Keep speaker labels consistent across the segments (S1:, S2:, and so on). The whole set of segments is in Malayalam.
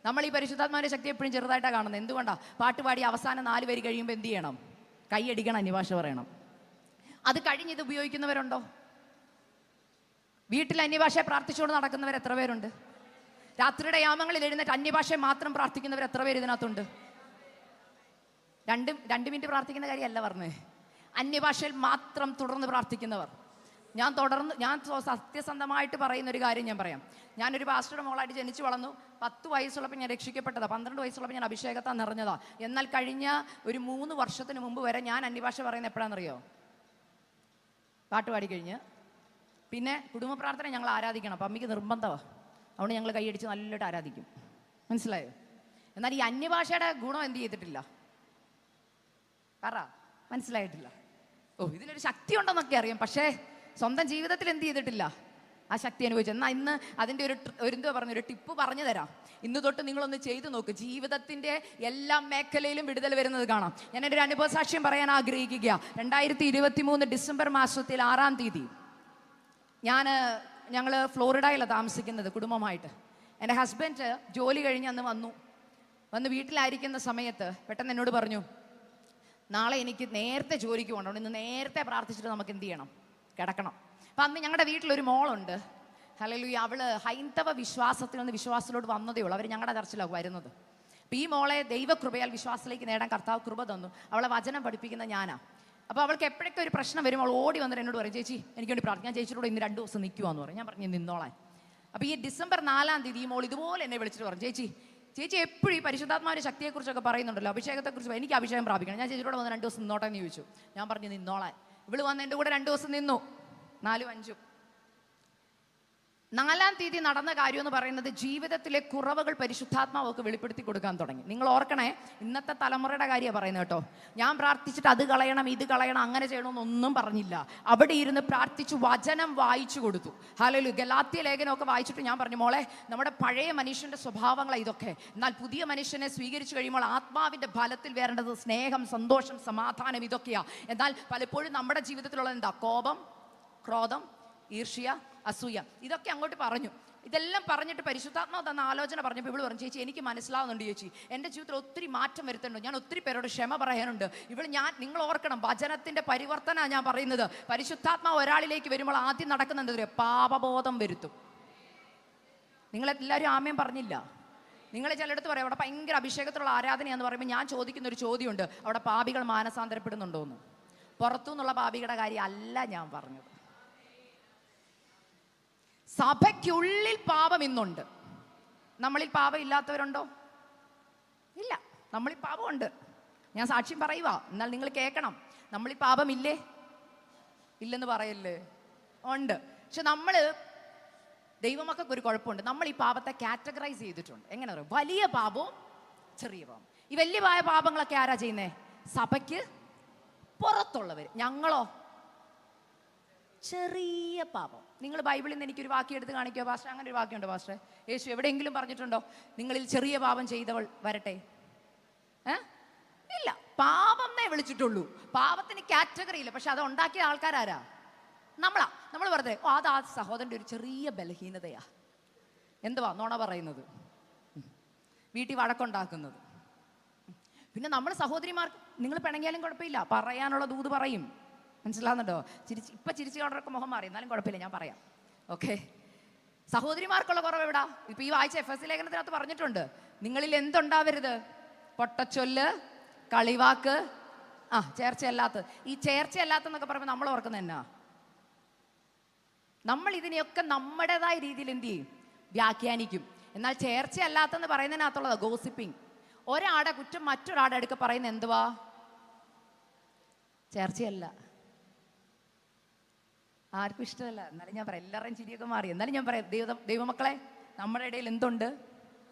S1: നമ്മൾ ഈ പരിശുദ്ധാത്മാവിന്റെ ശക്തി എപ്പോഴും ചെറുതായിട്ടാണ് കാണുന്നത്. എന്തുകൊണ്ടാണ്? പാട്ടുപാടി അവസാനം 4 വരി കഴിയുമ്പോൾ എന്ത് ചെയ്യണം? കൈയടിക്കണം, അന്യഭാഷ പറയണം. അത് കഴിഞ്ഞ് ഇത് ഉപയോഗിക്കുന്നവരുണ്ടോ? വീട്ടിൽ അന്യഭാഷയെ പ്രാർത്ഥിച്ചുകൊണ്ട് നടക്കുന്നവർ എത്ര പേരുണ്ട്? രാത്രിയുടെ യാമങ്ങളിൽ എഴുന്നേറ്റ് അന്യഭാഷയെ മാത്രം പ്രാർത്ഥിക്കുന്നവർ എത്ര പേര് ഇതിനകത്തുണ്ട്? 2 മിനിറ്റ് പ്രാർത്ഥിക്കുന്ന കാര്യമല്ല പറഞ്ഞേ, അന്യഭാഷയിൽ മാത്രം തുടർന്ന് പ്രാർത്ഥിക്കുന്നവർ. ഞാൻ സത്യസന്ധമായിട്ട് പറയുന്ന ഒരു കാര്യം ഞാൻ പറയാം. ഞാനൊരു പാസ്റ്ററുടെ മോളായിട്ട് ജനിച്ചു വളർന്നു. 10 വയസ്സുള്ളപ്പോൾ ഞാൻ രക്ഷിക്കപ്പെട്ടതാ. 12 വയസ്സുള്ളപ്പോൾ ഞാൻ അഭിഷേകത്താൽ നിറഞ്ഞതാ. എന്നാൽ കഴിഞ്ഞ ഒരു 3 വർഷത്തിന് മുമ്പ് വരെ ഞാൻ അന്യഭാഷ പറയുന്നത് എപ്പോഴാണെന്നറിയോ? പാട്ട് പാടിക്കഴിഞ്ഞ് പിന്നെ കുടുംബ പ്രാർത്ഥന ഞങ്ങൾ ആരാധിക്കണം. അപ്പം അമ്മയ്ക്ക് നിർബന്ധമാണ്. അതുകൊണ്ട് ഞങ്ങൾ കൈയടിച്ച് നല്ലോട്ട് ആരാധിക്കും. മനസ്സിലായോ? എന്നാൽ ഈ അന്യഭാഷയുടെ ഗുണം എന്ത് ചെയ്തിട്ടില്ല? പറ, മനസ്സിലായിട്ടില്ല. ഇതിനൊരു ശക്തി ഉണ്ടെന്നൊക്കെ അറിയാം, പക്ഷേ സ്വന്തം ജീവിതത്തിൽ എന്ത് ചെയ്തിട്ടില്ല? ആ ശക്തി അനുഭവിച്ചു. എന്നാൽ ഇന്ന് അതിൻ്റെ എന്താ പറഞ്ഞൊരു ടിപ്പ് പറഞ്ഞു തരാം. ഇന്ന് തൊട്ട് നിങ്ങളൊന്ന് ചെയ്തു നോക്ക്. ജീവിതത്തിൻ്റെ എല്ലാ മേഖലയിലും വിടുതൽ വരുന്നത് കാണാം. ഞാൻ എൻ്റെ ഒരു അനുഭവ സാക്ഷ്യം പറയാൻ ആഗ്രഹിക്കുക. 2023 ഡിസംബർ മാസത്തിൽ 6-ാം തീയതി ഞങ്ങൾ ഫ്ലോറിഡയിലാണ് താമസിക്കുന്നത് കുടുംബമായിട്ട്. എൻ്റെ ഹസ്ബൻഡ് ജോലി കഴിഞ്ഞ് അന്ന് വന്ന് വീട്ടിലായിരിക്കുന്ന സമയത്ത് പെട്ടെന്ന് എന്നോട് പറഞ്ഞു, നാളെ എനിക്ക് നേരത്തെ ജോലിക്ക് പോകണം, ഇന്ന് നേരത്തെ പ്രാർത്ഥിച്ചിട്ട് നമുക്ക് എന്ത് ചെയ്യണം? കിടക്കണം. അപ്പം അന്ന് ഞങ്ങളുടെ വീട്ടിലൊരു മോളുണ്ട്. ഹല്ലേലൂയ. അവൾ ഹൈന്ദവ വിശ്വാസത്തിൽ നിന്ന് വിശ്വാസത്തിലോട്ട് വന്നതേ ഉള്ളൂ. അവർ ഞങ്ങളുടെ ചർച്ചിലാണ് വരുന്നത്. അപ്പം ഈ മോളെ ദൈവകൃപയാൽ വിശ്വാസത്തിലേക്ക് നേടാൻ കർത്താവ് കൃപ തന്നു. അവളെ വചനം പഠിപ്പിക്കുന്ന ഞാനാണ്. അപ്പോൾ അവൾക്ക് എപ്പോഴൊക്കെ ഒരു പ്രശ്നം വരും അവൾ ഓടി വന്നിട്ട് എന്നോട് പറയും, ചേച്ചി എനിക്ക് വേണ്ടി പ്രാർത്ഥിക്കാം, ഞാൻ ചേച്ചിയോട് ഇന്ന് 2 ദിവസം നിൽക്കുവാന്ന് പറയും. ഞാൻ പറഞ്ഞു നിന്നോളാൻ. അപ്പോൾ ഈ ഡിസംബർ 4-ാം തീയതി ഈ മോൾ ഇതുപോലെ എന്നെ വിളിച്ചിട്ട് പറഞ്ഞു, ചേച്ചി എപ്പോഴും ഈ പരിശുദ്ധാത്മാവിന്റെ ശക്തിയെക്കുറിച്ചൊക്കെ പറയുന്നുണ്ടല്ലോ, അഭിഷേകത്തെക്കുറിച്ച്. എനിക്ക് അഭിഷേകം പ്രാപിക്കണം, ഞാൻ ചേച്ചിയോട് വന്ന് 2 ദിവസം നിന്നോട്ടെ എന്ന് ചോദിച്ചു. ഞാൻ പറഞ്ഞു നിന്നോളാൻ. ഇവള് വന്ന് എൻ്റെ കൂടെ 2 ദിവസം നിന്നു. 4-ഉം 5-ഉം. 4-ാം തീയതി നടന്ന കാര്യം എന്ന് പറയുന്നത് ജീവിതത്തിലെ കുറവുകൾ പരിശുദ്ധാത്മാവൊക്കെ വെളിപ്പെടുത്തി കൊടുക്കാൻ തുടങ്ങി. നിങ്ങൾ ഓർക്കണേ, ഇന്നത്തെ തലമുറയുടെ കാര്യമാണ് പറയുന്നത് കേട്ടോ. ഞാൻ പ്രാർത്ഥിച്ചിട്ട് അത് കളയണം ഇത് കളയണം അങ്ങനെ ചെയ്യണമെന്നൊന്നും പറഞ്ഞില്ല. അവിടെ ഇരുന്ന് പ്രാർത്ഥിച്ചു വചനം വായിച്ചു കൊടുത്തു. ഹല്ലേലൂയ. ഗലാത്യ ലേഖനമൊക്കെ വായിച്ചിട്ട് ഞാൻ പറഞ്ഞു, മോളെ നമ്മുടെ പഴയ മനുഷ്യന്റെ സ്വഭാവങ്ങളാണ് ഇതൊക്കെ. എന്നാൽ പുതിയ മനുഷ്യനെ സ്വീകരിച്ചു കഴിയുമ്പോൾ ആത്മാവിന്റെ ഫലത്തിൽ വരേണ്ടത് സ്നേഹം, സന്തോഷം, സമാധാനം, ഇതൊക്കെയാ. എന്നാൽ പലപ്പോഴും നമ്മുടെ ജീവിതത്തിലുള്ള എന്താ? കോപം, ക്രോധം, ഈർഷ്യ, അസൂയ, ഇതൊക്കെ അങ്ങോട്ട് പറഞ്ഞു. ഇതെല്ലാം പറഞ്ഞിട്ട് പരിശുദ്ധാത്മാവ് തന്ന ആലോചന പറഞ്ഞപ്പോൾ ഇവള് പറഞ്ഞു, ചേച്ചി എനിക്ക് മനസ്സിലാവുന്നുണ്ട് ചേച്ചി, എൻ്റെ ജീവിതത്തിൽ ഒത്തിരി മാറ്റം വരുത്തുന്നുണ്ട്, ഞാൻ ഒത്തിരി പേരോട് ക്ഷമ പറയാനുണ്ട്. നിങ്ങൾ ഓർക്കണം, വചനത്തിന്റെ പരിവർത്തനമാണ് ഞാൻ പറയുന്നത്. പരിശുദ്ധാത്മാവ് ഒരാളിലേക്ക് വരുമ്പോൾ ആദ്യം നടക്കുന്നത് എന്താ? പാപബോധം വരുത്തും. നിങ്ങളെല്ലാവരും ആമേൻ പറഞ്ഞില്ല. നിങ്ങൾ ചിലയിടത്ത് പറയാം അവിടെ ഭയങ്കര അഭിഷേകത്തിലുള്ള ആരാധനയാന്ന് പറയുമ്പോൾ ഞാൻ ചോദിക്കുന്ന ഒരു ചോദ്യമുണ്ട്, അവിടെ പാപികൾ മാനസാന്തരപ്പെടുന്നുണ്ടോ എന്ന്. പുറത്തു നിന്നുള്ള പാപികളുടെ കാര്യം അല്ല ഞാൻ പറഞ്ഞത്. സഭയ്ക്കുള്ളിൽ പാപം ഇന്നുണ്ട്. നമ്മളിൽ പാപം ഇല്ലാത്തവരുണ്ടോ? ഇല്ല, നമ്മളിൽ പാപമുണ്ട്. ഞാൻ സാക്ഷ്യം പറയുക, എന്നാൽ നിങ്ങൾ കേൾക്കണം. നമ്മളിൽ പാപമില്ലേ? ഇല്ലെന്ന് പറയല്ലേ? ഉണ്ട്. പക്ഷെ ദൈവമക്കൾക്ക് ഒരു കുഴപ്പമുണ്ട്. നമ്മൾ ഈ പാപത്തെ കാറ്റഗറൈസ് ചെയ്തിട്ടുണ്ട്. എങ്ങനെ പറയും? വലിയ പാപവും ചെറിയ പാപം. ഈ വലിയ പാപങ്ങളൊക്കെ ആരാ ചെയ്യുന്നേ? സഭയ്ക്ക് പുറത്തുള്ളവർ. ഞങ്ങളോ? ചെറിയ പാപം. നിങ്ങൾ ബൈബിളിൽ നിന്ന് എനിക്കൊരു വാക്യം എടുത്ത് കാണിക്കോ പാസ്റ്റർ? അങ്ങനെ ഒരു വാക്യമുണ്ടോ പാസ്റ്റർ? യേശു എവിടെയെങ്കിലും പറഞ്ഞിട്ടുണ്ടോ നിങ്ങളിൽ ചെറിയ പാപം ചെയ്തവൾ വരട്ടെ? ഇല്ല. പാപം എന്നേ വിളിച്ചിട്ടുള്ളൂ. പാപത്തിന് കാറ്റഗറി ഇല്ല. പക്ഷെ അത് ഉണ്ടാക്കിയ ആൾക്കാരാരാ? നമ്മൾ വെറുതെ അത് ആ സഹോദരൻ്റെ ഒരു ചെറിയ ബലഹീനതയാ. എന്തുവാ നോണ പറയുന്നത്, വീട്ടിൽ വഴക്കുണ്ടാക്കുന്നത്. പിന്നെ നമ്മൾ സഹോദരിമാർക്ക് നിങ്ങൾ പിണങ്ങിയാലും കുഴപ്പമില്ല, പറയാനുള്ള ദൂത് പറയും. മനസ്സിലാകുന്നുണ്ടോ? ചിരിച്ചു കളറൊക്കെ മുഖം മാറി, എന്നാലും കുഴപ്പമില്ല, ഞാൻ പറയാം. ഓക്കെ. സഹോദരിമാർക്കുള്ള കുറവ് എവിടാ? ഇപ്പൊ ഈ വായിച്ച എഫെസ്യ ലേഖനത്തിനകത്ത് പറഞ്ഞിട്ടുണ്ട്, നിങ്ങളിൽ എന്തുണ്ടാവരുത്? പൊട്ടച്ചൊല്ല്, കളിവാക്ക്, ചേർച്ചയല്ലാത്ത. ഈ ചേർച്ചയല്ലാത്തെന്നൊക്കെ പറയുമ്പോൾ നമ്മൾ ഓർക്കുന്നത് എന്നാ? നമ്മൾ ഇതിനെയൊക്കെ നമ്മുടേതായ രീതിയിൽ എന്ത് ചെയ്യും? വ്യാഖ്യാനിക്കും. എന്നാൽ ചേർച്ചയല്ലാത്തെന്ന് പറയുന്നതിനകത്തുള്ളതാ ഗോസിപ്പിംഗ്. ഒരാടെ കുറ്റം മറ്റൊരാടെ അടുക്ക പറയുന്നത് എന്തുവാ? ചേർച്ചയല്ല. ആർക്കും ഇഷ്ടമല്ല. എന്നാലും ഞാൻ പറയാം, എല്ലാവരുടെയും ചിരിയൊക്കെ മാറി. എന്നാലും ഞാൻ പറയാം, ദൈവമക്കളെ, നമ്മുടെ ഇടയിൽ എന്തുണ്ട്?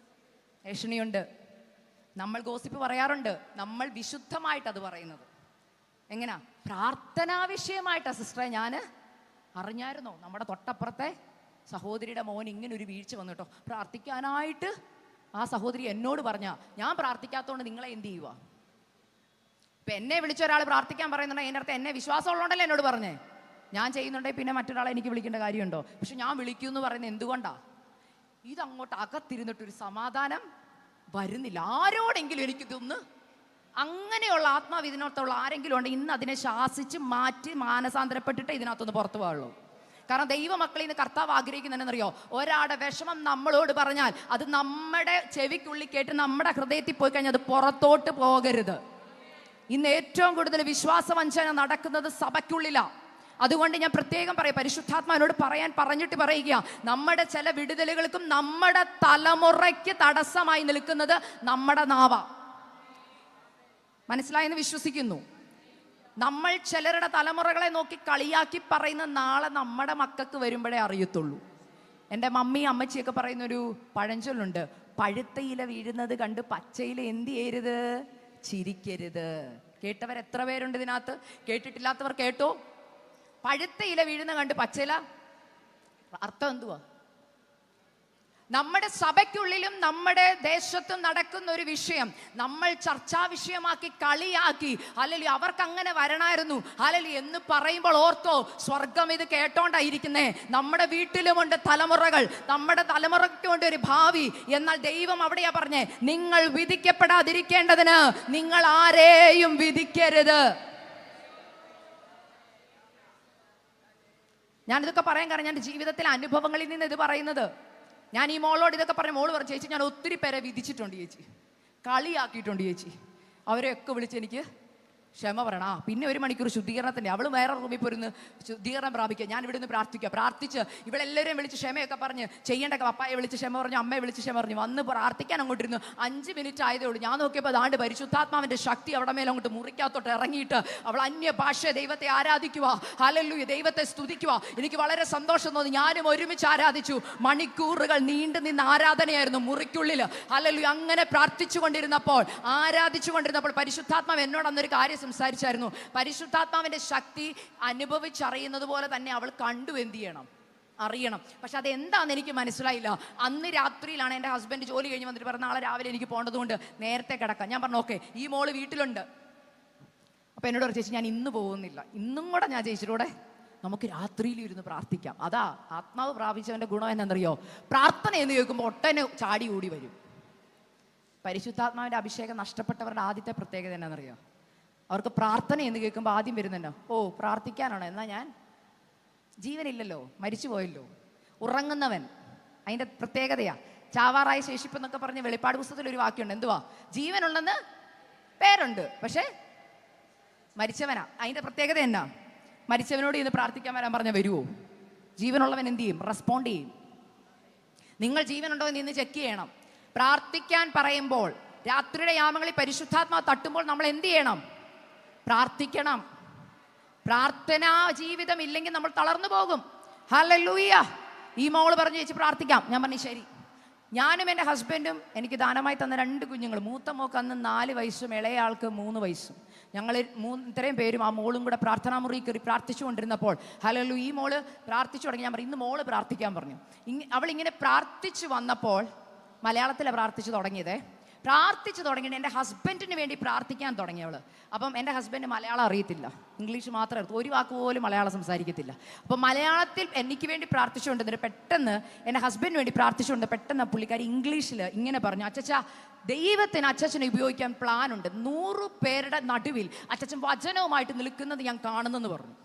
S1: ഏഷണിയുണ്ട്. നമ്മൾ ഗോസിപ്പ് പറയാറുണ്ട്. നമ്മൾ വിശുദ്ധമായിട്ട് അത് പറയുന്നത് എങ്ങനാ? പ്രാർത്ഥനാ വിഷയമായിട്ടാ. സിസ്റ്ററെ, ഞാൻ അറിഞ്ഞായിരുന്നോ നമ്മുടെ തൊട്ടപ്പുറത്തെ സഹോദരിയുടെ മോൻ ഇങ്ങനെ ഒരു വീഴ്ച വന്നു കേട്ടോ, പ്രാർത്ഥിക്കാനായിട്ട് ആ സഹോദരി എന്നോട് പറഞ്ഞ, ഞാൻ പ്രാർത്ഥിക്കാത്തതുകൊണ്ട് നിങ്ങളെ എന്ത് ചെയ്യുക? ഇപ്പം എന്നെ വിളിച്ച ഒരാൾ പ്രാർത്ഥിക്കാൻ പറയുന്നുണ്ടെങ്കിൽ അതിനർത്ഥം എന്നെ വിശ്വാസം ഉള്ളതുകൊണ്ടല്ലേ എന്നോട് പറഞ്ഞേ. ഞാൻ ചെയ്യുന്നുണ്ടെങ്കിൽ പിന്നെ മറ്റൊരാളെ എനിക്ക് വിളിക്കേണ്ട കാര്യമുണ്ടോ? പക്ഷെ ഞാൻ വിളിക്കൂ എന്ന് പറയുന്നത് എന്തുകൊണ്ടാ? ഇതങ്ങോട്ട് അകത്തിരുന്നിട്ടൊരു സമാധാനം വരുന്നില്ല. ആരോടെങ്കിലും എനിക്കിതൊന്ന് അങ്ങനെയുള്ള ആത്മാവ് ഇതിനകത്തുള്ള ആരെങ്കിലും ഉണ്ടെങ്കിൽ ഇന്ന് അതിനെ ശാസിച്ച് മാറ്റി മാനസാന്തരപ്പെട്ടിട്ട് ഇതിനകത്തൊന്ന് പുറത്തു പോവുള്ളൂ. കാരണം ദൈവമക്കളിൽ നിന്ന് കർത്താവ് ആഗ്രഹിക്കുന്നതെന്നറിയോ? ഒരാളുടെ വിഷമം നമ്മളോട് പറഞ്ഞാൽ അത് നമ്മുടെ ചെവിക്കുള്ളിൽ കേട്ട് നമ്മുടെ ഹൃദയത്തിൽ പോയി കഴിഞ്ഞാൽ അത് പുറത്തോട്ട് പോകരുത്. ഇന്ന് ഏറ്റവും കൂടുതൽ വിശ്വാസവഞ്ചന നടക്കുന്നത് സഭയ്ക്കുള്ളിലാണ്. അതുകൊണ്ട് ഞാൻ പ്രത്യേകം പറയാം, പരിശുദ്ധാത്മാവിനോട് പറഞ്ഞിട്ട് പറയുക, നമ്മുടെ ചില വിടുതലുകൾക്കും നമ്മുടെ തലമുറയ്ക്ക് തടസ്സമായി നിൽക്കുന്നത് നമ്മുടെ നാവ. മനസ്സിലായെന്ന് വിശ്വസിക്കുന്നു. നമ്മൾ ചിലരുടെ തലമുറകളെ നോക്കി കളിയാക്കി പറയുന്ന നാളെ നമ്മുടെ മക്കൾക്ക് വരുമ്പോഴേ അറിയത്തുള്ളൂ. എൻ്റെ മമ്മി അമ്മച്ചിയൊക്കെ പറയുന്നൊരു പഴഞ്ചൊല്ലുണ്ട്, പഴുത്ത ഇല വീഴുന്നത് കണ്ട് പച്ചയില എന്ത് ചെയ്യരുത്? ചിരിക്കരുത്. കേട്ടവർ എത്ര പേരുണ്ട് ഇതിനകത്ത്? കേട്ടിട്ടില്ലാത്തവർ കേട്ടോ? പഴുത്ത ഇല വീഴുന്ന കണ്ട് പച്ചയില, അർത്ഥം എന്തുവാ? നമ്മുടെ സഭയ്ക്കുള്ളിലും നമ്മുടെ ദേശത്തും നടക്കുന്ന ഒരു വിഷയം നമ്മൾ ചർച്ചാ വിഷയമാക്കി കളിയാക്കി, അല്ലെങ്കിൽ അവർക്ക് അങ്ങനെ വരണമായിരുന്നു അല്ലെങ്കിൽ എന്ന് പറയുമ്പോൾ ഓർത്തോ, സ്വർഗം ഇത് കേട്ടോണ്ടായിരിക്കുന്നേ. നമ്മുടെ വീട്ടിലുമുണ്ട് തലമുറകൾ, നമ്മുടെ തലമുറയ്ക്കുണ്ട് ഒരു ഭാവി. എന്നാൽ ദൈവം അവിടെയാ പറഞ്ഞേ, നിങ്ങൾ വിധിക്കപ്പെടാതിരിക്കേണ്ടതിന് നിങ്ങൾ ആരെയും വിധിക്കരുത്. ഞാനിതൊക്കെ പറയാൻ കാരണം ഞാൻ ജീവിതത്തിലെ അനുഭവങ്ങളിൽ നിന്ന് ഇത് പറയുന്നത്. ഞാൻ ഈ മോളോട് ഇതൊക്കെ പറഞ്ഞ മോള് പറഞ്ഞു, ചേച്ചി ഞാൻ ഒത്തിരി പേരെ വിധിച്ചിട്ടുണ്ട് ചേച്ചി, കളിയാക്കിയിട്ടുണ്ട് ചേച്ചി. അവരെയൊക്കെ വിളിച്ച് എനിക്ക് ക്ഷമ പറയണം. പിന്നെ 1 മണിക്കൂർ ശുദ്ധീകരണത്തിൻ്റെ അവൾ വേറെ റൂമിൽ പോരുന്ന് ശുദ്ധീകരണം പ്രാപിക്കുക, ഞാൻ ഇവിടെ നിന്ന് പ്രാർത്ഥിച്ച് ഇവളെല്ലാവരെയും വിളിച്ച് ക്ഷമയൊക്കെ പറഞ്ഞ് ചെയ്യേണ്ടൊക്കെ പപ്പായെ വിളിച്ച് ക്ഷമ പറഞ്ഞു, അമ്മയെ വിളിച്ച് ക്ഷമ പറഞ്ഞു, വന്ന് പ്രാർത്ഥിക്കാൻ അങ്ങോട്ടിരുന്നു. 5 മിനിറ്റ് ആയതേ ഉള്ളൂ. ഞാൻ നോക്കിയപ്പോൾ അതാണ്ട് പരിശുദ്ധാത്മാവിൻ്റെ ശക്തി അവിടെ മേലെ അങ്ങോട്ട് മുറിക്കകത്തോട്ട് ഇറങ്ങിയിട്ട് അവൾ അന്യ ഭാഷ ദൈവത്തെ ആരാധിക്കുക, ഹല്ലേലൂയ, ദൈവത്തെ സ്തുതിക്കുക. എനിക്ക് വളരെ സന്തോഷം തോന്നി. ഞാനും ഒരുമിച്ച് ആരാധിച്ചു. മണിക്കൂറുകൾ നീണ്ടു നിന്ന ആരാധനയായിരുന്നു മുറിക്കുള്ളിൽ. ഹല്ലേലൂയ. അങ്ങനെ ആരാധിച്ചു കൊണ്ടിരുന്നപ്പോൾ പരിശുദ്ധാത്മാവ് എന്നോട് അന്നൊരു കാര്യം സംസാരിച്ചായിരുന്നു. പരിശുദ്ധാത്മാവിന്റെ ശക്തി അനുഭവിച്ചറിയുന്നത് പോലെ തന്നെ അവൾ കണ്ടു. എന്ത് ചെയ്യണം? അറിയണം. പക്ഷെ അതെന്താണെന്ന് എനിക്ക് മനസ്സിലായില്ല. അന്ന് രാത്രിയിലാണ് എൻ്റെ ഹസ്ബൻഡ് ജോലി കഴിഞ്ഞ് വന്നിട്ട് പറഞ്ഞ, നാളെ രാവിലെ എനിക്ക് പോകേണ്ടതുകൊണ്ട് നേരത്തെ കിടക്കാം. ഞാൻ പറഞ്ഞു ഓക്കെ, ഈ മോള് വീട്ടിലുണ്ട്. അപ്പൊ എന്നോട് ചേച്ചി ഞാൻ ഇന്ന് പോകുന്നില്ല, ഇന്നും കൂടെ ഞാൻ ചേച്ചിയുടെ നമുക്ക് രാത്രിയിൽ ഇരുന്ന് പ്രാർത്ഥിക്കാം. അതാ ആത്മാവ് പ്രാപിച്ചവന്റെ ഗുണം എന്നറിയോ? പ്രാർത്ഥന എന്ന് കേൾക്കുമ്പോൾ ഒട്ടനെ ചാടി കൂടി വരും. പരിശുദ്ധാത്മാവിന്റെ അഭിഷേകം നഷ്ടപ്പെട്ടവരുടെ ആദ്യത്തെ പ്രത്യേകത എന്നാണെന്നറിയോ? അവർക്ക് പ്രാർത്ഥന എന്ന് കേൾക്കുമ്പോൾ ആദ്യം വരുന്നുണ്ടോ, ഓ പ്രാർത്ഥിക്കാനാണോ, എന്നാൽ ഞാൻ ജീവനില്ലല്ലോ, മരിച്ചു പോയല്ലോ. ഉറങ്ങുന്നവൻ അതിൻ്റെ പ്രത്യേകതയാ. ചാവാറായ ശേഷിപ്പ് എന്നൊക്കെ പറഞ്ഞ് വെളിപ്പാട് പുസ്തകത്തിൽ ഒരു വാക്യമുണ്ട്. എന്തുവാ? ജീവനുള്ളെന്ന് പേരുണ്ട്, പക്ഷേ മരിച്ചവനാ. അതിൻ്റെ പ്രത്യേകത എന്നാ? മരിച്ചവനോട് ഇന്ന് പ്രാർത്ഥിക്കാൻ വരാൻ പറഞ്ഞാൽ വരുമോ? ജീവനുള്ളവൻ എന്ത് ചെയ്യും? റെസ്പോണ്ട് ചെയ്യും. നിങ്ങൾ ജീവനുണ്ടോ എന്ന് ഇന്ന് ചെക്ക് ചെയ്യണം. പ്രാർത്ഥിക്കാൻ പറയുമ്പോൾ രാത്രിയുടെ യാമങ്ങളിൽ പരിശുദ്ധാത്മാവ് തട്ടുമ്പോൾ നമ്മൾ എന്ത് ചെയ്യണം? പ്രാർത്ഥിക്കണം. പ്രാർത്ഥനാ ജീവിതം ഇല്ലെങ്കിൽ നമ്മൾ തളർന്നു പോകും. ഹല്ലേലൂയ. ഈ മോള് പറഞ്ഞു ചേച്ചി പ്രാർത്ഥിക്കാം. ഞാൻ പറഞ്ഞു ശരി. ഞാനും എൻ്റെ ഹസ്ബൻഡും എനിക്ക് ദാനമായി തന്ന 2 കുഞ്ഞുങ്ങൾ, മൂത്ത മോക്ക് അന്ന് 4 വയസ്സും ഇളയ ആൾക്ക് 3 വയസ്സും. ഞങ്ങൾ ഇത്രയും പേരും ആ മോളും കൂടെ പ്രാർത്ഥനാ മുറി കയറി പ്രാർത്ഥിച്ചു കൊണ്ടിരുന്നപ്പോൾ ഹല്ലേലൂയ ഈ മോള് പ്രാർത്ഥിച്ചു തുടങ്ങി. ഞാൻ പറഞ്ഞു ഇന്ന് മോള് പ്രാർത്ഥിക്കാൻ പറഞ്ഞു. അവളിങ്ങനെ പ്രാർത്ഥിച്ചു വന്നപ്പോൾ മലയാളത്തിലാണ് പ്രാർത്ഥിച്ചു തുടങ്ങിയതേ. പ്രാർത്ഥിച്ചു തുടങ്ങിയിട്ട് എൻ്റെ ഹസ്ബൻഡിന് വേണ്ടി പ്രാർത്ഥിക്കാൻ തുടങ്ങിയവള്. അപ്പം എൻ്റെ ഹസ്ബൻഡ് മലയാളം അറിയത്തില്ല, ഇംഗ്ലീഷ് മാത്രമേ അറിയൂ, ഒരു വാക്ക് പോലും മലയാളം സംസാരിക്കത്തില്ല. അപ്പം മലയാളത്തിൽ എനിക്ക് വേണ്ടി പ്രാർത്ഥിച്ചുകൊണ്ടിരുന്നിട്ട് പെട്ടെന്ന് എൻ്റെ ഹസ്ബൻഡിന് വേണ്ടി പ്രാർത്ഥിച്ചുകൊണ്ട് പെട്ടെന്ന് പുള്ളിക്കാരി ഇംഗ്ലീഷിൽ ഇങ്ങനെ പറഞ്ഞു, അച്ചച്ച ദൈവത്തിന് അച്ചച്ചനെ ഉപയോഗിക്കാൻ പ്ലാനുണ്ട്, 100 പേരുടെ നടുവിൽ അച്ചച്ചൻ വചനവുമായിട്ട് നിൽക്കുന്നത് ഞാൻ കാണുന്നെന്ന് പറഞ്ഞു.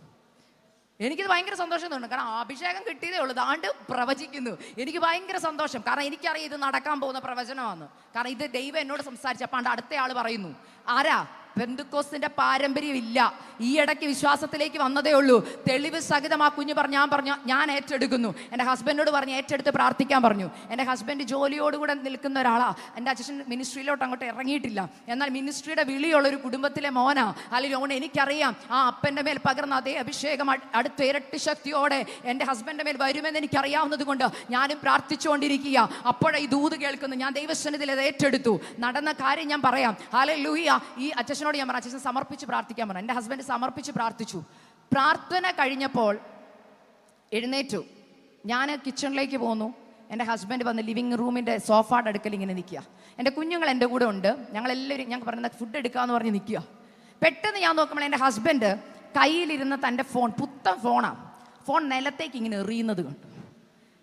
S1: എനിക്കിത് ഭയങ്കര സന്തോഷം തോന്നുന്നു. കാരണം അഭിഷേകം കിട്ടിയതേ ഉള്ളൂ, ദാണ്ട് പ്രവചിക്കുന്നു. എനിക്ക് ഭയങ്കര സന്തോഷം. കാരണം എനിക്കറിയാം ഇത് നടക്കാൻ പോകുന്ന പ്രവചനമാണ്. കാരണം ഇത് ദൈവം എന്നോട് സംസാരിച്ചപ്പോൾ അടുത്ത ആൾ പറയുന്നു, ആരാ? പെന്തക്കോസ്തിന്റെ പാരമ്പര്യം ഇല്ല, ഈ ഇടയ്ക്ക് വിശ്വാസത്തിലേക്ക് വന്നതേ ഉള്ളൂ. തെളിവ് സഹിതം ആ കുഞ്ഞ് പറഞ്ഞു ഞാൻ ഏറ്റെടുക്കുന്നു. എൻ്റെ ഹസ്ബൻഡോട് പറഞ്ഞു ഏറ്റെടുത്ത് പ്രാർത്ഥിക്കാൻ പറഞ്ഞു. എൻ്റെ ഹസ്ബൻഡ് ജോലിയോടുകൂടെ നിൽക്കുന്ന ഒരാളാ. എൻ്റെ അച്ഛൻ മിനിസ്ട്രിയിലോട്ട് അങ്ങോട്ട് ഇറങ്ങിയിട്ടില്ല. എന്നാൽ മിനിസ്ട്രിയുടെ വിളിയുള്ളൊരു കുടുംബത്തിലെ മോനാ. അല്ലെങ്കിൽ ഓൺ എനിക്കറിയാം ആ അപ്പൻ്റെ മേൽ പകർന്ന അതേ അഭിഷേകം അടുത്ത ഇരട്ടി ശക്തിയോടെ എൻ്റെ ഹസ്ബൻഡിൻ്റെ മേൽ വരുമെന്ന് എനിക്കറിയാവുന്നത് കൊണ്ട് ഞാനും പ്രാർത്ഥിച്ചുകൊണ്ടിരിക്കുക. അപ്പോഴേ ഈ ദൂത് കേൾക്കുന്നു. ഞാൻ ദൈവസന്നിധിയിൽ അത് ഏറ്റെടുത്തു. നടന്ന കാര്യം ഞാൻ പറയാം. ഹല്ലേലൂയ. ഈ അച്ഛനോട് ഞാൻ പറഞ്ഞു അച്ഛൻ സമർപ്പിച്ച് പ്രാർത്ഥിക്കാൻ പറഞ്ഞു. എൻ്റെ ഹസ്ബൻഡ് സമർപ്പിച്ച് പ്രാർത്ഥിച്ചു. പ്രാർത്ഥന കഴിഞ്ഞപ്പോൾ എഴുന്നേറ്റു. ഞാൻ കിച്ചണിലേക്ക് പോന്നു. എൻ്റെ ഹസ്ബൻഡ് വന്ന് ലിവിങ് റൂമിൻ്റെ സോഫായുടെ അടുക്കൽ ഇങ്ങനെ നിൽക്കുക. എൻ്റെ കുഞ്ഞുങ്ങൾ എൻ്റെ കൂടെ ഉണ്ട്. ഞങ്ങളെല്ലാവരും ഞാൻ പറഞ്ഞ ഫുഡ് എടുക്കാമെന്ന് പറഞ്ഞ് നിൽക്കുക. പെട്ടെന്ന് ഞാൻ നോക്കുമ്പോൾ എൻ്റെ ഹസ്ബൻഡ് കയ്യിലിരുന്ന തൻ്റെ ഫോൺ, പുത്തൻ ഫോണാണ്, ഫോൺ നിലത്തേക്ക് ഇങ്ങനെ എറിയുന്നത് കണ്ടു.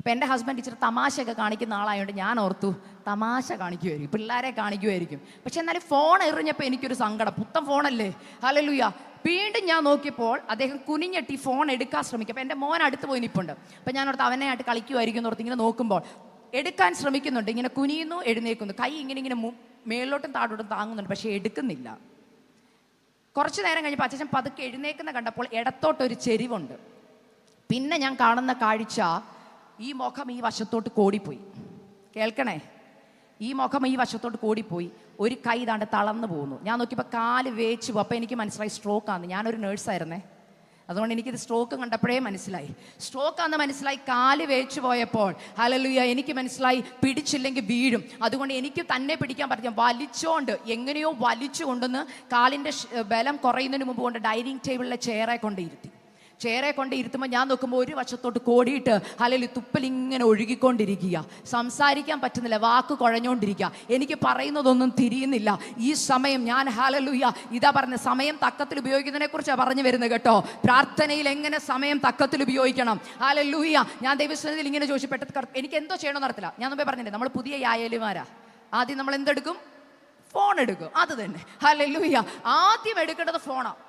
S1: ഇപ്പം എൻ്റെ ഹസ്ബൻഡ് ഇച്ചിരി തമാശയൊക്കെ കാണിക്കുന്ന ആളായതുകൊണ്ട് ഞാൻ ഓർത്തു തമാശ കാണിക്കുമായിരിക്കും, പിള്ളേരെ കാണിക്കുമായിരിക്കും. പക്ഷെ എന്നാലും ഫോൺ എറിഞ്ഞപ്പോൾ എനിക്കൊരു സങ്കടം. പുത്തൻ ഫോണല്ലേ, ഹല്ലേലൂയ. വീണ്ടും ഞാൻ നോക്കിയപ്പോൾ അദ്ദേഹം കുനിഞ്ഞെട്ടി ഫോൺ എടുക്കാൻ ശ്രമിക്കും. അപ്പം എൻ്റെ മോൻ അടുത്ത് പോയി നിൽപ്പുണ്ട്. അപ്പം ഞാൻ ഓർത്ത് അവനായിട്ട് കളിക്കുമായിരിക്കും എന്നോർത്ത് ഇങ്ങനെ നോക്കുമ്പോൾ എടുക്കാൻ ശ്രമിക്കുന്നുണ്ട്. ഇങ്ങനെ കുനിയുന്നു, എഴുന്നേക്കുന്നു, കൈ ഇങ്ങനെ മേളിലോട്ടും താഴോട്ടും താങ്ങുന്നുണ്ട്, പക്ഷെ എടുക്കുന്നില്ല. കുറച്ച് നേരം കഴിഞ്ഞപ്പോൾ അച്ഛൻ പതുക്കെ എഴുന്നേക്കുന്ന കണ്ടപ്പോൾ ഇടത്തോട്ടൊരു ചെരിവുണ്ട്. പിന്നെ ഞാൻ കാണുന്ന കാഴ്ച, ഈ മുഖം ഈ വശത്തോട്ട് കോടിപ്പോയി. കേൾക്കണേ, ഈ മുഖം ഈ വശത്തോട്ട് കോടിപ്പോയി. ഒരു കൈ താണ്ട് തളർന്നു പോകുന്നു. ഞാൻ നോക്കിയപ്പോൾ കാല് വേച്ചു പോകും. അപ്പോൾ എനിക്ക് മനസ്സിലായി സ്ട്രോക്കാന്ന്. ഞാനൊരു നേഴ്സായിരുന്നേ, അതുകൊണ്ട് എനിക്കിത് സ്ട്രോക്ക് കണ്ടപ്പോഴേ മനസ്സിലായി. സ്ട്രോക്കാന്ന് മനസ്സിലായി. കാല് വേച്ചു പോയപ്പോൾ ഹല്ലേലൂയ എനിക്ക് മനസ്സിലായി പിടിച്ചില്ലെങ്കിൽ വീഴും. അതുകൊണ്ട് എനിക്ക് തന്നെ പിടിക്കാൻ പറ്റില്ല. വലിച്ചോണ്ട് എങ്ങനെയോ വലിച്ചു കൊണ്ടുവന്ന് കാലിൻ്റെ ബലം കുറയുന്നതിന് മുമ്പ് കൊണ്ട് ഡൈനിങ് ടേബിളിലെ ചെയറെ കൊണ്ട് ഇരുത്തി. ചെയറെ കൊണ്ട് ഇരുത്തുമ്പോൾ ഞാൻ നോക്കുമ്പോൾ ഒരു വശത്തോട്ട് കോടിയിട്ട് ഹല്ലേലൂയ തുപ്പലിങ്ങനെ ഒഴുകിക്കൊണ്ടിരിക്കുക. സംസാരിക്കാൻ പറ്റുന്നില്ല, വാക്ക് കുഴഞ്ഞുകൊണ്ടിരിക്കുക. എനിക്ക് പറയുന്നതൊന്നും തിരിയുന്നില്ല. ഈ സമയം ഞാൻ ഹല്ലേലൂയ ഇതാ പറഞ്ഞ സമയം തക്കത്തിൽ ഉപയോഗിക്കുന്നതിനെ കുറിച്ചാണ് പറഞ്ഞു വരുന്നത് കേട്ടോ. പ്രാർത്ഥനയിൽ എങ്ങനെ സമയം തക്കത്തിൽ ഉപയോഗിക്കണം. ഹല്ലേലൂയ. ഞാൻ ദൈവസന്നിധിയിൽ ഇങ്ങനെ ചോദിച്ചു, പെട്ടെന്ന് എനിക്ക് എന്തോ ചെയ്യണമെന്ന് അറിയത്തില്ല. ഞാൻ മുമ്പേ പറഞ്ഞില്ലേ, നമ്മൾ പുതിയ യായാലുമാരാ. ആദ്യം നമ്മൾ എന്തെടുക്കും? ഫോൺ എടുക്കും. അത് തന്നെ, ഹല്ലേലൂയ. ആദ്യം എടുക്കേണ്ടത് ഫോണാണ്.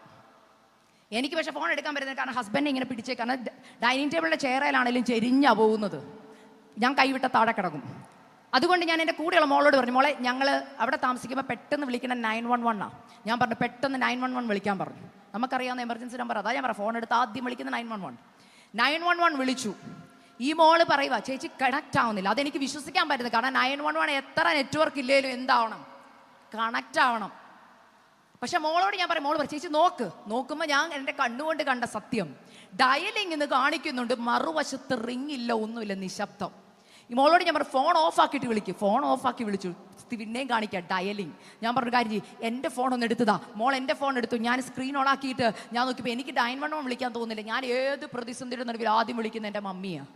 S1: എനിക്ക് പക്ഷേ ഫോൺ എടുക്കാൻ പറ്റുന്നത് കാരണം ഹസ്ബൻഡ് ഇങ്ങനെ പിടിച്ചേ, കാരണം ഡൈനിങ് ടേബിളിൻ്റെ ചെയറിലാണെങ്കിലും ചെരിഞ്ഞാ പോകുന്നത്. ഞാൻ കൈവിട്ട താഴെ കിടക്കും. അതുകൊണ്ട് ഞാൻ എൻ്റെ കൂടെയുള്ള മോളോട് പറഞ്ഞു, മോളെ ഞങ്ങൾ അവിടെ താമസിക്കുമ്പോൾ പെട്ടെന്ന് വിളിക്കുന്ന 911 ആണ്. ഞാൻ പറഞ്ഞു പെട്ടെന്ന് 911 വിളിക്കാൻ പറഞ്ഞു. നമുക്കറിയാവുന്ന എമർജൻസി നമ്പർ അതാ. ഞാൻ പറയാം ഫോൺ എടുത്ത് ആദ്യം വിളിക്കുന്ന 911 വിളിച്ചു. ഈ മോള് പറയുക, ചേച്ചി കണക്റ്റ് ആവുന്നില്ല. അതെനിക്ക് വിശ്വസിക്കാൻ പറ്റുന്നത്, കാരണം 911 എത്ര നെറ്റ്വർക്ക് ഇല്ലേലും എന്താവണം, കണക്റ്റ് ആവണം. പക്ഷെ മോളോട് ഞാൻ പറയും, മോള് പറയും ചേച്ചി നോക്കുമ്പോൾ ഞാൻ എൻ്റെ കണ്ണുകൊണ്ട് കണ്ട സത്യം, ഡയലിംഗ് എന്ന് കാണിക്കുന്നുണ്ട്, മറുവശത്ത് റിങ് ഇല്ല, ഒന്നുമില്ല, നിശബ്ദം. ഈ മോളോട് ഞാൻ പറഞ്ഞു ഫോൺ ഓഫ് ആക്കിയിട്ട് വിളിക്കും. ഫോൺ ഓഫ് ആക്കി വിളിച്ചു, പിന്നെയും കാണിക്കുക ഡയലിംഗ്. ഞാൻ പറഞ്ഞു കാര്യം ചെയ്യും, എൻ്റെ ഫോൺ ഒന്ന് എടുത്തതാ. മോൾ എൻ്റെ ഫോൺ എടുത്തു. ഞാൻ സ്ക്രീൻ ഓൺ ആക്കിയിട്ട് ഞാൻ നോക്കിയപ്പോൾ എനിക്ക് 911 വിളിക്കാൻ തോന്നുന്നില്ല. ഞാൻ ഏത് പ്രതിസന്ധിയുടെ നടുവിൽ ആദ്യം വിളിക്കുന്ന എൻ്റെ മമ്മിയാണ്.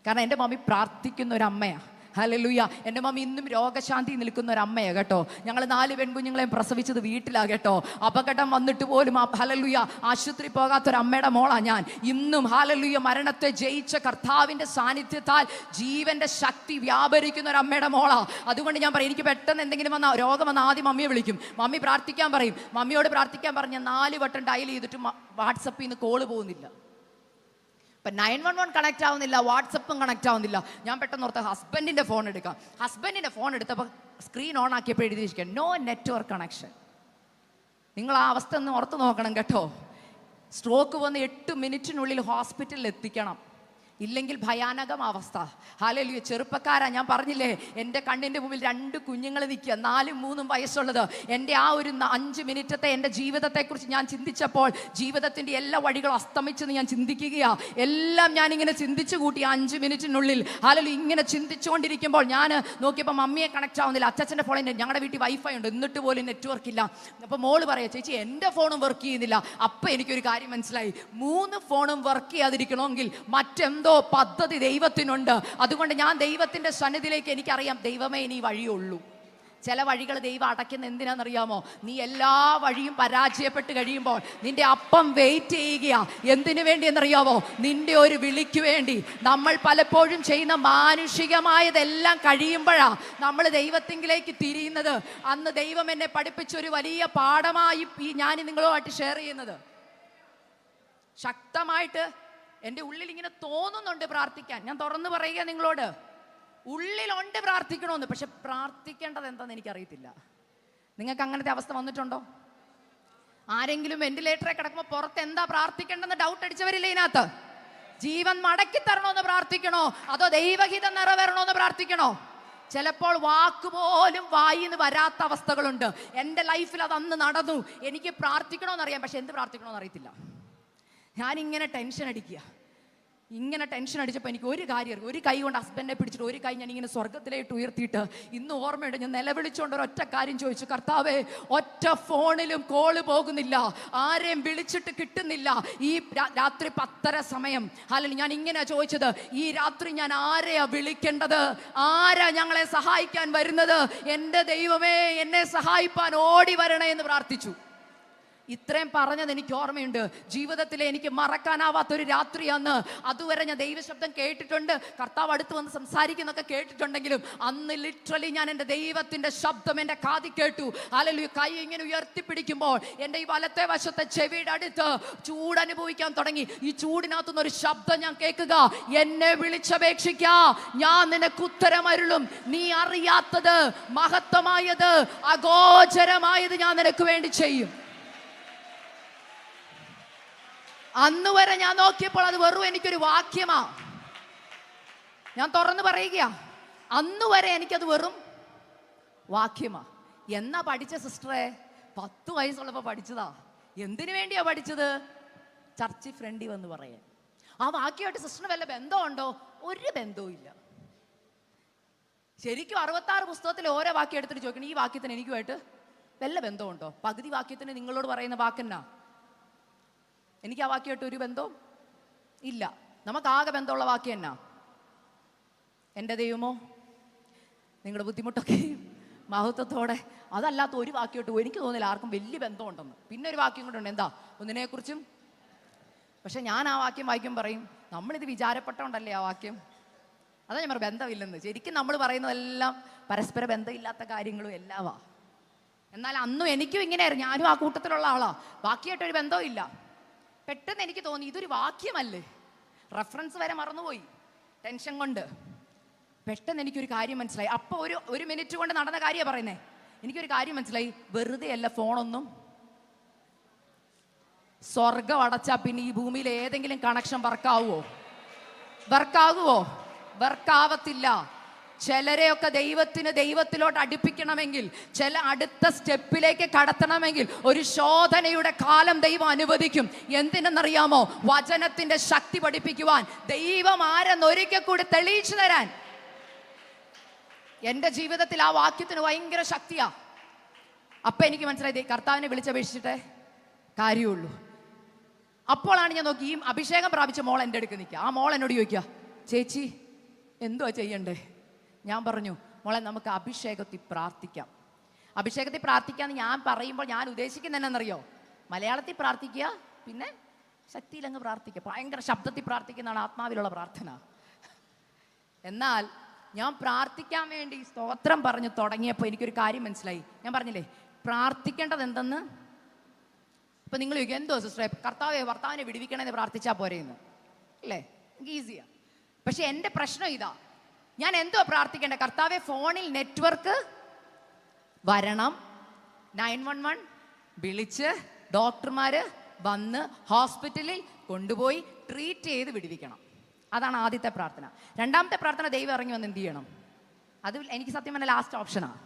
S1: കാരണം എൻ്റെ മമ്മി പ്രാർത്ഥിക്കുന്ന ഒരു അമ്മയാണ്. ഹല്ലേലൂയ. എൻ്റെ മമ്മി ഇന്നും രോഗശാന്തി നിൽക്കുന്ന ഒരു അമ്മയാണ് കേട്ടോ. ഞങ്ങൾ 4 പെൺകുഞ്ഞുങ്ങളെയും പ്രസവിച്ചത് വീട്ടിലാണ് കേട്ടോ. അപകടം വന്നിട്ട് പോലും ഹല്ലേലൂയ ആശുപത്രി പോകാത്തൊരമ്മയുടെ മോളാണ് ഞാൻ. ഇന്നും ഹല്ലേലൂയ മരണത്തെ ജയിച്ച കർത്താവിൻ്റെ സാന്നിധ്യത്താൽ ജീവന്റെ ശക്തി വ്യാപരിക്കുന്ന ഒരു അമ്മയുടെ മോളാ. അതുകൊണ്ട് ഞാൻ പറയും, എനിക്ക് പെട്ടെന്ന് എന്തെങ്കിലും വന്ന രോഗം വന്ന ആദ്യം മമ്മിയെ വിളിക്കും. മമ്മി പ്രാർത്ഥിക്കാൻ പറയും. മമ്മിയോട് പ്രാർത്ഥിക്കാൻ പറഞ്ഞ് 4 വട്ടം ഡയൽ ചെയ്തിട്ട് വാട്സപ്പിൽ നിന്ന് കോള് പോകുന്നില്ല. ഇപ്പം 911 കണക്റ്റ് ആവുന്നില്ല, വാട്സപ്പും കണക്റ്റ് ആവുന്നില്ല. ഞാൻ പെട്ടെന്ന് ഓർത്ത് ഹസ്ബൻഡിൻ്റെ ഫോൺ എടുക്കാം. ഹസ്ബൻഡിൻ്റെ ഫോൺ എടുത്തപ്പോൾ സ്ക്രീൻ ഓൺ ആക്കിയപ്പോൾ എഴുതിയിരിക്കുക നോ നെറ്റ്വർക്ക് കണക്ഷൻ. നിങ്ങൾ ആ അവസ്ഥ ഒന്ന് ഓർത്ത് നോക്കണം കേട്ടോ. സ്ട്രോക്ക് വന്ന് 8 മിനിറ്റിനുള്ളിൽ ഹോസ്പിറ്റലിൽ എത്തിക്കണം, ഇല്ലെങ്കിൽ ഭയാനകം അവസ്ഥ. ഹല്ലേലൂയ. ചെറുപ്പക്കാരാ, ഞാൻ പറഞ്ഞില്ലേ എൻ്റെ കണ്ണിൻ്റെ മുമ്പിൽ 2 കുഞ്ഞുങ്ങൾ നിൽക്കുക, 4ഉം 3ഉം വയസ്സുള്ളത്. എൻ്റെ ആ ഒരു 5 മിനിറ്റത്തെ എൻ്റെ ജീവിതത്തെക്കുറിച്ച് ഞാൻ ചിന്തിച്ചപ്പോൾ ജീവിതത്തിൻ്റെ എല്ലാ വഴികളും അസ്തമിച്ചെന്ന് ഞാൻ ചിന്തിക്കുകയാണ്. എല്ലാം ഞാനിങ്ങനെ ചിന്തിച്ചു കൂട്ടി 5 മിനിറ്റിനുള്ളിൽ. ഹല്ലേലൂയ. ഇങ്ങനെ ചിന്തിച്ചുകൊണ്ടിരിക്കുമ്പോൾ ഞാൻ നോക്കിയപ്പോൾ മമ്മിയെ കണക്റ്റ് ആവുന്നില്ല. അച്ഛൻ്റെ ഫോണിൽ ഞങ്ങളുടെ വീട്ടിൽ വൈഫൈ ഉണ്ട്, എന്നിട്ട് പോലും നെറ്റ്വർക്ക് ഇല്ല. അപ്പോൾ മോള് പറയാം, ചേച്ചി എൻ്റെ ഫോണും വർക്ക് ചെയ്യുന്നില്ല. അപ്പം എനിക്കൊരു കാര്യം മനസ്സിലായി, 3 ഫോണും വർക്ക് ചെയ്യാതിരിക്കണമെങ്കിൽ മറ്റെന്തോ പദ്ധതി ദൈവത്തിനുണ്ട്. അതുകൊണ്ട് ഞാൻ ദൈവത്തിന്റെ സന്നിധിയിലേക്ക്, എനിക്കറിയാം ദൈവമേ ഇനി വഴിയുള്ളൂ. ചില വഴികൾ ദൈവം അടയ്ക്കുന്ന എന്തിനാണെന്നറിയാമോ? നീ എല്ലാ വഴിയും പരാജയപ്പെട്ട് കഴിയുമ്പോൾ നിന്റെ അപ്പം വെയിറ്റ് ചെയ്യുക. എന്തിനു വേണ്ടി എന്നറിയാമോ? നിന്റെ ഒരു വിളിക്ക് വേണ്ടി. നമ്മൾ പലപ്പോഴും ചെയ്യുന്ന മാനുഷികമായതെല്ലാം കഴിയുമ്പോഴാണ് നമ്മൾ ദൈവത്തിങ്കിലേക്ക് തിരിയുന്നത്. അന്ന് ദൈവം എന്നെ പഠിപ്പിച്ചൊരു വലിയ പാഠമായി ഞാൻ നിങ്ങളുമായിട്ട് ഷെയർ ചെയ്യുന്നത്. ശക്തമായിട്ട് എൻ്റെ ഉള്ളിൽ ഇങ്ങനെ തോന്നുന്നുണ്ട് പ്രാർത്ഥിക്കാൻ. ഞാൻ തുറന്നു പറയുക നിങ്ങളോട്, ഉള്ളിലുണ്ട് പ്രാർത്ഥിക്കണമെന്ന്. പക്ഷെ പ്രാർത്ഥിക്കേണ്ടത് എന്താണെന്ന് എനിക്കറിയത്തില്ല. നിങ്ങൾക്ക് അങ്ങനത്തെ അവസ്ഥ വന്നിട്ടുണ്ടോ? ആരെങ്കിലും വെന്റിലേറ്ററെ കിടക്കുമ്പോൾ പുറത്ത് എന്താ പ്രാർത്ഥിക്കേണ്ടെന്ന് ഡൗട്ട് അടിച്ചവരില്ലേ ഇതിനകത്ത്? ജീവൻ മടക്കി തരണമെന്ന് പ്രാർത്ഥിക്കണോ, അതോ ദൈവഹിതം നിറവേറണമെന്ന് പ്രാർത്ഥിക്കണോ? ചിലപ്പോൾ വാക്കുപോലും വായിന്ന് വരാത്ത അവസ്ഥകളുണ്ട്. എൻ്റെ ലൈഫിൽ അത് അന്ന് നടന്നു. എനിക്ക് പ്രാർത്ഥിക്കണമെന്നറിയാം, പക്ഷെ എന്ത് പ്രാർത്ഥിക്കണമെന്ന് അറിയത്തില്ല. ഞാനിങ്ങനെ ടെൻഷൻ അടിച്ചപ്പോൾ എനിക്ക് ഒരു കാര്യം, ഒരു കൈ കൊണ്ട് ഹസ്ബൻഡിനെ പിടിച്ചിട്ട് ഒരു കൈ ഞാൻ ഇങ്ങനെ സ്വർഗത്തിലേക്ക് ഉയർത്തിയിട്ട് ഇന്ന് ഓർമ്മയുണ്ട്, ഞാൻ നിലവിളിച്ചുകൊണ്ട് ഒരൊറ്റ കാര്യം ചോദിച്ചു, കർത്താവേ ഒറ്റ ഫോണിലും കോള് പോകുന്നില്ല, ആരെയും വിളിച്ചിട്ട് കിട്ടുന്നില്ല. ഈ രാത്രി 10:30 സമയം അല്ലെങ്കിൽ ഞാൻ ഇങ്ങനെ ചോദിച്ചത്, ഈ രാത്രി ഞാൻ ആരെയാ വിളിക്കേണ്ടത്? ആരാ ഞങ്ങളെ സഹായിക്കാൻ വരുന്നത്? എൻ്റെ ദൈവമേ എന്നെ സഹായിപ്പാൻ ഓടി വരണേ എന്ന് പ്രാർത്ഥിച്ചു. ഇത്രയും പറഞ്ഞത് എനിക്ക് ഓർമ്മയുണ്ട്. ജീവിതത്തിലെ എനിക്ക് മറക്കാനാവാത്തൊരു രാത്രി അന്ന്. അതുവരെ ഞാൻ ദൈവശബ്ദം കേട്ടിട്ടുണ്ട്, കർത്താവ് അടുത്ത് വന്ന് സംസാരിക്കുന്നൊക്കെ കേട്ടിട്ടുണ്ടെങ്കിലും അന്ന് ലിറ്ററലി ഞാൻ എൻ്റെ ദൈവത്തിൻ്റെ ശബ്ദം എൻ്റെ കാതി കേട്ടു. ഹല്ലേലൂയ. കൈ ഇങ്ങനെ ഉയർത്തിപ്പിടിക്കുമ്പോൾ എൻ്റെ ഈ വലത്തെ വശത്തെ ചെവിയുടെ അടുത്ത് ചൂട് അനുഭവിക്കാൻ തുടങ്ങി. ഈ ചൂടിനകത്തുനിന്ന് ഒരു ശബ്ദം ഞാൻ കേൾക്കുക, എന്നെ വിളിച്ചപേക്ഷിക്ക, ഞാൻ നിനക്ക് ഉത്തരമരുളും. നീ അറിയാത്തത്, മഹത്വമായത്, അഗോചരമായത് ഞാൻ നിനക്ക് വേണ്ടി ചെയ്യും. അന്ന് വരെ ഞാൻ നോക്കിയപ്പോൾ അത് വെറും എനിക്കൊരു വാക്യമാ. ഞാൻ തുറന്നു പറയുക, അന്ന് വരെ എനിക്കത് വെറും വാക്യമാ. എന്നാ പഠിച്ച സിസ്റ്ററെ? 10 വയസ്സുള്ളപ്പോൾ പഠിച്ചതാ. എന്തിനു വേണ്ടിയാ പഠിച്ചത്? ചർച്ച് ഫ്രണ്ടി വന്ന് പറയാൻ. ആ വാക്യമായിട്ട് സിസ്റ്ററിന് വല്ല ബന്ധമുണ്ടോ? ഒരു ബന്ധവും ഇല്ല. ശരിക്കും 66 പുസ്തകത്തിൽ ഓരോ വാക്യം എടുത്തിട്ട് ചോദിക്കണം, ഈ വാക്യത്തിന് എനിക്കുമായിട്ട് വല്ല ബന്ധമുണ്ടോ? പകുതി വാക്യത്തിന് നിങ്ങളോട് പറയുന്ന വാക്കെന്നാ? എനിക്ക് ആ വാക്യമായിട്ട് ഒരു ബന്ധവും ഇല്ല. നമുക്കാകെ ബന്ധമുള്ള വാക്യം എന്നാ? എൻ്റെ ദൈവമോ നിങ്ങളുടെ ബുദ്ധിമുട്ടൊക്കെ മഹത്വത്തോടെ. അതല്ലാത്ത ഒരു വാക്യമായിട്ട് എനിക്ക് തോന്നില്ല ആർക്കും വലിയ ബന്ധമുണ്ടെന്ന്. പിന്നെ ഒരു വാക്യം കൂടെ ഉണ്ട്, എന്താ? ഒന്നിനെക്കുറിച്ചും. പക്ഷെ ഞാൻ ആ വാക്യം വായിക്കും പറയും, നമ്മളിത് വിചാരപ്പെട്ടോണ്ടല്ലേ ആ വാക്യം. അതാ ഞാൻ പറയും ബന്ധമില്ലെന്ന്. ശരിക്കും നമ്മൾ പറയുന്നതെല്ലാം പരസ്പര ബന്ധമില്ലാത്ത കാര്യങ്ങളും എല്ലാവാ. എന്നാൽ അന്നും എനിക്കും ഇങ്ങനെയായിരുന്നു. ഞാനും ആ കൂട്ടത്തിലുള്ള ആളാ. വാക്യമായിട്ടൊരു ബന്ധവും ഇല്ല. പെട്ടെന്ന് എനിക്ക് തോന്നി ഇതൊരു വാക്യമല്ലേ, റെഫറൻസ് വരെ മറന്നുപോയി ടെൻഷൻ കൊണ്ട്. പെട്ടെന്ന് എനിക്കൊരു കാര്യം മനസ്സിലായി. അപ്പോൾ ഒരു മിനിറ്റ് കൊണ്ട് നടന്ന കാര്യമാണ് പറയുന്നത്. എനിക്കൊരു കാര്യം മനസ്സിലായി, വെറുതെ അല്ല ഫോണൊന്നും. സ്വർഗം അടച്ചാൽ പിന്നെ ഈ ഭൂമിയിൽ ഏതെങ്കിലും കണക്ഷൻ വർക്കാവുമോ? വർക്കാവത്തില്ല. ചിലരെയൊക്കെ ദൈവത്തിലോട്ട് അടുപ്പിക്കണമെങ്കിൽ, ചില അടുത്ത സ്റ്റെപ്പിലേക്ക് കടത്തണമെങ്കിൽ ഒരു ശോധനയുടെ കാലം ദൈവം അനുവദിക്കും. എന്തിനെന്നറിയാമോ? വചനത്തിന്റെ ശക്തി പഠിപ്പിക്കുവാൻ, ദൈവം ആരെന്ന് ഒരിക്കൽ കൂടി തെളിയിച്ചു തരാൻ. എൻ്റെ ജീവിതത്തിൽ ആ വാക്യത്തിന് ഭയങ്കര ശക്തിയാ. അപ്പൊ എനിക്ക് മനസ്സിലായി, കർത്താവിനെ വിളിച്ചപേക്ഷിച്ചിട്ടേ കാര്യമുള്ളൂ. അപ്പോഴാണ് ഞാൻ നോക്കി, ഈ അഭിഷേകം പ്രാപിച്ച മോൾ എൻ്റെ അടുക്ക് നിൽക്കുക. ആ മോൾ എന്നോട് ചോദിക്കുക, ചേച്ചി എന്തുവാ ചെയ്യണ്ടേ? ഞാൻ പറഞ്ഞു, മോളെ നമുക്ക് അഭിഷേകത്തിൽ പ്രാർത്ഥിക്കാം. അഭിഷേകത്തിൽ പ്രാർത്ഥിക്കാന്ന് ഞാൻ പറയുമ്പോൾ ഞാൻ ഉദ്ദേശിക്കുന്നത് എന്നറിയോ? മലയാളത്തിൽ പ്രാർത്ഥിക്കുക, പിന്നെ ശക്തിയിലങ്ങ് പ്രാർത്ഥിക്കുക. ഭയങ്കര ശബ്ദത്തിൽ പ്രാർത്ഥിക്കുന്നതാണ് ആത്മാവിലുള്ള പ്രാർത്ഥന. എന്നാൽ ഞാൻ പ്രാർത്ഥിക്കാൻ വേണ്ടി സ്തോത്രം പറഞ്ഞു തുടങ്ങിയപ്പോൾ എനിക്കൊരു കാര്യം മനസ്സിലായി. ഞാൻ പറഞ്ഞില്ലേ പ്രാർത്ഥിക്കേണ്ടത് എന്തെന്ന്. ഇപ്പൊ നിങ്ങൾ ചോദിക്കും, എന്തോ സിസ്റ്ററെ ഭർത്താവിനെ വിടുവിക്കണമെന്ന് പ്രാർത്ഥിച്ചാൽ പോരെയെന്ന്. അല്ലേ? ഈസിയാ. പക്ഷെ എൻ്റെ പ്രശ്നം ഇതാ, ഞാൻ എന്തോ പ്രാർത്ഥിക്കേണ്ടത്? കർത്താവെ ഫോണിൽ നെറ്റ്വർക്ക് വരണം, 911 വിളിച്ച് ഡോക്ടർമാര് വന്ന് ഹോസ്പിറ്റലിൽ കൊണ്ടുപോയി ട്രീറ്റ് ചെയ്ത് വിടുവിക്കണം. അതാണ് ആദ്യത്തെ പ്രാർത്ഥന. രണ്ടാമത്തെ പ്രാർത്ഥന, ദൈവം ഇറങ്ങി വന്ന് എന്ത് ചെയ്യണം? അത് എനിക്ക് സത്യം പറഞ്ഞാൽ ലാസ്റ്റ് ഓപ്ഷനാണ്.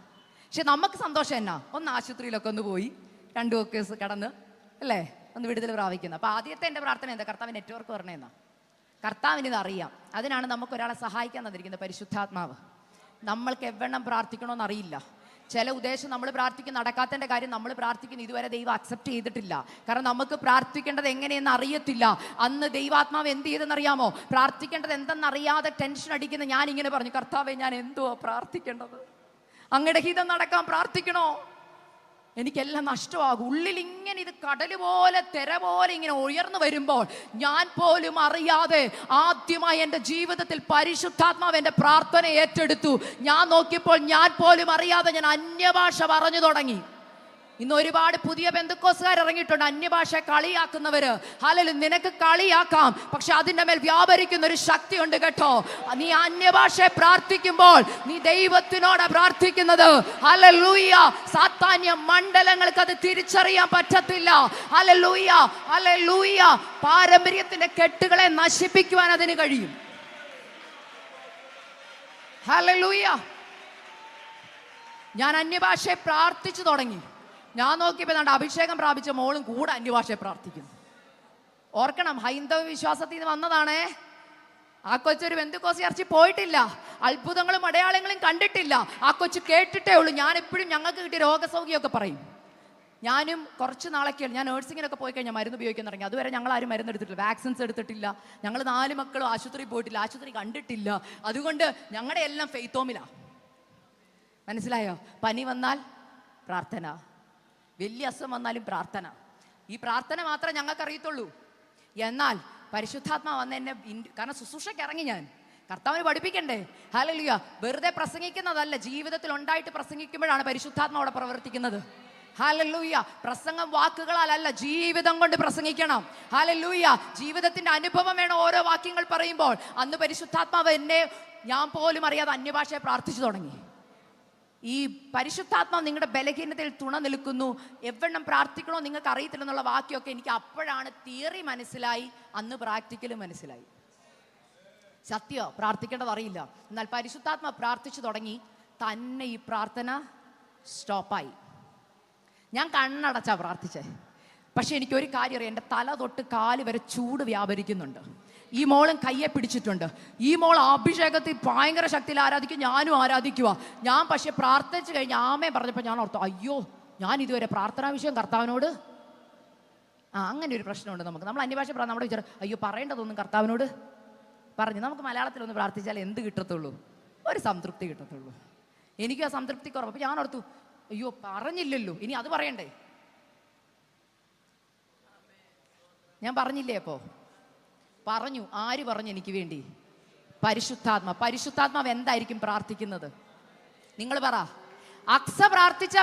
S1: പക്ഷെ നമുക്ക് സന്തോഷം എന്നാ, ഒന്ന് ആശുപത്രിയിലൊക്കെ ഒന്ന് പോയി 2 വർക്കേഴ്സ് കടന്ന് അല്ലേ ഒന്ന് വിടുതൽ പ്രാപിക്കുന്നത്. അപ്പൊ ആദ്യത്തെ എൻ്റെ പ്രാർത്ഥന എന്താ? കർത്താവ് നെറ്റ്വർക്ക് വരണമെന്നാ. കർത്താവിന് ഇത് അറിയാം. അതിനാണ് നമുക്ക് ഒരാളെ സഹായിക്കാൻ തന്നിരിക്കുന്നത്, പരിശുദ്ധാത്മാവ്. നമ്മൾക്ക് എവണ്ണം പ്രാർത്ഥിക്കണമെന്ന് അറിയില്ല. ചില ഉദ്ദേശം നമ്മൾ പ്രാർത്ഥിക്കുന്ന നടക്കാത്തതിൻ്റെ കാര്യം നമ്മൾ പ്രാർത്ഥിക്കുന്ന ഇതുവരെ ദൈവം അക്സെപ്റ്റ് ചെയ്തിട്ടില്ല. കാരണം നമുക്ക് പ്രാർത്ഥിക്കേണ്ടത് എങ്ങനെയെന്ന് അറിയത്തില്ല. അന്ന് ദൈവാത്മാവ് എന്ത് ചെയ്തെന്നറിയാമോ? പ്രാർത്ഥിക്കേണ്ടത് എന്തെന്നറിയാതെ ടെൻഷൻ അടിക്കുന്ന ഞാനിങ്ങനെ പറഞ്ഞു, കർത്താവെ ഞാൻ എന്തുവാ പ്രാർത്ഥിക്കേണ്ടത്? അങ്ങയുടെ ഹിതം നടക്കാൻ പ്രാർത്ഥിക്കണോ? എനിക്കെല്ലാം നഷ്ടമാകും. ഉള്ളിൽ ഇങ്ങനെ ഇത് കടൽ പോലെ തിര പോലെ ഇങ്ങനെ ഉയർന്നു വരുമ്പോൾ ഞാൻ പോലും അറിയാതെ ആദ്യമായി എൻ്റെ ജീവിതത്തിൽ പരിശുദ്ധാത്മാവ് എൻ്റെ പ്രാർത്ഥന ഏറ്റെടുത്തു. ഞാൻ നോക്കിയപ്പോൾ ഞാൻ പോലും അറിയാതെ ഞാൻ അന്യഭാഷ പറഞ്ഞു തുടങ്ങി. ഇന്ന് ഒരുപാട് പുതിയ ബന്ധുക്കോസുകാർ ഇറങ്ങിയിട്ടുണ്ട്, അന്യഭാഷ കളിയാക്കുന്നവര്. ഹല്ലേലൂയ, നിനക്ക് കളിയാക്കാം, പക്ഷെ അതിൻ്റെ മേൽ വ്യാപരിക്കുന്ന ഒരു ശക്തി ഉണ്ട് കേട്ടോ. നീ അന്യഭാഷയെ പ്രാർത്ഥിക്കുമ്പോൾ നീ ദൈവത്തിനോടാ പ്രാർത്ഥിക്കുന്നത്. ഹല്ലേലൂയ. സാത്താന്യ മണ്ഡലങ്ങൾക്ക് അത് തിരിച്ചറിയാൻ പറ്റത്തില്ല. Hallelujah, hallelujah. പാരമ്പര്യത്തിന്റെ കെട്ടുകളെ നശിപ്പിക്കുവാൻ അതിന് കഴിയും. ഹല്ലേലൂയ. ഞാൻ അന്യഭാഷയെ പ്രാർത്ഥിച്ചു തുടങ്ങി. ഞാൻ നോക്കിയപ്പോൾ അഭിഷേകം പ്രാപിച്ച മോളും കൂടെ അന്യഭാഷയെ പ്രാർത്ഥിക്കുന്നു. ഓർക്കണം, ഹൈന്ദവ വിശ്വാസത്തിൽ നിന്ന് വന്നതാണേ. ആ കൊച്ചൊരു ബന്ധുക്കോസ് ചർച്ചിൽ പോയിട്ടില്ല, അത്ഭുതങ്ങളും അടയാളങ്ങളും കണ്ടിട്ടില്ല. ആ കൊച്ചു കേട്ടിട്ടേ ഉള്ളൂ. ഞാൻ എപ്പോഴും ഞങ്ങൾക്ക് കിട്ടിയ രോഗസൗഖ്യമൊക്കെ പറയും. ഞാനും കുറച്ച് നാളൊക്കെയാണ് ഞാൻ നേഴ്സിങ്ങിനൊക്കെ പോയി കഴിഞ്ഞാൽ മരുന്ന് ഉപയോഗിക്കാൻ തുടങ്ങി. അതുവരെ ഞങ്ങൾ ആരും മരുന്ന് എടുത്തിട്ടില്ല, വാക്സിൻസ് എടുത്തിട്ടില്ല. ഞങ്ങൾ 4 മക്കളും ആശുപത്രിയിൽ പോയിട്ടില്ല, ആശുപത്രി കണ്ടിട്ടില്ല. അതുകൊണ്ട് ഞങ്ങളുടെ എല്ലാം ഫെയ്ത്തോമിലാണ്. മനസ്സിലായോ? പനി വന്നാൽ പ്രാർത്ഥന, വലിയ അസുഖം വന്നാലും പ്രാർത്ഥന. ഈ പ്രാർത്ഥന മാത്രമേ ഞങ്ങൾക്ക് അറിയത്തുള്ളൂ. എന്നാൽ പരിശുദ്ധാത്മാ വന്ന് എന്നെ കാരണം ശുശ്രൂഷയ്ക്ക് ഇറങ്ങി ഞാൻ, കർത്താവിന് പഠിപ്പിക്കണ്ടേ. ഹല്ലേലൂയ. വെറുതെ പ്രസംഗിക്കുന്നതല്ല, ജീവിതത്തിൽ ഉണ്ടായിട്ട് പ്രസംഗിക്കുമ്പോഴാണ് പരിശുദ്ധാത്മാ അവിടെ പ്രവർത്തിക്കുന്നത്. ഹല്ലേലൂയ. പ്രസംഗം വാക്കുകളാലല്ല, ജീവിതം കൊണ്ട് പ്രസംഗിക്കണം. ഹല്ലേലൂയ. ജീവിതത്തിന്റെ അനുഭവം വേണം ഓരോ വാക്യങ്ങൾ പറയുമ്പോൾ. അന്ന് പരിശുദ്ധാത്മാവ് എന്നെ, ഞാൻ പോലും അറിയാതെ അന്യഭാഷയെ പ്രാർത്ഥിച്ചു തുടങ്ങി. ഈ പരിശുദ്ധാത്മാവ് നിങ്ങളുടെ ബലഹീനതയിൽ തുണ നിൽക്കുന്നു, എവണ്ണം പ്രാർത്ഥിക്കണോ നിങ്ങൾക്ക് അറിയത്തില്ലെന്നുള്ള വാക്യമൊക്കെ എനിക്ക് അപ്പോഴാണ് തിയറി മനസ്സിലായി, അന്ന് പ്രാക്ടിക്കലും മനസ്സിലായി. സത്യോ, പ്രാർത്ഥിക്കേണ്ടത് അറിയില്ല. എന്നാൽ പരിശുദ്ധാത്മാ പ്രാർത്ഥിച്ചു തുടങ്ങി, തന്നെ ഈ പ്രാർത്ഥന സ്റ്റോപ്പായി. ഞാൻ കണ്ണടച്ചാ പ്രാർത്ഥിച്ചേ. പക്ഷെ എനിക്കൊരു കാര്യം അറിയാം, എൻ്റെ തല തൊട്ട് കാല് വരെ ചൂട് വ്യാപരിക്കുന്നുണ്ട്. ഈ മോളും കയ്യെ പിടിച്ചിട്ടുണ്ട്. ഈ മോൾ അഭിഷേകത്തിൽ ഭയങ്കര ശക്തിയിൽ ആരാധിക്കും, ഞാനും ആരാധിക്കുക. ഞാൻ പക്ഷെ പ്രാർത്ഥിച്ചു കഴിഞ്ഞ് ആമേ പറഞ്ഞപ്പോൾ ഞാൻ ഓർത്തു, അയ്യോ ഞാൻ ഇതുവരെ പ്രാർത്ഥനാ വിഷയം കർത്താവിനോട് അങ്ങനെ ഒരു പ്രശ്നമുണ്ട് നമുക്ക്. നമ്മൾ അന്യഭാഷ നമ്മുടെ വിചാരം, അയ്യോ പറയേണ്ടതൊന്നും കർത്താവിനോട് പറഞ്ഞു. നമുക്ക് മലയാളത്തിലൊന്ന് പ്രാർത്ഥിച്ചാൽ എന്ത് കിട്ടത്തുള്ളൂ? ഒരു സംതൃപ്തി കിട്ടത്തുള്ളൂ. എനിക്ക് ആ സംതൃപ്തി കുറവ്. അപ്പോൾ ഞാൻ ഓർത്തു, അയ്യോ പറഞ്ഞില്ലല്ലോ, ഇനി അത് പറയണ്ടേ. ഞാൻ പറഞ്ഞില്ലേ? അപ്പോൾ പറഞ്ഞു. ആര് പറഞ്ഞു എനിക്ക് വേണ്ടി? പരിശുദ്ധാത്മാവ് എന്തായിരിക്കും പ്രാർത്ഥിക്കുന്നത്? നിങ്ങൾ പറ. അക്സ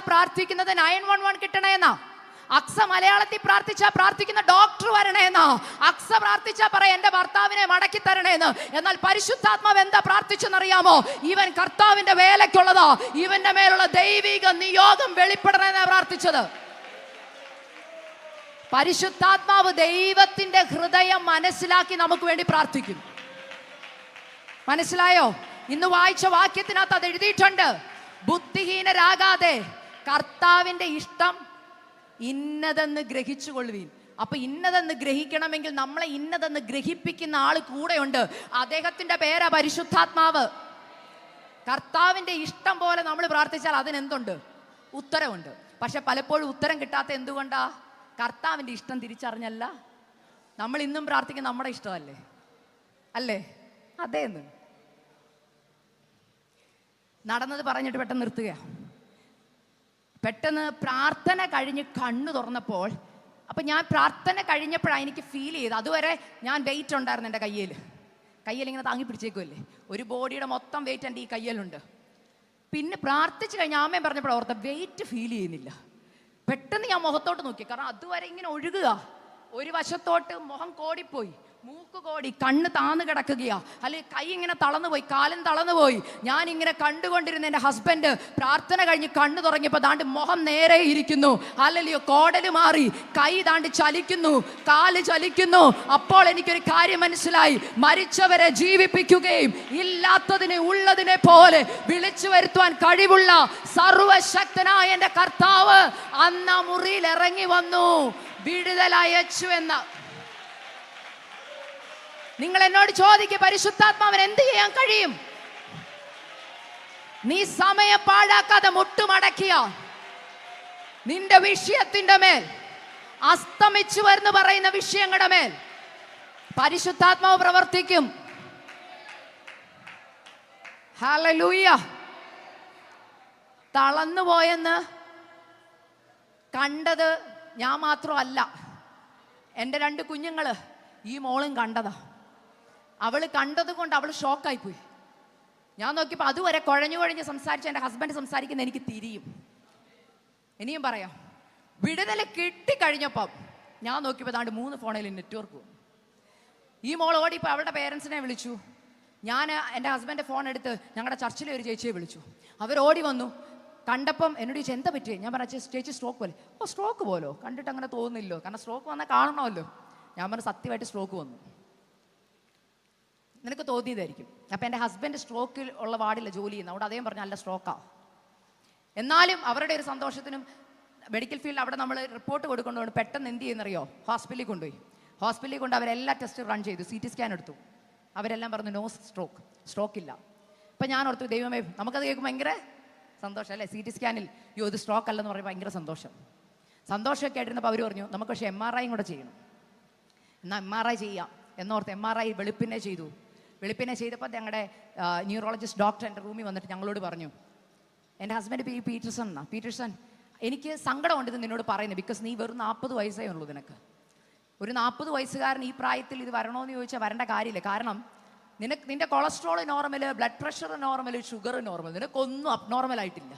S1: പ്രാർത്ഥിക്കുന്നത് 911 കിട്ടണേന്നാ. അക്സ മലയാളത്തിൽ പ്രാർത്ഥിക്കുന്ന ഡോക്ടർ വരണേന്നാ. അക്സ പറയാ എന്റെ ഭർത്താവിനെ മടക്കി തരണേന്ന്. എന്നാൽ പരിശുദ്ധാത്മാവ് എന്താ പ്രാർത്ഥിച്ചെന്നറിയാമോ? ഇവൻ കർത്താവിന്റെ വേലയ്ക്കുള്ളതാ, ഇവന്റെ മേലുള്ള ദൈവിക നിയോഗം വെളിപ്പെടണേന്നാ പ്രാർത്ഥിച്ചത്. പരിശുദ്ധാത്മാവ് ദൈവത്തിന്റെ ഹൃദയം മനസ്സിലാക്കി നമുക്ക് വേണ്ടി പ്രാർത്ഥിക്കും. മനസ്സിലായോ? ഇന്ന് വായിച്ച വാക്യത്തിനകത്ത് അത് എഴുതിയിട്ടുണ്ട്. ബുദ്ധിഹീനരാകാതെ കർത്താവിന്റെ ഇഷ്ടം ഇന്നതെന്ന് ഗ്രഹിച്ചുകൊള്ളുവീൻ. അപ്പൊ ഇന്നതെന്ന് ഗ്രഹിക്കണമെങ്കിൽ നമ്മളെ ഇന്നതെന്ന് ഗ്രഹിപ്പിക്കുന്ന ആള് കൂടെയുണ്ട്. അദ്ദേഹത്തിന്റെ പേരാ പരിശുദ്ധാത്മാവ്. കർത്താവിന്റെ ഇഷ്ടം പോലെ നമ്മൾ പ്രാർത്ഥിച്ചാൽ അതിനെന്തുണ്ട്? ഉത്തരവുണ്ട്. പക്ഷെ പലപ്പോഴും ഉത്തരം കിട്ടാത്ത എന്തുകൊണ്ടാ? കർത്താവിന്റെ ഇഷ്ടം തിരിച്ചറിഞ്ഞല്ല. നമ്മൾ ഇന്നും പ്രാർത്ഥിക്കുന്ന നമ്മുടെ ഇഷ്ടമല്ലേ? അല്ലേ? അതേന്ന് നടന്നത് പറഞ്ഞിട്ട് പെട്ടെന്ന് നിർത്തുക. പെട്ടെന്ന് പ്രാർത്ഥന കഴിഞ്ഞ് കണ്ണു തുറന്നപ്പോൾ, അപ്പം ഞാൻ പ്രാർത്ഥന കഴിഞ്ഞപ്പോഴാണ് എനിക്ക് ഫീൽ ചെയ്ത്, അതുവരെ ഞാൻ വെയിറ്റ് ഉണ്ടായിരുന്നു എൻ്റെ കയ്യിൽ ഇങ്ങനെ താങ്ങി പിടിച്ചേക്കുമല്ലേ, ഒരു ബോഡിയുടെ മൊത്തം വെയിറ്റ് എൻ്റെ ഈ കയ്യിലുണ്ട്. പിന്നെ പ്രാർത്ഥിച്ച് കഴിഞ്ഞ് ആമേൻ പറഞ്ഞപ്പോൾ ഓർത്ത വെയിറ്റ് ഫീൽ ചെയ്യുന്നില്ല. പെട്ടെന്ന് ഞാൻ മുഖത്തോട്ട് നോക്കി, കാരണം അതുവരെ ഇങ്ങനെ ഒഴുകുക. ഒരു വശത്തോട്ട് മുഖം കോടിപ്പോയി, മൂക്ക് കോടി, കണ്ണ് താന്ന് കിടക്കുകയാ, അല്ലെങ്കിൽ കൈ ഇങ്ങനെ തളർന്നുപോയി, കാലും തളർന്നുപോയി. ഞാൻ ഇങ്ങനെ കണ്ടുകൊണ്ടിരുന്ന എൻ്റെ ഹസ്ബൻഡ് പ്രാർത്ഥന കഴിഞ്ഞ് കണ്ണു തുറങ്ങിയപ്പോൾ ദാണ്ട് മുഖം നേരെ ഇരിക്കുന്നു. അല്ലല്ലയോ, കോടല് മാറി, കൈ ദാണ്ട് ചലിക്കുന്നു, കാല് ചലിക്കുന്നു. അപ്പോൾ എനിക്കൊരു കാര്യം മനസ്സിലായി, മരിച്ചവരെ ജീവിപ്പിക്കുകയും ഇല്ലാത്തതിനെ ഉള്ളതിനെ പോലെ വിളിച്ചു വരുത്തുവാൻ കഴിവുള്ള സർവശക്തനായ എൻ്റെ കർത്താവ് അന്ന മുറിയിൽ ഇറങ്ങി വന്നു, വിടുതലയച്ചു എന്ന. നിങ്ങൾ എന്നോട് ചോദിക്കുക, പരിശുദ്ധാത്മാവിന് എന്ത് ചെയ്യാൻ കഴിയും? നീ സമയം പാഴാക്കാതെ മുട്ടുമടക്കിയ നിന്റെ വിഷയത്തിന്റെ മേൽ, അസ്തമിച്ചു വരുന്നു പറയുന്ന വിഷയങ്ങളുടെ മേൽ പരിശുദ്ധാത്മാവ് പ്രവർത്തിക്കും. ഹല്ലേലൂയ. തളർന്നുപോയെന്ന് കണ്ടത് ഞാൻ മാത്രമല്ല, എൻ്റെ 2 കുഞ്ഞുങ്ങള്, ഈ മോളും കണ്ടതാ. അവള് കണ്ടത് കൊണ്ട് അവള് ഷോക്കായിപ്പോയി. ഞാൻ നോക്കിയപ്പോൾ അതുവരെ കുഴഞ്ഞു സംസാരിച്ച എൻ്റെ ഹസ്ബൻഡ് സംസാരിക്കുന്ന എനിക്ക് തിരിയും. ഇനിയും പറയാം. വിടുതൽ കിട്ടിക്കഴിഞ്ഞപ്പം ഞാൻ നോക്കിയപ്പോൾ ദാണ്ട് 3 ഫോണിൽ നെറ്റ്വർക്ക് പോകും. ഈ മോൾ ഓടിപ്പോൾ അവളുടെ പേരൻസിനെ വിളിച്ചു. ഞാൻ എൻ്റെ ഹസ്ബൻഡ് ഫോൺ എടുത്ത് ഞങ്ങളുടെ ചർച്ചിലെ ഒരു ചേച്ചിയെ വിളിച്ചു. അവരോടി വന്നു. കണ്ടപ്പം എന്നോട് ചോദിച്ചു എന്താ പറ്റിയേ? ഞാൻ പറഞ്ഞു ചേച്ചി സ്ട്രോക്ക് പോലെ. ഓ സ്ട്രോക്ക് പോലോ? കണ്ടിട്ട് അങ്ങനെ തോന്നുന്നില്ലോ, കാരണം സ്ട്രോക്ക് വന്നാൽ കാണണമല്ലോ. ഞാൻ പറഞ്ഞു സത്യമായിട്ട് സ്ട്രോക്ക് വന്നു, നിനക്ക് തോന്നിയതായിരിക്കും. അപ്പം എൻ്റെ ഹസ്ബൻഡ് സ്ട്രോക്കിൽ ഉള്ള വാർഡില്ല ജോലി ചെയ്യുന്നത്, അവിടെ അദ്ദേഹം പറഞ്ഞു അല്ല സ്ട്രോക്കാ. എന്നാലും അവരുടെ ഒരു സന്തോഷത്തിനും മെഡിക്കൽ ഫീൽഡ് അവിടെ നമ്മൾ റിപ്പോർട്ട് കൊടുക്കൊണ്ടുകൊണ്ട് പെട്ടെന്ന് എന്ത് ചെയ്യുന്നറിയോ, ഹോസ്പിറ്റലിൽ കൊണ്ടുപോയി. ഹോസ്പിറ്റലിൽ കൊണ്ട് അവരെല്ലാ ടെസ്റ്റ് റൺ ചെയ്തു, CT സ്കാൻ എടുത്തു. അവരെല്ലാം പറഞ്ഞു നോ സ്ട്രോക്ക് ഇല്ല. അപ്പം ഞാൻ ഓർത്തു ദൈവമേ, നമുക്കത് കേൾക്കുമ്പോൾ ഭയങ്കര സന്തോഷം അല്ലേ. CT സ്കാനിൽ ഇത് സ്ട്രോക്ക് അല്ലെന്ന് പറയുമ്പോൾ ഭയങ്കര സന്തോഷമൊക്കെ ആയിട്ടിരുന്നപ്പോൾ അവർ പറഞ്ഞു നമുക്ക് പക്ഷേ MRI കൂടെ ചെയ്യണം. എന്നാൽ MRI ചെയ്യാം എന്നോർത്ത് MRI വെളുപ്പിനെ ചെയ്തപ്പോൾ ഞങ്ങളുടെ ന്യൂറോളജിസ്റ്റ് ഡോക്ടർ എൻ്റെ റൂമിൽ വന്നിട്ട് ഞങ്ങളോട് പറഞ്ഞു, എൻ്റെ ഹസ്ബൻഡ് പീറ്റർസൺ എനിക്ക് സങ്കടമുണ്ട് ഇത് നിന്നോട് പറയുന്നത്. ബിക്കോസ് നീ വെറും 40 വയസ്സേ ഉള്ളൂ. നിനക്ക് ഒരു 40 വയസ്സുകാരൻ ഈ പ്രായത്തിൽ ഇത് വരണോന്ന് ചോദിച്ചാൽ വരേണ്ട കാര്യമില്ല. കാരണം നിന്റെ cholesterol normal, blood pressure normal, sugar normal, നിനക്കൊന്നും അബ്നോർമൽ ആയിട്ടില്ല.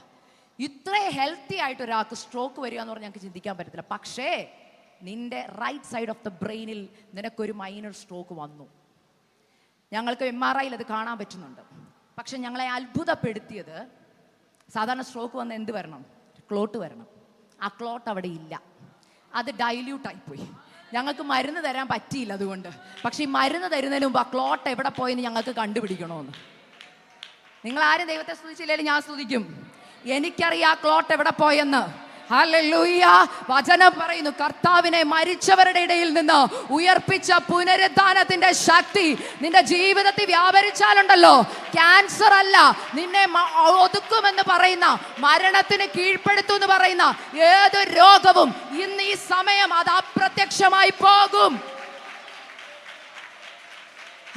S1: ഇത്രയും ഹെൽത്തി ആയിട്ട് ഒരാൾക്ക് സ്ട്രോക്ക് വരിക എന്ന് പറഞ്ഞാൽ ഞങ്ങൾക്ക് ചിന്തിക്കാൻ പറ്റത്തില്ല. പക്ഷേ നിന്റെ റൈറ്റ് സൈഡ് ഓഫ് ദ ബ്രെയിനിൽ നിനക്കൊരു മൈനർ സ്ട്രോക്ക് വന്നു. ഞങ്ങൾക്ക് MRIയിൽ അത് കാണാൻ പറ്റുന്നുണ്ട്. പക്ഷെ ഞങ്ങളെ അത്ഭുതപ്പെടുത്തിയത്, സാധാരണ സ്ട്രോക്ക് വന്ന് എന്ത് വരണം? ക്ലോട്ട് വരണം. ആ ക്ലോട്ട് അവിടെ ഇല്ല, അത് ഡൈല്യൂട്ടായിപ്പോയി. ഞങ്ങൾക്ക് മരുന്ന് തരാൻ പറ്റിയില്ല അതുകൊണ്ട്. പക്ഷെ ഈ മരുന്ന് തരുന്നതിന് മുമ്പ് ആ ക്ലോട്ട് എവിടെ പോയെന്ന് ഞങ്ങൾക്ക് കണ്ടുപിടിക്കണമെന്ന്. നിങ്ങൾ ആരും ദൈവത്തെ സ്തുതിച്ചില്ലെങ്കിൽ ഞാൻ സ്തുതിക്കും. എനിക്കറിയാം ആ ക്ലോട്ട് എവിടെ പോയെന്ന്. ഹല്ലേലൂയ. വചനം പറയുന്നു, കർത്താവിനെ മരിച്ചവരുടെ ഇടയിൽ നിന്ന് ഉയർപ്പിച്ച പുനരുദ്ധാനത്തിന്റെ ശക്തി നിന്റെ ജീവിതത്തിൽ വ്യാപരിച്ചാലുണ്ടല്ലോ, ക്യാൻസർ അല്ല, നിന്നെ ഒതുക്കുമെന്ന് പറയുന്ന, മരണത്തിന് കീഴ്പ്പെടുത്തുമെന്ന് പറയുന്ന ഏത് രോഗവും ഇന്ന് ഈ സമയം അത് അപ്രത്യക്ഷമായി പോകും.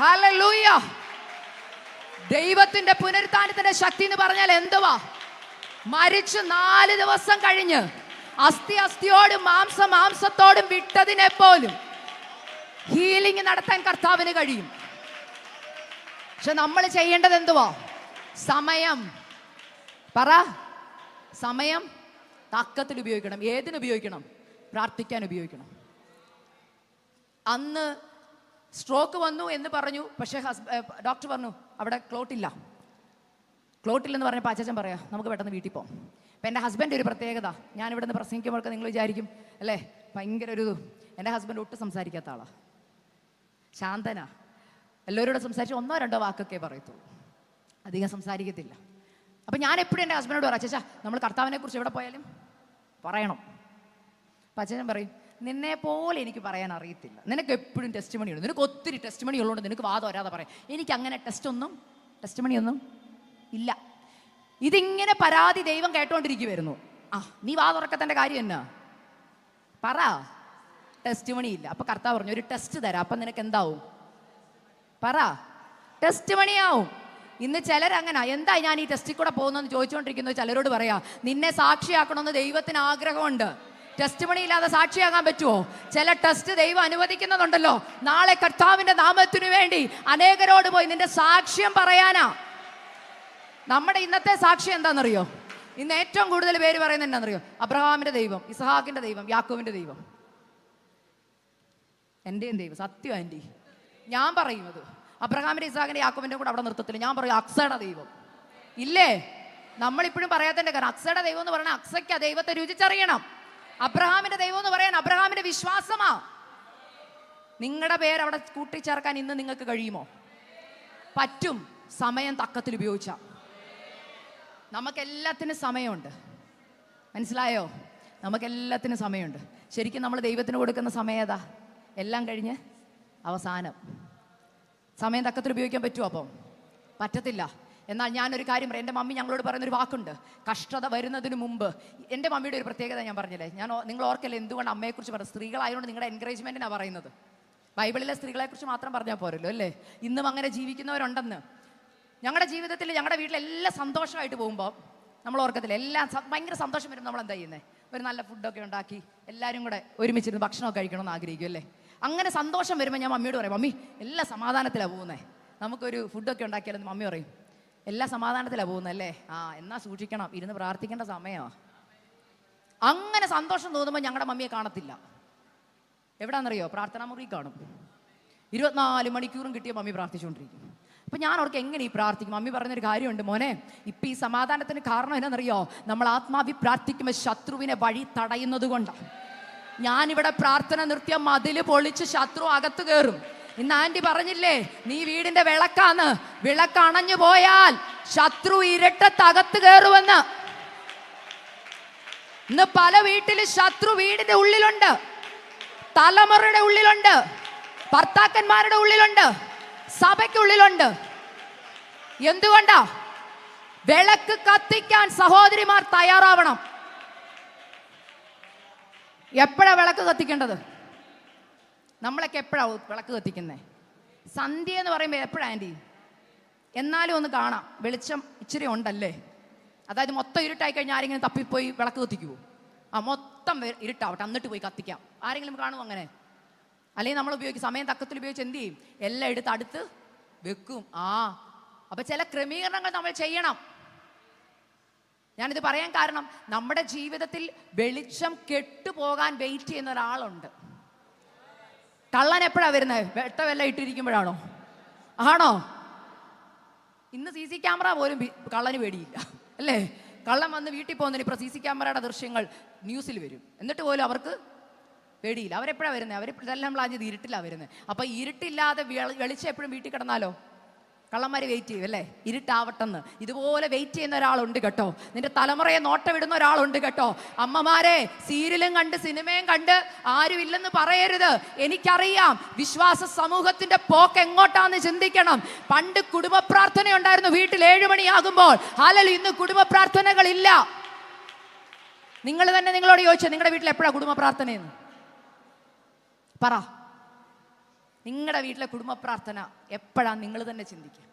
S1: ഹല്ലേലൂയ. ദൈവത്തിന്റെ പുനരുദ്ധാനത്തിന്റെ ശക്തി എന്ന് പറഞ്ഞാൽ എന്തുവാ? മരിച്ച് 4 ദിവസം കഴിഞ്ഞ് അസ്ഥി അസ്ഥിയോടും മാംസം മാംസത്തോടും വിട്ടതിനെ പോലും ഹീലിംഗ് നടത്താൻ കർത്താവിന് കഴിയും. പക്ഷെ നമ്മൾ ചെയ്യേണ്ടത് എന്തുവാ? സമയം പറ. സമയം തക്കത്തിൽ ഉപയോഗിക്കണം. ഏതിന് ഉപയോഗിക്കണം? പ്രാർത്ഥിക്കാൻ ഉപയോഗിക്കണം. അന്ന് സ്ട്രോക്ക് വന്നു എന്ന് പറഞ്ഞു. പക്ഷെ ഡോക്ടർ പറഞ്ഞു അവിടെ ക്ലോട്ടില്ല. ക്ലോട്ടില്ലെന്ന് പറഞ്ഞപ്പോൾ അച്ഛൻ പറയാം നമുക്ക് പെട്ടെന്ന് വീട്ടിൽ പോകാം. അപ്പം എൻ്റെ ഹസ്ബൻഡ് ഒരു പ്രത്യേകത, ഞാൻ ഇവിടെ നിന്ന് പ്രസംഗിക്കുമ്പോഴൊക്കെ നിങ്ങൾ വിചാരിക്കും അല്ലേ ഭയങ്കര ഒരു, എൻ്റെ ഹസ്ബൻഡ് ഒട്ടും സംസാരിക്കാത്ത ആളാണ്, ശാന്തനാ. എല്ലാവരോടും സംസാരിച്ച് 1-2 വാക്കൊക്കെ പറയത്തുള്ളൂ, അധികം സംസാരിക്കത്തില്ല. അപ്പം ഞാൻ എപ്പോഴും എൻ്റെ ഹസ്ബൻഡോട് പറയാം, അച്ഛാ നമ്മൾ കർത്താവിനെ കുറിച്ച് എവിടെ പോയാലും പറയണം. അപ്പം അച്ഛൻ പറയും, നിന്നെ പോലെ എനിക്ക് പറയാൻ അറിയത്തില്ല, നിനക്ക് എപ്പോഴും ടെസ്റ്റ് മണി ഉണ്ട്, നിനക്ക് ഒത്തിരി ടെസ്റ്റ് മണി ഉള്ളതുകൊണ്ട് നിനക്ക് വാദം വരാതെ പറയാം. എനിക്ക് അങ്ങനെ ടെസ്റ്റ് മണിയൊന്നും ഇല്ല. ഇതിങ്ങനെ പരാതി ദൈവം കേട്ടോണ്ടിരിക്കുവായിരുന്നു. നീ വാ തുറക്കത്തന്റെ കാര്യം എന്നാ പറ? ടെസ്റ്റ് മണി ഇല്ല. അപ്പൊ കർത്താവ് പറഞ്ഞു ഒരു ടെസ്റ്റ് തരാം, അപ്പൊ നിനക്ക് എന്താവും? പറ. ടെസ്റ്റ് മണിയാവും. ഇന്ന് ചിലരങ്ങനെ എന്താ ഞാൻ ഈ ടെസ്റ്റിൽ കൂടെ പോകുന്നെന്ന് ചോദിച്ചുകൊണ്ടിരിക്കുന്നത്. ചിലരോട് പറയാ നിന്നെ സാക്ഷിയാക്കണമെന്ന് ദൈവത്തിന് ആഗ്രഹമുണ്ട്. ടെസ്റ്റ് മണി ഇല്ലാതെ സാക്ഷിയാകാൻ പറ്റുമോ? ചില ടെസ്റ്റ് ദൈവം അനുവദിക്കുന്നുണ്ടല്ലോ. നാളെ കർത്താവിന്റെ നാമത്തിനു വേണ്ടി അനേകരോട് പോയി നിന്റെ സാക്ഷ്യം പറയാനാ. നമ്മുടെ ഇന്നത്തെ സാക്ഷ്യം എന്താണെന്നറിയോ? ഇന്ന് ഏറ്റവും കൂടുതൽ പേര് പറയുന്നത് എന്താണെന്നറിയോ? അബ്രഹാമിന്റെ ദൈവം, ഇസഹാക്കിന്റെ ദൈവം, യാക്കോബിന്റെ ദൈവം. എന്റെയും ദൈവം. സത്യം ആന്റി, ഞാൻ പറയുന്നത് അബ്രഹാമിന്റെ ഇസഹാക്കിന്റെ യാക്കോബിന്റെ കൂടെ അവിടെ നിർത്തത്തില്ല. ഞാൻ പറയും അക്സയുടെ ദൈവം ഇല്ലേ? നമ്മളിപ്പോഴും പറയാത്തതിന്റെ കാരണം അക്സയുടെ ദൈവം എന്ന് പറഞ്ഞാൽ അക്സയ്ക്ക് ദൈവത്തെ രുചിച്ചറിയണം. അബ്രഹാമിന്റെ ദൈവം എന്ന് പറയാൻ അബ്രഹാമിന്റെ വിശ്വാസമാ. നിങ്ങളുടെ പേര് അവിടെ കൂട്ടിച്ചേർക്കാൻ ഇന്ന് നിങ്ങൾക്ക് കഴിയുമോ? പറ്റും, സമയം തക്കത്തിൽ ഉപയോഗിച്ച. നമുക്കെല്ലാത്തിനും സമയമുണ്ട്, മനസ്സിലായോ? നമുക്കെല്ലാത്തിനും സമയമുണ്ട്. ശരിക്കും നമ്മൾ ദൈവത്തിന് കൊടുക്കുന്ന സമയം ഏതാ? എല്ലാം കഴിഞ്ഞ് അവസാനം. സമയം തക്കത്തിൽ ഉപയോഗിക്കാൻ പറ്റുമോ? അപ്പം പറ്റത്തില്ല. എന്നാൽ ഞാനൊരു കാര്യം പറയാം. എൻ്റെ മമ്മി ഞങ്ങളോട് പറയുന്നൊരു വാക്കുണ്ട്, കഷ്ടത വരുന്നതിന് മുമ്പ്. എൻ്റെ മമ്മിയുടെ ഒരു പ്രത്യേകത ഞാൻ പറഞ്ഞില്ലേ, നിങ്ങൾ ഓർക്കല്ലേ എന്തുകൊണ്ട് അമ്മയെക്കുറിച്ച് പറഞ്ഞു? സ്ത്രീകളായതുകൊണ്ട് നിങ്ങളുടെ എൻകറേജ്മെൻറ്റിനാണ് പറയുന്നത്. ബൈബിളിലെ സ്ത്രീകളെക്കുറിച്ച് മാത്രം പറഞ്ഞാൽ പോരല്ലോ അല്ലേ? ഇന്നും അങ്ങനെ ജീവിക്കുന്നവരുണ്ടെന്ന്. ഞങ്ങളുടെ ജീവിതത്തിൽ ഞങ്ങളുടെ വീട്ടിലെല്ലാം സന്തോഷമായിട്ട് പോകുമ്പോൾ നമ്മൾ ഓർക്കത്തില്ല, എല്ലാം ഭയങ്കര സന്തോഷം വരുമ്പോൾ നമ്മൾ എന്താ ചെയ്യുന്നത്? ഒരു നല്ല ഫുഡൊക്കെ ഉണ്ടാക്കി എല്ലാവരും കൂടെ ഒരുമിച്ചിരുന്ന് ഭക്ഷണമൊക്കെ കഴിക്കണമെന്ന് ആഗ്രഹിക്കും അല്ലേ? അങ്ങനെ സന്തോഷം വരുമ്പോൾ ഞാൻ മമ്മിയോട് പറയും, മമ്മി എല്ലാ സമാധാനത്തിലാണ് പോകുന്നത്, നമുക്കൊരു ഫുഡൊക്കെ ഉണ്ടാക്കിയാലെന്ന് മമ്മി പറയും. എല്ലാ സമാധാനത്തിലാണ് പോകുന്നല്ലേ? എന്നാ സൂക്ഷിക്കണം, ഇരുന്ന് പ്രാർത്ഥിക്കേണ്ട സമയമാണ്. അങ്ങനെ സന്തോഷം തോന്നുമ്പോൾ ഞങ്ങളുടെ മമ്മിയെ കാണത്തില്ല. എവിടാന്നറിയോ? പ്രാർത്ഥനാ മുറി കാണും. 24 മണിക്കൂറും കിട്ടിയ മമ്മി പ്രാർത്ഥിച്ചുകൊണ്ടിരിക്കും. അപ്പം ഞാൻ അവർക്ക് എങ്ങനെ ഈ പ്രാർത്ഥിക്കും? മമ്മി പറഞ്ഞൊരു കാര്യമുണ്ട്, മോനെ ഇപ്പം ഈ സമാധാനത്തിന് കാരണം എന്നാണെന്നറിയോ? നമ്മൾ ആത്മാവി പ്രാർത്ഥിക്കുമ്പോൾ ശത്രുവിനെ വഴി തടയുന്നത് കൊണ്ടാണ്. ഞാനിവിടെ പ്രാർത്ഥന നിർത്തിയ മതില് പൊളിച്ച് ശത്രു അകത്ത് കയറും. ഇന്ന് ആന്റി പറഞ്ഞില്ലേ, നീ വീടിന്റെ വിളക്കാന്ന്, വിളക്ക് അണഞ്ഞു പോയാൽ ശത്രു ഇരട്ടത്തകത്ത് കയറുമെന്ന്. ഇന്ന് പല വീട്ടിലും ശത്രു വീടിന്റെ ഉള്ളിലുണ്ട്, തലമുറയുടെ ഉള്ളിലുണ്ട്, ഭർത്താക്കന്മാരുടെ ഉള്ളിലുണ്ട്, സഭയ്ക്കുള്ളിലുണ്ട്. എന്തുകൊണ്ടാ? വിളക്ക് കത്തിക്കാൻ സഹോദരിമാർ തയ്യാറാവണം. എപ്പോഴാ വിളക്ക് കത്തിക്കേണ്ടത്? നമ്മളൊക്കെ എപ്പോഴാ വിളക്ക് കത്തിക്കുന്നത്? സന്ധ്യ എന്ന് പറയുമ്പോൾ എപ്പോഴാ ആൻറ്റി? എന്നാലും ഒന്ന് കാണാം, വെളിച്ചം ഇച്ചിരി ഉണ്ടല്ലേ? അതായത് മൊത്തം ഇരുട്ടായി കഴിഞ്ഞാൽ ആരെങ്കിലും തപ്പിപ്പോയി വിളക്ക് കത്തിക്കുമോ? മൊത്തം ഇരുട്ടാവട്ടെ, എന്നിട്ട് പോയി കത്തിക്കാം. ആരെങ്കിലും കാണുമോ അങ്ങനെ? അല്ലെങ്കിൽ നമ്മൾ ഉപയോഗിക്കും, സമയം തക്കത്തിൽ ഉപയോഗിച്ച് എന്ത് ചെയ്യും? എല്ലാം എടുത്ത് അടുത്ത് വെക്കും. അപ്പൊ ചില ക്രമീകരണങ്ങൾ നമ്മൾ ചെയ്യണം. ഞാനിത് പറയാൻ കാരണം, നമ്മുടെ ജീവിതത്തിൽ വെളിച്ചം കെട്ടുപോകാൻ വെയിറ്റ് ചെയ്യുന്ന ഒരാളുണ്ട്. കള്ളൻ എപ്പോഴാ വരുന്നത്? വെട്ടമെല്ലാം ഇട്ടിരിക്കുമ്പോഴാണോ? ആണോ? ഇന്ന് CC ക്യാമറ പോലും കള്ളന് പേടിയില്ല അല്ലേ? കള്ളൻ വന്ന് വീട്ടിൽ പോകുന്നതിന് ഇപ്പോൾ CC ക്യാമറയുടെ ദൃശ്യങ്ങൾ ന്യൂസിൽ വരും, എന്നിട്ട് പോലും അവർക്ക് പേടിയില്ല. അവരെപ്പോഴാണ് വരുന്നത്? അവർ ഇതെല്ലാം പ്ലാൻ ഇരുട്ടിലാണ് വരുന്നത്. അപ്പോൾ ഇരുട്ടില്ലാതെ വെളിച്ചം എപ്പോഴും വീട്ടിൽ കിടന്നാലോ? കള്ളന്മാർ വെയിറ്റ് ചെയ്യും അല്ലേ? ഇരുട്ടാവട്ടെന്ന്. ഇതുപോലെ വെയിറ്റ് ചെയ്യുന്ന ഒരാളുണ്ട് കേട്ടോ. നിന്റെ തലമുറയെ നോട്ടമിടുന്ന ഒരാളുണ്ട് കേട്ടോ. അമ്മമാരെ, സീരിയലും കണ്ട് സിനിമയും കണ്ട് ആരും ഇല്ലെന്ന് പറയരുത്. എനിക്കറിയാം വിശ്വാസ സമൂഹത്തിന്റെ പോക്ക് എങ്ങോട്ടാന്ന് ചിന്തിക്കണം. പണ്ട് കുടുംബ പ്രാർത്ഥന ഉണ്ടായിരുന്നു വീട്ടിൽ 7 മണിയാകുമ്പോൾ. ഹല്ലേലൂയ. ഇന്ന് കുടുംബ പ്രാർത്ഥനകളില്ല. നിങ്ങൾ തന്നെ നിങ്ങളോട് ചോദിച്ചോ, നിങ്ങളുടെ വീട്ടിൽ എപ്പോഴാണ് കുടുംബ പ്രാർത്ഥനയെന്ന് പറ. നിങ്ങളുടെ വീട്ടിലെ കുടുംബ പ്രാർത്ഥന എപ്പോഴാണ്? നിങ്ങൾ തന്നെ ചിന്തിക്കുക.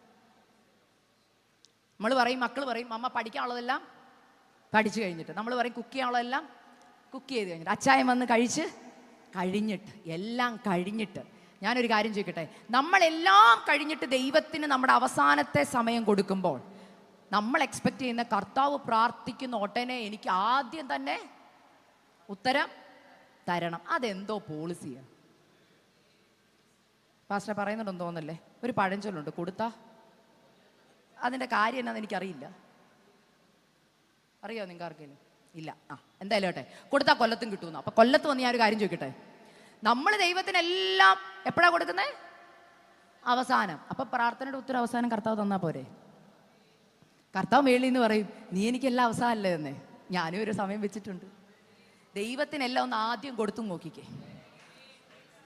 S1: നമ്മൾ പറയും, മക്കൾ പറയും അമ്മ പഠിക്കാനുള്ളതെല്ലാം പഠിച്ചു കഴിഞ്ഞിട്ട്. നമ്മൾ പറയും കുക്ക് ചെയ്യാനുള്ളതെല്ലാം കുക്ക് ചെയ്ത് കഴിഞ്ഞിട്ട്. അച്ചായം വന്ന് കഴിച്ച് കഴിഞ്ഞിട്ട്, എല്ലാം കഴിഞ്ഞിട്ട്. ഞാനൊരു കാര്യം ചോദിക്കട്ടെ, നമ്മളെല്ലാം കഴിഞ്ഞിട്ട് ദൈവത്തിന് നമ്മുടെ അവസാനത്തെ സമയം കൊടുക്കുമ്പോൾ നമ്മൾ എക്സ്പെക്ട് ചെയ്യുന്ന കർത്താവ് പ്രാർത്ഥിക്കുന്ന ഉടനെ എനിക്ക് ആദ്യം തന്നെ ഉത്തരം തരണം. അതെന്തോ പോളിസിയാണ്. പാസ്റ്റർ പറയുന്നുണ്ടെന്ന് തോന്നല്ലേ? ഒരു പഴഞ്ചൊല്ലുണ്ട്, കൊടുത്താ. അതിൻ്റെ കാര്യം എന്നാന്ന് എനിക്കറിയില്ല. അറിയോ നിങ്ങൾക്ക് ആർക്കെങ്കിലും? ഇല്ല. എന്തായാലും കേട്ടെ, കൊടുത്താൽ കൊല്ലത്തും കിട്ടുമെന്ന്. അപ്പം കൊല്ലത്ത് വന്ന് ഞാൻ ഒരു കാര്യം ചോദിക്കട്ടെ, നമ്മൾ ദൈവത്തിനെല്ലാം എപ്പോഴാണ് കൊടുക്കുന്നത്? അവസാനം. അപ്പം പ്രാർത്ഥനയുടെ ഉത്തരം അവസാനം കർത്താവ് തന്നാൽ പോരെ? കർത്താവ് മേളിൽ നിന്ന് പറയും, നീ എനിക്കെല്ലാം അവസാനമല്ലേ തന്നെ. ഞാനും ഒരു സമയം വെച്ചിട്ടുണ്ട്. ദൈവത്തിനെല്ലാം ഒന്ന് ആദ്യം കൊടുത്തു നോക്കിക്കേ.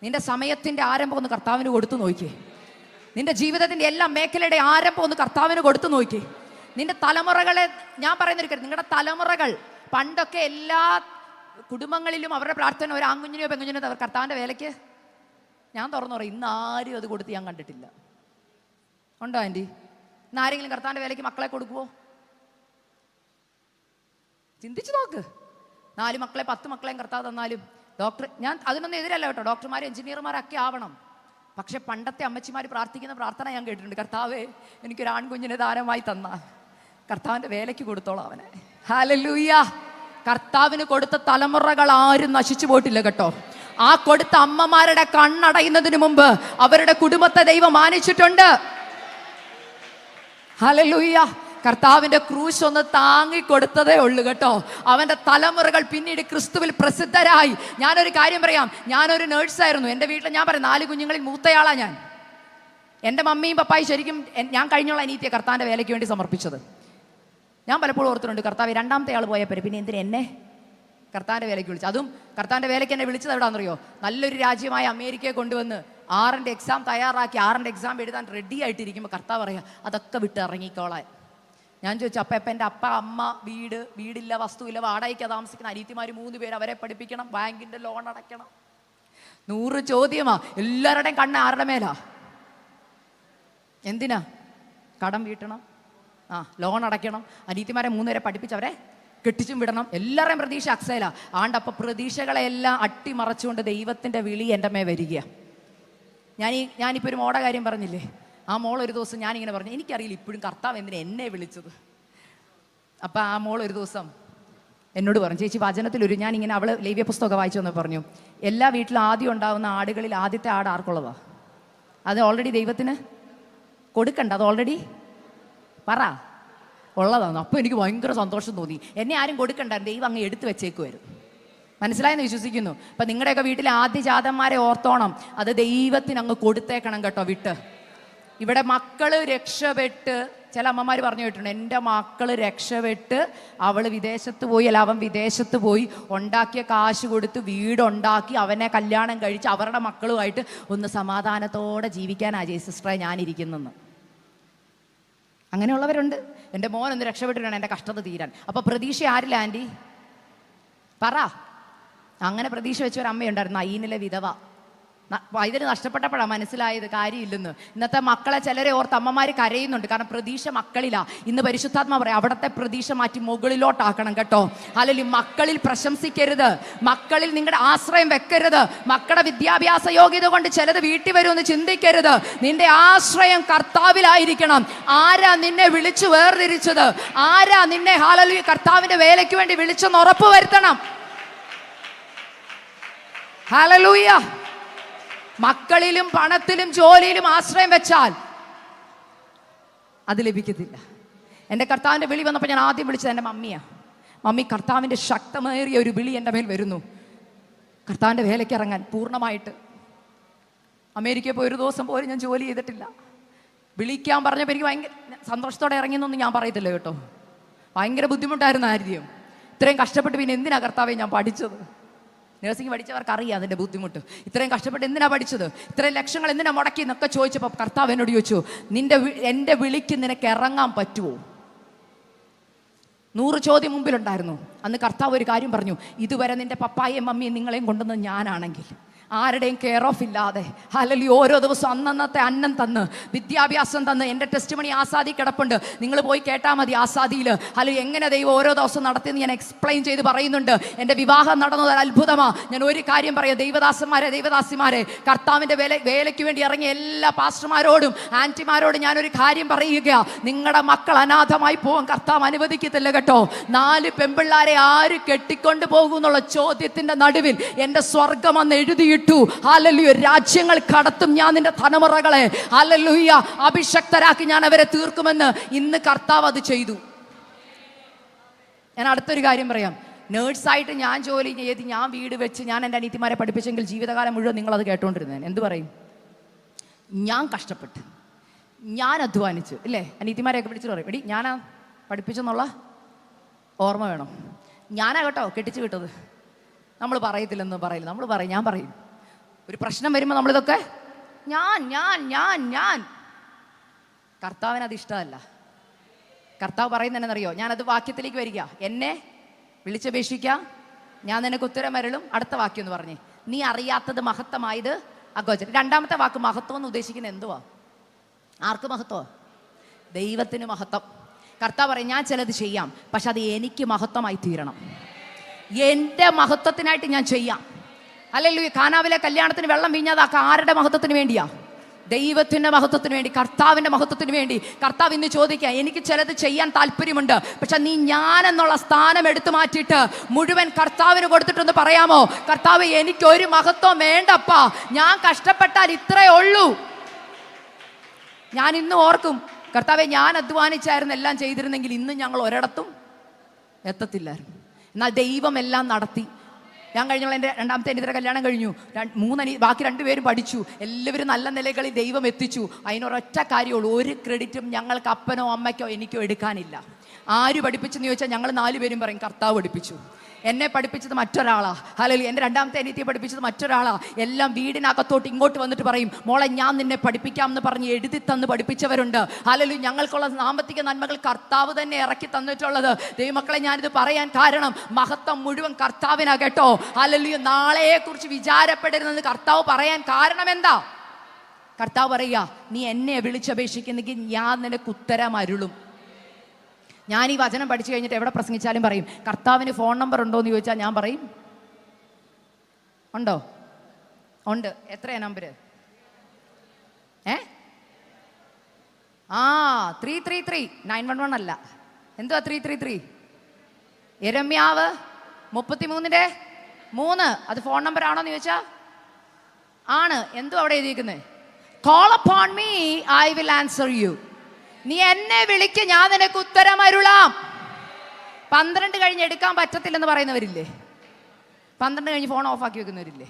S1: നിന്റെ സമയത്തിന്റെ ആരംഭം ഒന്ന് കർത്താവിന് കൊടുത്തു നോക്കിയേ. നിന്റെ ജീവിതത്തിന്റെ എല്ലാ മേഖലയുടെ ആരംഭം ഒന്ന് കർത്താവിന് കൊടുത്തു നോക്കിയേ. നിന്റെ തലമുറകളെ ഞാൻ പറയുന്നൊരു കാര്യം, നിങ്ങളുടെ തലമുറകൾ പണ്ടൊക്കെ എല്ലാ കുടുംബങ്ങളിലും അവരുടെ പ്രാർത്ഥന ഒരു ആൺകുഞ്ഞിനെയോ പെൺകുഞ്ഞിനെയോ അവർ കർത്താവിന്റെ വേലയ്ക്ക്, ഞാൻ തുറന്നു പറയും, ഇന്ന് ആരും അത് കൊടുത്ത് ഞാൻ കണ്ടിട്ടില്ല. ഉണ്ടോ ആൻറ്റി? ഇന്ന് ആരെങ്കിലും കർത്താവിന്റെ വേലയ്ക്ക് മക്കളെ കൊടുക്കുവോ? ചിന്തിച്ചു നോക്ക്. 4 മക്കളെ 10 മക്കളെയും കർത്താവ് തന്നാലും ഡോക്ടർ, ഞാൻ അതിനൊന്നും എതിരല്ല കേട്ടോ, ഡോക്ടർമാർ എഞ്ചിനീയർമാരൊക്കെ ആവണം. പക്ഷെ പണ്ടത്തെ അമ്മച്ചിമാർ പ്രാർത്ഥിക്കുന്ന പ്രാർത്ഥന ഞാൻ കേട്ടിട്ടുണ്ട്, കർത്താവേ എനിക്കൊരു ആൺകുഞ്ഞിനെ ദാനമായി തന്ന കർത്താവിൻ്റെ വേലയ്ക്ക് കൊടുത്തോളാം അവനെ. ഹല്ലേലൂയ. കർത്താവിന് കൊടുത്ത തലമുറകൾ ആരും നശിച്ചു പോയിട്ടില്ല കേട്ടോ. ആ കൊടുത്ത അമ്മമാരുടെ കണ്ണടയുന്നതിന് മുമ്പ് അവരുടെ കുടുംബത്തെ ദൈവം മാനിച്ചിട്ടുണ്ട്. ഹല്ലേലൂയ. കർത്താവിന്റെ ക്രൂശ് ഒന്ന് താങ്ങിക്കൊടുത്തതേ ഉള്ളൂ കേട്ടോ. അവന്റെ തലമുറകൾ പിന്നീട് ക്രിസ്തുവിൽ പ്രസിദ്ധരായി. ഞാനൊരു കാര്യം പറയാം, ഞാനൊരു നേഴ്സായിരുന്നു. എൻ്റെ വീട്ടിൽ ഞാൻ പറയാം 4 കുഞ്ഞുങ്ങളിൽ മൂത്തയാളാണ് ഞാൻ. എൻ്റെ മമ്മിയും പപ്പായും ശരിക്കും ഞാൻ കഴിഞ്ഞുള്ള അനീതിയെ കർത്താവിൻ്റെ വേലയ്ക്ക് വേണ്ടി സമർപ്പിച്ചത്. ഞാൻ പലപ്പോഴും ഓർത്തിട്ടുണ്ട്, കർത്താവ് 2ാമത്തെ ആൾ പോയപ്പോൾ പിന്നെ എന്തിനാ എന്നെ കർത്താവിൻ്റെ വേലയ്ക്ക് വിളിച്ചു? അതും കർത്താവിൻ്റെ വേലയ്ക്ക് എന്നെ വിളിച്ചത് എവിടെയാണെന്നറിയോ? നല്ലൊരു രാജ്യമായ അമേരിക്കയെ കൊണ്ടുവന്ന് 6ന്റെ എക്സാം തയ്യാറാക്കി 6ന്റെ എക്സാം എഴുതാൻ റെഡി ആയിട്ടിരിക്കുമ്പോൾ കർത്താവ് പറയാം അതൊക്കെ വിട്ട് ഇറങ്ങിക്കോളാൻ. ഞാൻ ചോദിച്ചു, അപ്പം എൻ്റെ അപ്പ അമ്മ വീടില്ല, വസ്തുവില്ല, വാടകയ്ക്ക് താമസിക്കുന്ന അനിയത്തിമാർ 3 പേര്, അവരെ പഠിപ്പിക്കണം, ബാങ്കിൻ്റെ ലോൺ അടയ്ക്കണം. 100 ചോദ്യമാ. എല്ലാവരുടെയും കണ്ണ് ആരുടെ മേലാ? എന്തിനാ? കടം വീട്ടണം, ലോൺ അടയ്ക്കണം, അനിയത്തിമാരെ 3 പേരെ പഠിപ്പിച്ച് അവരെ കെട്ടിച്ചും വിടണം. എല്ലാവരുടെയും പ്രതീക്ഷ അക്സേല ആണ്ടപ്പം പ്രതീക്ഷകളെല്ലാം അട്ടിമറച്ചുകൊണ്ട് ദൈവത്തിൻ്റെ വിളി എൻ്റെ മേ വരിക. ഞാനിപ്പോൾ ഒരു മോടെ കാര്യം പറഞ്ഞില്ലേ, ആ മോൾ ഒരു ദിവസം ഞാനിങ്ങനെ പറഞ്ഞു, എനിക്കറിയില്ല ഇപ്പോഴും കർത്താവ് എന്തിനാ എന്നെ വിളിച്ചത്. അപ്പം ആ മോൾ ഒരു ദിവസം എന്നോട് പറഞ്ഞു, ചേച്ചി വചനത്തിലൊരു, ഞാനിങ്ങനെ അവൾ ലേവ്യ പുസ്തകമൊക്കെ വായിച്ചു വന്ന് പറഞ്ഞു, എല്ലാ വീട്ടിലും ആദ്യം ഉണ്ടാകുന്ന ആടുകളിൽ ആദ്യത്തെ ആട് ആർക്കുള്ളതാ? അത് ഓൾറെഡി ദൈവത്തിന് കൊടുക്കണ്ട, അത് ഓൾറെഡി പറ ഉള്ളതാണ്. അപ്പോൾ എനിക്ക് ഭയങ്കര സന്തോഷം തോന്നി. എന്നെ ആരും കൊടുക്കണ്ടായിരുന്നു, ദൈവം അങ്ങ് എടുത്തു വെച്ചേക്കുമായിരുന്നു. മനസ്സിലായെന്ന് വിശ്വസിക്കുന്നു. അപ്പം നിങ്ങളുടെയൊക്കെ വീട്ടിലെ ആദ്യ ജാതന്മാരെ ഓർത്തോണം, അത് ദൈവത്തിന് അങ്ങ് കൊടുത്തേക്കണം കേട്ടോ വിട്ട്. ഇവിടെ മക്കള് രക്ഷപ്പെട്ട്, ചില അമ്മമാർ പറഞ്ഞു കേട്ടിട്ടുണ്ട്, എൻ്റെ മക്കള് രക്ഷപ്പെട്ട് അവൾ വിദേശത്ത് പോയി, അല്ല അവൻ വിദേശത്ത് പോയി ഉണ്ടാക്കിയ കാശ് കൊടുത്ത് വീടുണ്ടാക്കി അവനെ കല്യാണം കഴിച്ച് അവരുടെ മക്കളുമായിട്ട് ഒന്ന് സമാധാനത്തോടെ ജീവിക്കാനാ സിസ്റ്ററെ ഞാനിരിക്കുന്നെന്ന്. അങ്ങനെയുള്ളവരുണ്ട്. എൻ്റെ മോനൊന്ന് രക്ഷപ്പെട്ടിട്ടാണ് എൻ്റെ കഷ്ടത തീരാൻ. അപ്പോൾ പ്രതീക്ഷ ആരില്ല ആൻറ്റി? പറ. അങ്ങനെ പ്രതീക്ഷ വെച്ച ഒരു അമ്മയുണ്ടായിരുന്നു, അയ്യനിലെ വിധവ. വൈദ്യുതി നഷ്ടപ്പെട്ടപ്പോഴാണ് മനസ്സിലായത് കാര്യമില്ലെന്ന്. ഇന്നത്തെ മക്കളെ ചിലരെ ഓർത്ത് അമ്മമാർ കരയുന്നുണ്ട്. കാരണം പ്രതീക്ഷ മക്കളിലാ. ഇന്ന് പരിശുദ്ധാത്മാ പറയാം, അവിടത്തെ പ്രതീക്ഷ മാറ്റി മുകളിലോട്ടാക്കണം കേട്ടോ. അല്ലെങ്കിൽ മക്കളിൽ പ്രശംസിക്കരുത്, മക്കളിൽ നിങ്ങളുടെ ആശ്രയം വെക്കരുത്. മക്കളുടെ വിദ്യാഭ്യാസ യോഗ്യത കൊണ്ട് ചിലത് വീട്ടിൽ വരുമെന്ന് ചിന്തിക്കരുത്. നിന്റെ ആശ്രയം കർത്താവിലായിരിക്കണം. ആരാ നിന്നെ വിളിച്ചു വേർതിരിച്ചത്? ആരാ നിന്നെ ഹല്ലേലൂയ കർത്താവിന്റെ വേലയ്ക്ക് വേണ്ടി വിളിച്ചെന്ന് ഉറപ്പ് വരുത്തണം. ഹല്ലേലൂയ. മക്കളിലും പണത്തിലും ജോലിയിലും ആശ്രയം വെച്ചാൽ അത് ലഭിക്കത്തില്ല. എൻ്റെ കർത്താവിൻ്റെ വിളി വന്നപ്പോൾ ഞാൻ ആദ്യം വിളിച്ചത് എൻ്റെ മമ്മിയാണ്. മമ്മി, കർത്താവിൻ്റെ ശക്തമേറിയ ഒരു വിളി എൻ്റെ മേൽ വരുന്നു, കർത്താവിൻ്റെ വേലയ്ക്ക് ഇറങ്ങാൻ പൂർണ്ണമായിട്ട്. അമേരിക്കയിൽ പോയി ഒരു ദിവസം പോലും ഞാൻ ജോലി ചെയ്തിട്ടില്ല. വിളിക്കാൻ പറഞ്ഞപ്പോൾ എനിക്ക് ഭയങ്കര സന്തോഷത്തോടെ ഇറങ്ങിയെന്നൊന്നും ഞാൻ പറയത്തില്ല കേട്ടോ. ഭയങ്കര ബുദ്ധിമുട്ടായിരുന്നു ആദ്യം. ഇത്രയും കഷ്ടപ്പെട്ട് പിന്നെ എന്തിനാ കർത്താവെ ഞാൻ പഠിച്ചത്? നഴ്സിംഗ് പഠിച്ചവർക്ക് അറിയാം അതിൻ്റെ ബുദ്ധിമുട്ട്. ഇത്രയും കഷ്ടപ്പെട്ട് എന്തിനാ പഠിച്ചത്? ഇത്രയും ലക്ഷങ്ങൾ എന്തിനാ മുടക്കി എന്നൊക്കെ ചോദിച്ചപ്പോൾ കർത്താവ് എന്നോട് ചോദിച്ചു, എൻ്റെ വിളിക്ക് നിനക്ക് ഇറങ്ങാൻ പറ്റുമോ? 100 ചോദ്യം മുമ്പിലുണ്ടായിരുന്നു. അന്ന് കർത്താവ് ഒരു കാര്യം പറഞ്ഞു, ഇതുവരെ നിന്റെ പപ്പായെയും മമ്മിയും നിങ്ങളെയും കൊണ്ടുവന്നത് ഞാനാണെങ്കിൽ, ആരുടെയും കെയർ ഓഫ് ഇല്ലാതെ ഹല്ലേലൂയ ഓരോ ദിവസം അന്നന്നത്തെ അന്നം തന്ന് വിദ്യാഭ്യാസം തന്ന്, എൻ്റെ ടെസ്റ്റ് മണി ആസാദി കിടപ്പുണ്ട്, നിങ്ങൾ പോയി കേട്ടാൽ മതി. ആസാദിയിൽ ഹല്ലേലൂയ എങ്ങനെ ദൈവം ഓരോ ദിവസം നടത്തിയെന്ന് ഞാൻ എക്സ്പ്ലെയിൻ ചെയ്ത് പറയുന്നുണ്ട്. എൻ്റെ വിവാഹം നടന്നത് ഒരു അത്ഭുതമാണ്. ഞാൻ ഒരു കാര്യം പറയാം, ദൈവദാസന്മാരെ ദൈവദാസിമാരെ, കർത്താവിൻ്റെ വേലയ്ക്ക് വേണ്ടി ഇറങ്ങിയ എല്ലാ പാസ്റ്റർമാരോടും ആൻറ്റിമാരോടും ഞാനൊരു കാര്യം പറയുക, നിങ്ങളുടെ മക്കൾ അനാഥമായി പോകാൻ കർത്താവ് അനുവദിക്കത്തില്ല കേട്ടോ. 4 പെൺപിള്ളാരെ ആര് കെട്ടിക്കൊണ്ട് പോകും എന്നുള്ള ചോദ്യത്തിൻ്റെ നടുവിൽ എൻ്റെ സ്വർഗം അന്ന് എഴുതിയിട്ടു. ഹല്ലേലൂയ, രാജ്യങ്ങൾ കടത്തും ഞാൻ നിന്റെ തലമുറകളെ. ഹല്ലേലൂയ, അഭിഷക്തരാക്കി ഞാൻ അവരെ തീർക്കുമെന്ന് ഇന്ന് കർത്താവ് അത് ചെയ്തു. ഞാൻ അടുത്തൊരു കാര്യം പറയാം. നേഴ്സായിട്ട് ഞാൻ ജോലി ചെയ്ത്, ഞാൻ വീട് വെച്ച്, ഞാൻ എൻ്റെ അനീതിമാരെ പഠിപ്പിച്ചെങ്കിൽ ജീവിതകാലം മുഴുവൻ നിങ്ങളത് കേട്ടോണ്ടിരുന്നേൻ. എന്ത് പറയും? ഞാൻ കഷ്ടപ്പെട്ട്, ഞാൻ അധ്വാനിച്ച്, ഇല്ലേ? അനീതിമാരെയൊക്കെ പിടിച്ചിട്ട് പറയും, എടി ഞാനാ പഠിപ്പിച്ചെന്നുള്ള ഓർമ്മ വേണം. ഞാനാ കേട്ടോ കെട്ടിച്ച് വിട്ടത്. നമ്മൾ പറയത്തില്ലെന്ന് പറയില്ല, നമ്മൾ പറയും, ഞാൻ പറയും. ഒരു പ്രശ്നം വരുമ്പോൾ നമ്മളിതൊക്കെ ഞാൻ കർത്താവിന് അത് ഇഷ്ടമല്ല. കർത്താവ് പറയുന്നതെന്നറിയോ? ഞാനത് വാക്യത്തിലേക്ക് വരിക, എന്നെ വിളിച്ചപേക്ഷിക്കുക, ഞാൻ നിനക്ക് ഉത്തരം അരുളും. അടുത്ത വാക്യം എന്ന് പറഞ്ഞേ, നീ അറിയാത്തത് മഹത്വമായത് അഗോചരം. രണ്ടാമത്തെ വാക്ക് മഹത്വം എന്ന് ഉദ്ദേശിക്കുന്നത് എന്തുവാ? ആർക്ക് മഹത്വം? ദൈവത്തിന് മഹത്വം. കർത്താവ് പറയും, ഞാൻ ചിലത് ചെയ്യാം, പക്ഷെ അത് എനിക്ക് മഹത്വമായി തീരണം. എൻ്റെ മഹത്വത്തിനായിട്ട് ഞാൻ ചെയ്യാം. ഹല്ലേലൂയ. കാനാവിലെ കല്യാണത്തിന് വെള്ളം വീഞ്ഞാതാക്ക ആരുടെ മഹത്വത്തിന് വേണ്ടിയാ? ദൈവത്തിൻ്റെ മഹത്വത്തിന് വേണ്ടി, കർത്താവിൻ്റെ മഹത്വത്തിന് വേണ്ടി. കർത്താവ് ഇന്ന് ചോദിക്കുക, എനിക്ക് ചിലത് ചെയ്യാൻ താല്പര്യമുണ്ട്, പക്ഷെ നീ ഞാൻ എന്നുള്ള സ്ഥാനം എടുത്തു മാറ്റിയിട്ട് മുഴുവൻ കർത്താവിന് കൊടുത്തിട്ടൊന്ന് പറയാമോ, കർത്താവ് എനിക്കൊരു മഹത്വം വേണ്ടപ്പാ, ഞാൻ കഷ്ടപ്പെട്ടാൽ ഇത്രയേ ഉള്ളൂ. ഞാൻ ഇന്ന് ഓർക്കും, കർത്താവെ ഞാൻ അധ്വാനിച്ചായിരുന്നു എല്ലാം ചെയ്തിരുന്നെങ്കിൽ ഇന്ന് ഞങ്ങൾ ഒരിടത്തും എത്തത്തില്ലായിരുന്നു. എന്നാൽ ദൈവം എല്ലാം നടത്തി. ഞാൻ കഴിഞ്ഞുള്ള എൻ്റെ രണ്ടാമത്തെ അനിയത്തിയുടെ കല്യാണം കഴിഞ്ഞു. ബാക്കി 2 പേരും പഠിച്ചു. എല്ലാവരും നല്ല നിലകളിൽ ദൈവം എത്തിച്ചു. അതിനൊരൊറ്റ കാര്യമുള്ളൂ, ഒരു ക്രെഡിറ്റും ഞങ്ങൾക്ക് അപ്പനോ അമ്മയ്ക്കോ എനിക്കോ എടുക്കാനില്ല. ആര് പഠിപ്പിച്ചെന്ന് ചോദിച്ചാൽ ഞങ്ങൾ 4 പേരും പറയും കർത്താവ് പഠിപ്പിച്ചു. എന്നെ പഠിപ്പിച്ചത് മറ്റൊരാളാ. ഹല്ലേലൂയ. എൻ്റെ രണ്ടാമത്തെ അനിയത്തിയെ പഠിപ്പിച്ചത് മറ്റൊരാളാ. എല്ലാം വീടിനകത്തോട്ട് ഇങ്ങോട്ട് വന്നിട്ട് പറയും, മോളെ ഞാൻ നിന്നെ പഠിപ്പിക്കാം എന്ന് പറഞ്ഞ് എഴുതി തന്ന് പഠിപ്പിച്ചവരുണ്ട്. ഹല്ലേലൂയ. ഞങ്ങൾക്കുള്ള സാമ്പത്തിക നന്മകൾ കർത്താവ് തന്നെ ഇറക്കി തന്നിട്ടുള്ളത്. ദൈവമക്കളെ, ഞാനിത് പറയാൻ കാരണം മഹത്വം മുഴുവൻ കർത്താവിനാ കേട്ടോ. ഹല്ലേലൂയ. നാളെയെ കുറിച്ച് വിചാരപ്പെടരുതെന്ന് കർത്താവ് പറയാൻ കാരണം എന്താ? കർത്താവ് പറയുക, നീ എന്നെ വിളിച്ചപേക്ഷിക്കുന്നെങ്കിൽ ഞാൻ നിനക്ക് ഉത്തരം അരുളും. ഞാൻ ഈ വചനം പഠിച്ചു കഴിഞ്ഞിട്ട് എവിടെ പ്രസംഗിച്ചാലും പറയും, കർത്താവിന് ഫോൺ നമ്പർ ഉണ്ടോ എന്ന് ചോദിച്ചാൽ ഞാൻ പറയും ഉണ്ടോ? ഉണ്ട്. എത്രയാ നമ്പർ? 333 911 അല്ല. എന്തുവാ 333? യെരമ്യാവ് 33:3. അത് ഫോൺ നമ്പർ ആണോ എന്ന് ചോദിച്ചാ ആണ്. എന്തുവാ അവിടെ എഴുതിയിരിക്കുന്നത്? Call upon me I will answer you. നീ എന്നെ വിളിക്ക്, ഞാൻ നിനക്ക് ഉത്തരം അരുളാം. 12 കഴിഞ്ഞ് എടുക്കാൻ പറ്റത്തില്ലെന്ന് പറയുന്നവരില്ലേ? 12 കഴിഞ്ഞ് ഫോൺ ഓഫാക്കി വെക്കുന്നവരില്ലേ?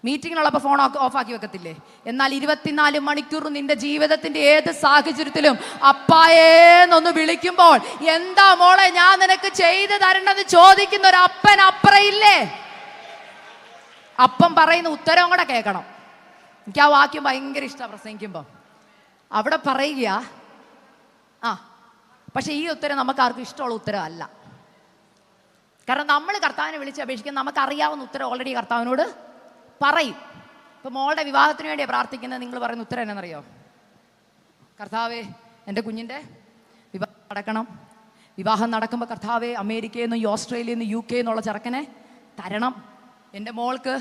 S1: മീറ്റിങ്ങിനുള്ളപ്പോൾ ഫോൺ ഓഫാക്കി വെക്കത്തില്ലേ? എന്നാൽ 24 മണിക്കൂർ നിന്റെ ജീവിതത്തിന്റെ ഏത് സാഹചര്യത്തിലും അപ്പായേന്നൊന്ന് വിളിക്കുമ്പോൾ, എന്താ മോളെ ഞാൻ നിനക്ക് ചെയ്തു തരേണ്ടത് ചോദിക്കുന്ന ഒരു അപ്പൻ അപ്പുറയില്ലേ? അപ്പം പറയുന്ന ഉത്തരവും കൂടെ കേൾക്കണം. എനിക്ക് ആ വാക്യം ഭയങ്കര ഇഷ്ടമാണ് പ്രസംഗിക്കുമ്പോൾ. അവിടെ പറയുക, പക്ഷെ ഈ ഉത്തരം നമുക്ക് ആർക്കും ഇഷ്ടമുള്ള ഉത്തരം അല്ല. കാരണം നമ്മൾ കർത്താവിനെ വിളിച്ച് അപേക്ഷിക്കാൻ നമുക്കറിയാവുന്ന ഉത്തരം ഓൾറെഡി കർത്താവിനോട് പറയും. ഇപ്പം മോളുടെ വിവാഹത്തിന് വേണ്ടിയാണ് പ്രാർത്ഥിക്കുന്നത്. നിങ്ങൾ പറയുന്ന ഉത്തരം എന്നറിയോ? കർത്താവേ, എൻ്റെ കുഞ്ഞിൻ്റെ വിവാഹം നടക്കണം. വിവാഹം നടക്കുമ്പോൾ കർത്താവേ, അമേരിക്കയിൽ നിന്ന് ഓസ്ട്രേലിയയിൽ നിന്ന് UK എന്നുള്ള ചെറുക്കനെ തരണം. എൻ്റെ മോൾക്ക്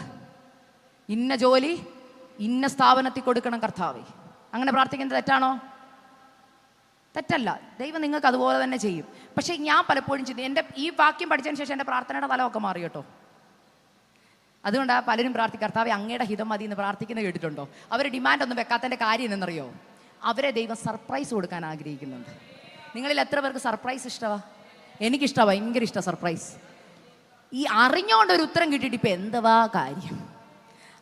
S1: ഇന്ന ജോലി ഇന്ന സ്ഥാപനത്തിൽ കൊടുക്കണം കർത്താവേ. അങ്ങനെ പ്രാർത്ഥിക്കുന്നത് തെറ്റാണോ? തെറ്റല്ല. ദൈവം നിങ്ങൾക്ക് അതുപോലെ തന്നെ ചെയ്യും. പക്ഷേ ഞാൻ പലപ്പോഴും ചിന്തി, എൻ്റെ ഈ വാക്യം പഠിച്ചതിന് ശേഷം എൻ്റെ പ്രാർത്ഥനയുടെ തലമൊക്കെ മാറി കേട്ടോ. അതുകൊണ്ടാണ് പലരും കർത്താവേ അങ്ങയുടെ ഹിതം മതി എന്ന് പ്രാർത്ഥിക്കുന്നത് കേട്ടിട്ടുണ്ടോ? അവർ ഡിമാൻഡ് ഒന്നും വെക്കാത്തതിൻ്റെ കാര്യം എന്നറിയോ? അവരെ ദൈവം സർപ്രൈസ് കൊടുക്കാൻ ആഗ്രഹിക്കുന്നുണ്ട്. നിങ്ങളിൽ എത്ര പേർക്ക് സർപ്രൈസ് ഇഷ്ടമാണ്? എനിക്കിഷ്ടമാണ്, ഭയങ്കര ഇഷ്ടമാണ് സർപ്രൈസ്. ഈ അറിഞ്ഞുകൊണ്ട് ഒരു ഉത്തരം കിട്ടിയിട്ട് ഇപ്പം എന്തുവാ കാര്യം?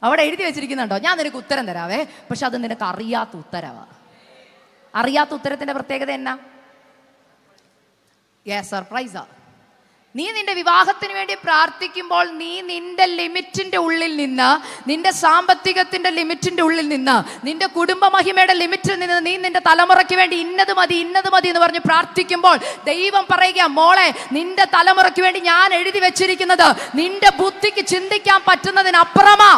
S1: അവിടെ എഴുതി വെച്ചിരിക്കുന്നുണ്ടോ, ഞാൻ നിനക്ക് ഉത്തരം തരാവേ, പക്ഷെ അത് നിനക്ക് അറിയാത്ത ഉത്തരവാണ്. അറിയാത്ത ഉത്തരത്തിൻ്റെ പ്രത്യേകത എന്നാ? സർപ്രൈസാ. നീ നിന്റെ വിവാഹത്തിന് വേണ്ടി പ്രാർത്ഥിക്കുമ്പോൾ നീ നിന്റെ ലിമിറ്റിന്റെ ഉള്ളിൽ നിന്ന്, നിന്റെ സാമ്പത്തികത്തിന്റെ ലിമിറ്റിന്റെ ഉള്ളിൽ നിന്ന്, നിന്റെ കുടുംബ മഹിമയുടെ ലിമിറ്റിൽ നിന്ന് നീ നിന്റെ തലമുറയ്ക്ക് വേണ്ടി ഇന്നത് മതി ഇന്നത് മതി എന്ന് പറഞ്ഞ് പ്രാർത്ഥിക്കുമ്പോൾ ദൈവം പറയുക, മോളെ, നിന്റെ തലമുറയ്ക്ക് വേണ്ടി ഞാൻ എഴുതി വെച്ചിരിക്കുന്നത് നിന്റെ ബുദ്ധിക്ക് ചിന്തിക്കാൻ പറ്റുന്നതിനപ്പുറമാ.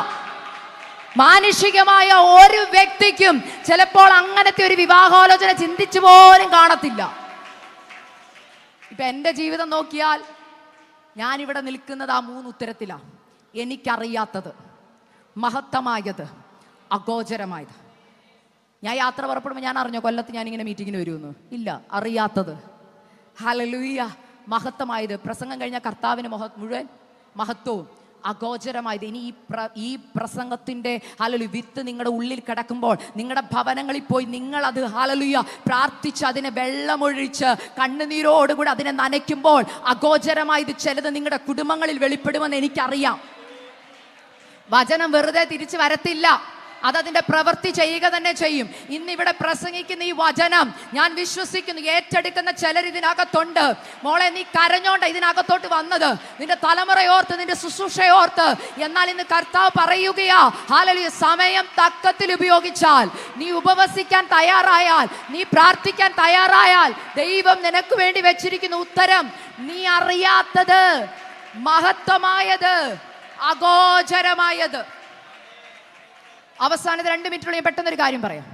S1: മാനുഷികമായ ഒരു വ്യക്തിക്കും ചിലപ്പോൾ അങ്ങനത്തെ ഒരു വിവാഹാലോചന ചിന്തിച്ചു പോലും കാണത്തില്ല. ഇപ്പൊ എൻ്റെ ജീവിതം നോക്കിയാൽ ഞാനിവിടെ നിൽക്കുന്നത് ആ 3 ഉത്തരത്തിലാണ്. എനിക്കറിയാത്തത്, മഹത്തമായത്, അഗോചരമായത്. ഞാൻ യാത്ര പുറപ്പെടുമ്പോൾ ഞാൻ അറിഞ്ഞോ കൊല്ലത്ത് ഞാനിങ്ങനെ മീറ്റിങ്ങിന് വരുമെന്ന്? ഇല്ല. അറിയാത്തത്, ഹല്ലേലൂയ, മഹത്തമായത്. പ്രസംഗം കഴിഞ്ഞ കർത്താവിന് മുഴുവൻ മഹത്വവും. അഗോചരമായത്. ഇനി ഈ പ്രസംഗത്തിൻ്റെ ഹല്ലേലൂയ വിത്ത് നിങ്ങളുടെ ഉള്ളിൽ കിടക്കുമ്പോൾ നിങ്ങളുടെ ഭവനങ്ങളിൽ പോയി നിങ്ങളത് ഹല്ലേലൂയ പ്രാർത്ഥിച്ച് അതിനെ വെള്ളമൊഴിച്ച് കണ്ണുനീരോടുകൂടി അതിനെ നനയ്ക്കുമ്പോൾ അഗോചരമായത് ചിലത് നിങ്ങളുടെ കുടുംബങ്ങളിൽ വെളിപ്പെടുമെന്ന് എനിക്കറിയാം. വചനം വെറുതെ തിരിച്ചു വരത്തില്ല, അതതിൻ്റെ പ്രവൃത്തി ചെയ്യുക തന്നെ ചെയ്യും. ഇന്നിവിടെ പ്രസംഗിക്കുന്ന ഈ വചനം ഞാൻ വിശ്വസിക്കുന്നു ഏറ്റെടുക്കുന്ന ചിലർ ഇതിനകത്തുണ്ട്. മോളെ, നീ കരഞ്ഞോണ്ട ഇതിനകത്തോട്ട് വന്നത്, നിന്റെ തലമുറയോർത്ത്, നിന്റെ ശുശ്രൂഷയോർത്ത്. എന്നാൽ ഇന്ന് കർത്താവ് പറയുകയാ, ഹല്ലേലൂയ, സമയം തക്കത്തിൽ ഉപയോഗിച്ചാൽ, നീ ഉപവസിക്കാൻ തയ്യാറായാൽ, നീ പ്രാർത്ഥിക്കാൻ തയ്യാറായാൽ, ദൈവം നിനക്ക് വേണ്ടി വെച്ചിരിക്കുന്ന ഉത്തരം നീ അറിയാത്തത്, മഹത്വമായത്, അഗോചരമായത്. അവസാനത്തെ 2 മിനിറ്റുള്ള ഞാൻ പെട്ടെന്നൊരു കാര്യം പറയാം.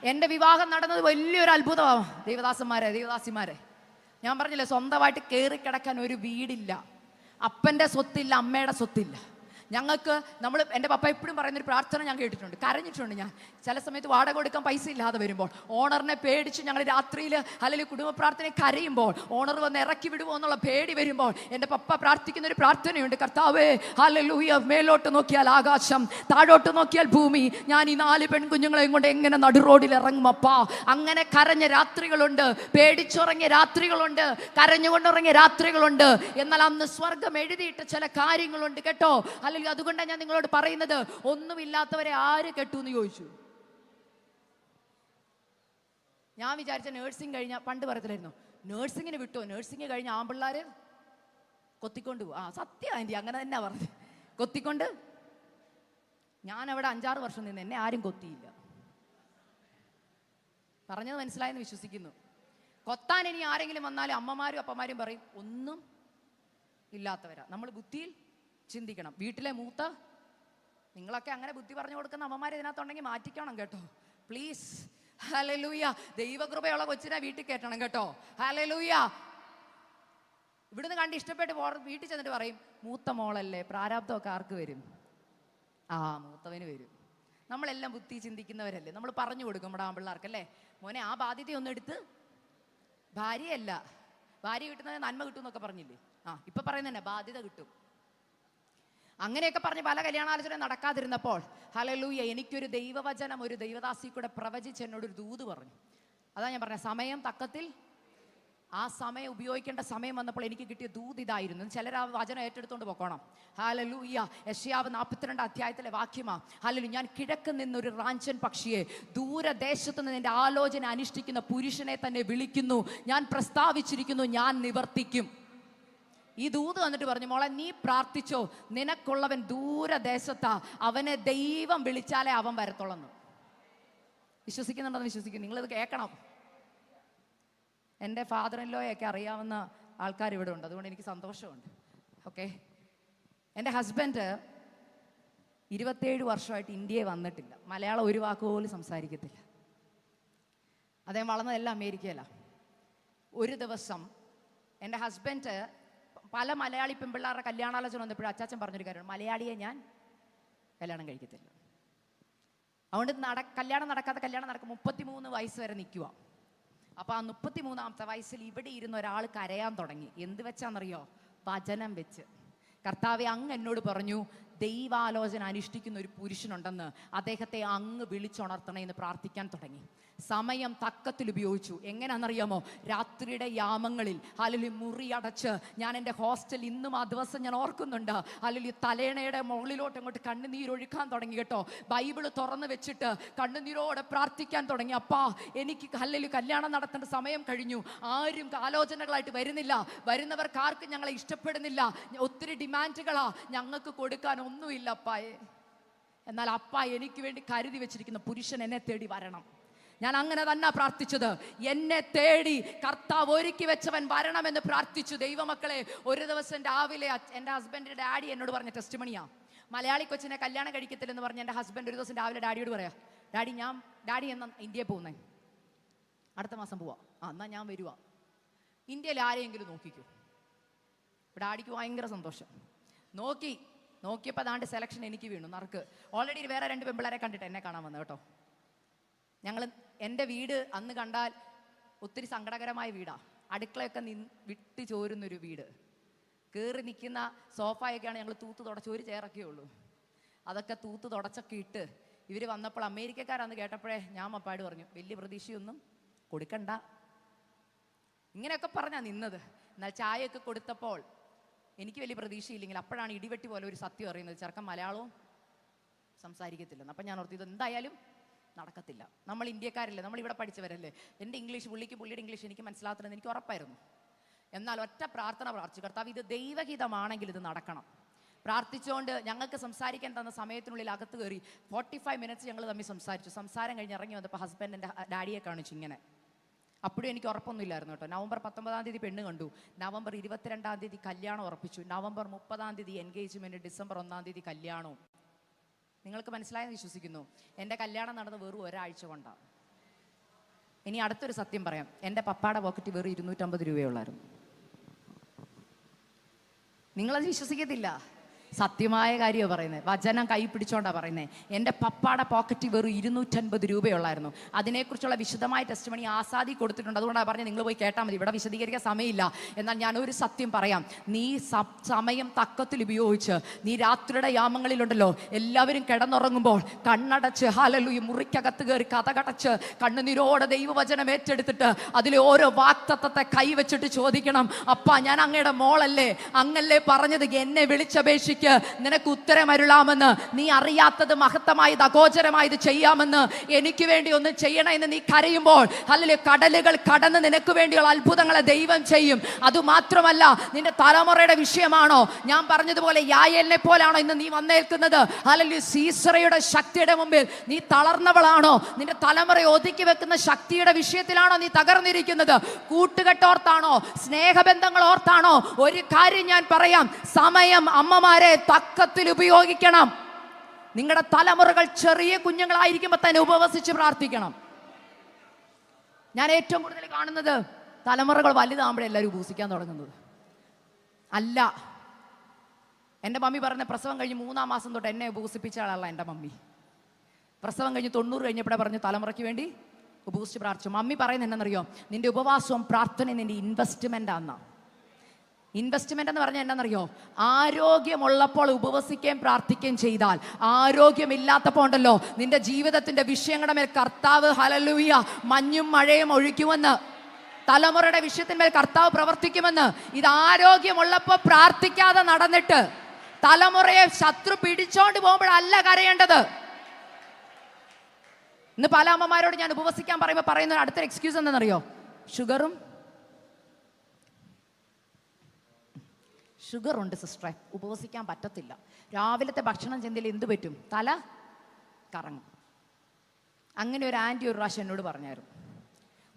S1: എൻ്റെ വിവാഹം നടന്നത് വലിയൊരു അത്ഭുതമാണ്. ദൈവദാസിമാരെ, ഞാൻ പറഞ്ഞില്ലേ, സ്വന്തമായിട്ട് കയറി കിടക്കാൻ ഒരു വീടില്ല, അപ്പൻ്റെ സ്വത്തില്ല, അമ്മയുടെ സ്വത്തില്ല. ഞങ്ങൾക്ക് എൻ്റെ പപ്പ എപ്പോഴും പറയുന്നൊരു പ്രാർത്ഥന ഞാൻ കേട്ടിട്ടുണ്ട്, കരഞ്ഞിട്ടുണ്ട്. ഞാൻ ചില സമയത്ത് വാടക കൊടുക്കാൻ പൈസ ഇല്ലാതെ വരുമ്പോൾ, ഓണറിനെ പേടിച്ച് ഞങ്ങൾ രാത്രിയിൽ അല്ലെങ്കിൽ കുടുംബ പ്രാർത്ഥനയെ കരയുമ്പോൾ, ഓണർ വന്ന് ഇറക്കി വിടുമോ എന്നുള്ള പേടി വരുമ്പോൾ എൻ്റെ പപ്പ പ്രാർത്ഥിക്കുന്ന ഒരു പ്രാർത്ഥനയുണ്ട്, കർത്താവേ ഹല്ലേലൂയ, മേലോട്ട് നോക്കിയാൽ ആകാശം, താഴോട്ട് നോക്കിയാൽ ഭൂമി, ഞാൻ ഈ 4 പെൺകുഞ്ഞുങ്ങളെയും കൊണ്ട് എങ്ങനെ നടുറോഡിൽ ഇറങ്ങും അപ്പാ. അങ്ങനെ കരഞ്ഞ രാത്രികളുണ്ട്, പേടിച്ചുറങ്ങിയ രാത്രികളുണ്ട്, കരഞ്ഞുകൊണ്ടിറങ്ങിയ രാത്രികളുണ്ട്. എന്നാൽ അന്ന് സ്വർഗം എഴുതിയിട്ട ചില കാര്യങ്ങളുണ്ട് കേട്ടോ. അല്ലെങ്കിൽ അതുകൊണ്ടാണ് ഞാൻ നിങ്ങളോട് പറയുന്നത്, ഒന്നുമില്ലാത്തവരെ ആര് കെട്ടു എന്ന് ചോദിച്ചു. ഞാൻ വിചാരിച്ച നേഴ്സിംഗ് കഴിഞ്ഞ, പണ്ട് പറയത്തില്ലായിരുന്നു നേഴ്സിങ്ങിന് വിട്ടോ, നേഴ്സിംഗ് കഴിഞ്ഞ ആമ്പിള്ളാര് കൊത്തിക്കൊണ്ട് പോകും. സത്യം ആൻറ്റി, അങ്ങനെ തന്നെ പറഞ്ഞു, കൊത്തിക്കൊണ്ട്. ഞാൻ അവിടെ 5-6 വർഷം നിന്ന്, എന്നെ ആരും കൊത്തിയില്ല. പറഞ്ഞത് മനസ്സിലായെന്ന് വിശ്വസിക്കുന്നു. കൊത്താൻ ഇനി ആരെങ്കിലും വന്നാലും അമ്മമാരും അപ്പന്മാരും പറയും ഒന്നും ഇല്ലാത്തവരാ. നമ്മൾ ബുദ്ധിയിൽ ചിന്തിക്കണം. വീട്ടിലെ മൂത്ത നിങ്ങളൊക്കെ അങ്ങനെ ബുദ്ധി പറഞ്ഞു കൊടുക്കുന്ന അമ്മമാരെ ഇതിനകത്തുണ്ടെങ്കിൽ മാറ്റിക്കണം കേട്ടോ, പ്ലീസ്. ഹല്ലേലൂയ, ദൈവകൃപയുള്ള കൊച്ചിനെ വീട്ടിൽ കയറ്റണം കേട്ടോ. ഹല്ലേലൂയ. ഇവിടുന്ന് കണ്ട് ഇഷ്ടപ്പെട്ട് വീട്ടിൽ ചെന്നിട്ട് പറയും, മൂത്ത മോളല്ലേ, പ്രാരാബ്ദമൊക്കെ ആർക്ക് വരും? മൂത്തവന് വരും. നമ്മളെല്ലാം ബുദ്ധി ചിന്തിക്കുന്നവരല്ലേ, നമ്മൾ പറഞ്ഞു കൊടുക്കും നമ്മുടെ ആമ്പിള്ളേർക്കല്ലേ, മോനെ ആ ബാധ്യതയൊന്നും എടുത്ത്, ഭാര്യയല്ല, ഭാര്യ കിട്ടുന്നത് നന്മ കിട്ടും എന്നൊക്കെ പറഞ്ഞില്ലേ, ഇപ്പൊ പറയുന്നതന്നെ ബാധ്യത കിട്ടും. അങ്ങനെയൊക്കെ പറഞ്ഞ് പല കല്യാണാലോചന നടക്കാതിരുന്നപ്പോൾ ഹല്ലേലൂയ, എനിക്കൊരു ദൈവവചനം ഒരു ദൈവദാസി കൂടെ പ്രവചിച്ച് എന്നോടൊരു ദൂത് പറഞ്ഞു. അതാ ഞാൻ പറഞ്ഞ സമയം തക്കത്തിൽ, ആ സമയം ഉപയോഗിക്കേണ്ട സമയം വന്നപ്പോൾ എനിക്ക് കിട്ടിയ ദൂത് ഇതായിരുന്നു. ചിലർ ആ വചനം ഏറ്റെടുത്തോണ്ട് പോകണം. ഹല്ലേലൂയ. യെശയ്യാവ് 42 അധ്യായത്തിലെ വാക്യമാ. ഹല്ലേലൂയ, ഞാൻ കിഴക്ക് നിന്നൊരു റാഞ്ചൻ പക്ഷിയെ, ദൂരദേശത്ത് നിന്ന് എൻ്റെ ആലോചന അനുഷ്ഠിക്കുന്ന പുരുഷനെ തന്നെ വിളിക്കുന്നു, ഞാൻ പ്രസ്താവിച്ചിരിക്കുന്നു, ഞാൻ നിവർത്തിക്കും. ഈ ദൂത് വന്നിട്ട് പറഞ്ഞു, മോളെ നീ പ്രാർത്ഥിച്ചോ, നിനക്കുള്ളവൻ ദൂരദേശത്താ, അവനെ ദൈവം വിളിച്ചാലേ അവൻ വരത്തുള്ളെന്ന്. വിശ്വസിക്കുന്നുണ്ടെന്ന് വിശ്വസിക്കുന്നു. നിങ്ങളിത് കേൾക്കണം. എൻ്റെ ഫാദർ ഇൻ ലോയൊക്കെ അറിയാവുന്ന ആൾക്കാർ ഇവിടെ ഉണ്ട്, അതുകൊണ്ട് എനിക്ക് സന്തോഷമുണ്ട്. ഓക്കെ, എൻ്റെ ഹസ്ബൻഡ് 27 വർഷമായിട്ട് ഇന്ത്യയെ വന്നിട്ടില്ല. മലയാളം ഒരു വാക്ക് പോലും സംസാരിക്കത്തില്ല. അദ്ദേഹം വളർന്നതെല്ലാം അമേരിക്കയിലാണ്. ഒരു ദിവസം എൻ്റെ ഹസ്ബൻഡ് പല മലയാളി പെൺപിള്ളേരുടെ കല്യാണാലോചന വന്നപ്പോഴും അച്ചാച്ചൻ പറഞ്ഞൊരു കാര്യമാണ്, മലയാളിയെ ഞാൻ കല്യാണം കഴിക്കത്തില്ല. അതുകൊണ്ട് കല്യാണം നടക്കാത്ത കല്യാണം നടക്കും 33 വയസ്സ് വരെ നിൽക്കുക. അപ്പോൾ ആ 33ാമത്തെ വയസ്സിൽ ഇവിടെ ഇരുന്ന ഒരാൾ കരയാൻ തുടങ്ങി. എന്ത് വെച്ചാണെന്നറിയോ? വചനം വെച്ച്. കർത്താവെ, അങ്ങ് എന്നോട് പറഞ്ഞു ദൈവാലോചന അനുഷ്ഠിക്കുന്ന ഒരു പുരുഷനുണ്ടെന്ന്, അദ്ദേഹത്തെ അങ്ങ് വിളിച്ചുണർത്തണേ എന്ന് പ്രാർത്ഥിക്കാൻ തുടങ്ങി. സമയം തക്കത്തിൽ ഉപയോഗിച്ചു. എങ്ങനെയാണെന്നറിയാമോ? രാത്രിയുടെ യാമങ്ങളിൽ മുറി അടച്ച് ഞാൻ എൻ്റെ ഹോസ്റ്റൽ ഇന്നും ആ ദിവസം ഞാൻ ഓർക്കുന്നുണ്ട്. തലേണയുടെ മുകളിലോട്ട് അങ്ങോട്ട് കണ്ണുനീരൊഴുക്കാൻ തുടങ്ങി കേട്ടോ. ബൈബിള് തുറന്ന് വെച്ചിട്ട് കണ്ണുനീരോടെ പ്രാർത്ഥിക്കാൻ തുടങ്ങി. അപ്പാ, എനിക്ക് കല്യാണം നടത്തേണ്ട സമയം കഴിഞ്ഞു. ആരും ആലോചനകളായിട്ട് വരുന്നില്ല. വരുന്നവർക്ക് ആർക്കും ഞങ്ങളെ ഇഷ്ടപ്പെടുന്നില്ല. ഒത്തിരി ഡിമാൻഡുകളാ, ഞങ്ങൾക്ക് കൊടുക്കാൻ ഒന്നുമില്ല അപ്പായെ. എന്നാൽ അപ്പ എനിക്ക് വേണ്ടി കരുതി വെച്ചിരിക്കുന്ന പുരുഷൻ എന്നെ തേടി വരണം. ഞാൻ അങ്ങനെ തന്നെ പ്രാർത്ഥിച്ചത്. എന്നെ തേടി കർത്താവ് ഒരുക്കി വെച്ചവൻ വരണമെന്ന് പ്രാർത്ഥിച്ചു. ദൈവമക്കളെ, ഒരു ദിവസം രാവിലെ എൻ്റെ ഹസ്ബൻഡിൻ്റെ ഡാഡി എന്നോട് പറഞ്ഞ ടെസ്റ്റിമണിയാ. മലയാളി കൊച്ചിനെ കല്യാണം കഴിക്കത്തില്ലെന്ന് പറഞ്ഞ എൻ്റെ ഹസ്ബൻഡ് ഒരു ദിവസം രാവിലെ ഡാഡിയോട് പറയാ, ഡാഡി എന്നാ ഇന്ത്യയിൽ പോകുന്നേ? അടുത്ത മാസം പോവാ. എന്നാ ഞാൻ വരുവാ. ഇന്ത്യയിൽ ആരെയെങ്കിലും നോക്കിക്കൂ. ഡാഡിക്ക് ഭയങ്കര സന്തോഷം. നോക്കിയപ്പോൾ അതാണ്ട് സെലക്ഷൻ എനിക്ക് വീണു. നറുക്ക് ഓൾറെഡി വേറെ 2 പെമ്പിളരെ കണ്ടിട്ട് എന്നെ കാണാൻ വന്നു കേട്ടോ. എൻ്റെ വീട് അന്ന് കണ്ടാൽ ഒത്തിരി സങ്കടകരമായ വീടാ. അടുക്കളയൊക്കെ വിട്ട് ചോരുന്നൊരു വീട്. കയറി നിൽക്കുന്ന സോഫയൊക്കെയാണ് ഞങ്ങൾ തൂത്ത് തുടച്ച്, ഒരു ചെയറൊക്കെ ഉള്ളൂ. അതൊക്കെ തൂത്ത് തുടച്ചൊക്കെ ഇട്ട് ഇവർ വന്നപ്പോൾ അമേരിക്കക്കാരാന്ന് കേട്ടപ്പോഴേ ഞാൻ അപ്പാട് പറഞ്ഞു, വലിയ പ്രതീക്ഷയൊന്നും കൊടുക്കണ്ട. ഇങ്ങനെയൊക്കെ പറഞ്ഞാ നിന്നത്. എന്നാൽ ചായയൊക്കെ കൊടുത്തപ്പോൾ എനിക്ക് വലിയ പ്രതീക്ഷയില്ലെങ്കിൽ അപ്പോഴാണ് ഇടിവെട്ടി പോലെ ഒരു സത്യം അറിയുന്നത്, ചെറുക്കൻ മലയാളവും സംസാരിക്കത്തില്ലെന്ന്. അപ്പം ഞാൻ ഓർത്തു, ഇത് എന്തായാലും നടക്കത്തില്ല. നമ്മൾ ഇന്ത്യക്കാരല്ലേ, നമ്മളിവിടെ പഠിച്ചവരല്ലേ. എൻ്റെ ഇംഗ്ലീഷ് പുള്ളിയുടെ ഇംഗ്ലീഷ് എനിക്ക് മനസ്സിലാകത്തില്ലെന്ന് എനിക്ക് ഉറപ്പായിരുന്നു. എന്നാൽ ഒറ്റ പ്രാർത്ഥന പ്രാർത്ഥിച്ചു, കർത്താവ്, ഇത് ദൈവഹിതമാണെങ്കിൽ ഇത് നടക്കണം. പ്രാർത്ഥിച്ചുകൊണ്ട് ഞങ്ങൾക്ക് സംസാരിക്കാൻ തന്ന സമയത്തിനുള്ളിൽ അകത്ത് കയറി 45 മിനിറ്റ്സ് ഞങ്ങൾ തമ്മിൽ സംസാരിച്ചു. സംസാരം കഴിഞ്ഞ് ഇറങ്ങി വന്നപ്പോൾ ഹസ്ബൻഡ് എൻ്റെ ഡാഡിയെ കാണിച്ചു ഇങ്ങനെ. അപ്പോഴും എനിക്ക് ഉറപ്പൊന്നുമില്ലായിരുന്നു കേട്ടോ. നവംബർ 19-ാം തീയതി പെണ്ണ് കണ്ടു. നവംബർ 22-ാം തീയതി കല്യാണം ഉറപ്പിച്ചു. നവംബർ 30-ാം തീയതി എൻഗേജ്മെൻറ്റ്, ഡിസംബർ 1-ാം തീയതി കല്യാണവും. നിങ്ങൾക്ക് മനസ്സിലായെന്ന് വിശ്വസിക്കുന്നു. എൻ്റെ കല്യാണം നടന്ന് വെറും ഒരാഴ്ച കൊണ്ടാണ്. ഇനി അടുത്തൊരു സത്യം പറയാം. എൻ്റെ പപ്പാടെ പോക്കറ്റ് വെറും 250 രൂപയുള്ളായിരുന്നു. നിങ്ങളത് വിശ്വസിക്കത്തില്ല. സത്യമായ കാര്യമാണ് പറയുന്നത്. വചനം കൈ പിടിച്ചോണ്ടാ പറയുന്നത്. എൻ്റെ പപ്പാടെ പോക്കറ്റ് വെറും 250 രൂപയുള്ളായിരുന്നു. അതിനെക്കുറിച്ചുള്ള വിശദമായ ടെസ്റ്റിമണി ആസാദി കൊടുത്തിട്ടുണ്ട്. അതുകൊണ്ടാണ് പറഞ്ഞത്, നിങ്ങൾ പോയി കേട്ടാൽ മതി, ഇവിടെ വിശദീകരിക്കാൻ സമയമില്ല. എന്നാൽ ഞാനൊരു സത്യം പറയാം. നീ സമയം തക്കത്തിൽ ഉപയോഗിച്ച് നീ രാത്രിയുടെ യാമങ്ങളിലുണ്ടല്ലോ, എല്ലാവരും കിടന്നുറങ്ങുമ്പോൾ കണ്ണടച്ച് ഹല്ലേലൂയ മുറിക്കകത്ത് കയറി കഥകടച്ച് കണ്ണുനീരോടെ ദൈവവചനം ഏറ്റെടുത്തിട്ട് അതിലെ ഓരോ വാക്തത്വത്തെ കൈവച്ചിട്ട് ചോദിക്കണം, അപ്പാ, ഞാൻ അങ്ങയുടെ മോളല്ലേ, അങ്ങല്ലേ പറഞ്ഞത് എന്നെ വിളിച്ചപേക്ഷിക്കും, നിനക്ക് ഉത്തരമരുളാമെന്ന്. നീ അറിയാത്തത് മഹത്തമായത് അഗോചരമായത് ചെയ്യാമെന്ന്, എനിക്ക് വേണ്ടി ഒന്ന് ചെയ്യണമെന്ന് നീ കരയുമ്പോൾ അല്ലെങ്കിൽ കടലുകൾ കടന്ന് നിനക്ക് വേണ്ടിയുള്ള അത്ഭുതങ്ങളെ ദൈവം ചെയ്യും. അതുമാത്രമല്ല, നിന്റെ തലമുറയുടെ വിഷയമാണോ? ഞാൻ പറഞ്ഞതുപോലെ യായേലിനെ പോലാണോ ഇന്ന് നീ വന്നേൽക്കുന്നത്? അല്ലെങ്കിൽ സീസറയുടെ ശക്തിയുടെ മുമ്പിൽ നീ തളർന്നവളാണോ? നിന്റെ തലമുറയെ ഒതുക്കി വെക്കുന്ന ശക്തിയുടെ വിഷയത്തിലാണോ നീ തകർന്നിരിക്കുന്നത്? കൂട്ടുകെട്ടോർത്താണോ? സ്നേഹബന്ധങ്ങൾ ഓർത്താണോ? ഒരു കാര്യം ഞാൻ പറയാം, സമയം അമ്മമാരെ തക്കത്തിൽ ഉപയോഗിക്കണം. നിങ്ങളുടെ തലമുറകൾ ചെറിയ കുഞ്ഞുങ്ങളായിരിക്കുമ്പോൾ തന്നെ ഉപവസിച്ച് പ്രാർത്ഥിക്കണം. ഞാൻ ഏറ്റവും കൂടുതൽ കാണുന്നത് തലമുറകൾ വലുതാകുമ്പോഴേ എല്ലാവരും ഉപവസിക്കാൻ തുടങ്ങുന്നത് അല്ല. എൻ്റെ മമ്മി പറഞ്ഞ പ്രസവം കഴിഞ്ഞ് 3-ാം മാസം തൊട്ട് എന്നെ ഉപവസിപ്പിച്ച ആളല്ല എൻ്റെ മമ്മി. പ്രസവം കഴിഞ്ഞ് 90 കഴിഞ്ഞപ്പോഴേ പറഞ്ഞു തലമുറയ്ക്ക് വേണ്ടി ഉപവസിച്ച് പ്രാർത്ഥിച്ചു. മമ്മി പറയുന്നത് എന്നാണെന്നറിയോ? നിന്റെ ഉപവാസവും പ്രാർത്ഥനയും നിന്റെ ഇൻവെസ്റ്റ്മെൻ്റ് ആണെന്നാ. ഇൻവെസ്റ്റ്മെന്റ് എന്ന് പറഞ്ഞാൽ എന്താണെന്നറിയോ? ആരോഗ്യമുള്ളപ്പോൾ ഉപവസിക്കുകയും പ്രാർത്ഥിക്കുകയും ചെയ്താൽ, ആരോഗ്യമില്ലാത്തപ്പോൾ ഉണ്ടല്ലോ നിന്റെ ജീവിതത്തിന്റെ വിഷയങ്ങളുടെ മേൽ കർത്താവ് ഹല്ലേലൂയ മഞ്ഞും മഴയും ഒഴിക്കുമെന്ന്, തലമുറയുടെ വിഷയത്തിന്മേൽ കർത്താവ് പ്രവർത്തിക്കുമെന്ന്. ഇത് ആരോഗ്യമുള്ളപ്പോൾ പ്രാർത്ഥിക്കാതെ നടന്നിട്ട് തലമുറയെ ശത്രു പിടിച്ചോണ്ട് പോകുമ്പോഴല്ല കരയേണ്ടത്. ഇന്ന് പല അമ്മമാരോട് ഞാൻ ഉപവസിക്കാൻ പറയുമ്പോൾ പറയുന്ന അടുത്തൊരു എക്സ്ക്യൂസ് എന്താണെന്നറിയോ? ഷുഗർ ഉണ്ട് സിസ്റ്ററെ, ഉപവസിക്കാൻ പറ്റത്തില്ല. രാവിലത്തെ ഭക്ഷണം ചെന്തിൽ എന്ത് പറ്റും? തല കറങ്ങും. അങ്ങനെ ഒരു ആൻറ്റി ഒരു പ്രാവശ്യം എന്നോട് പറഞ്ഞായിരുന്നു.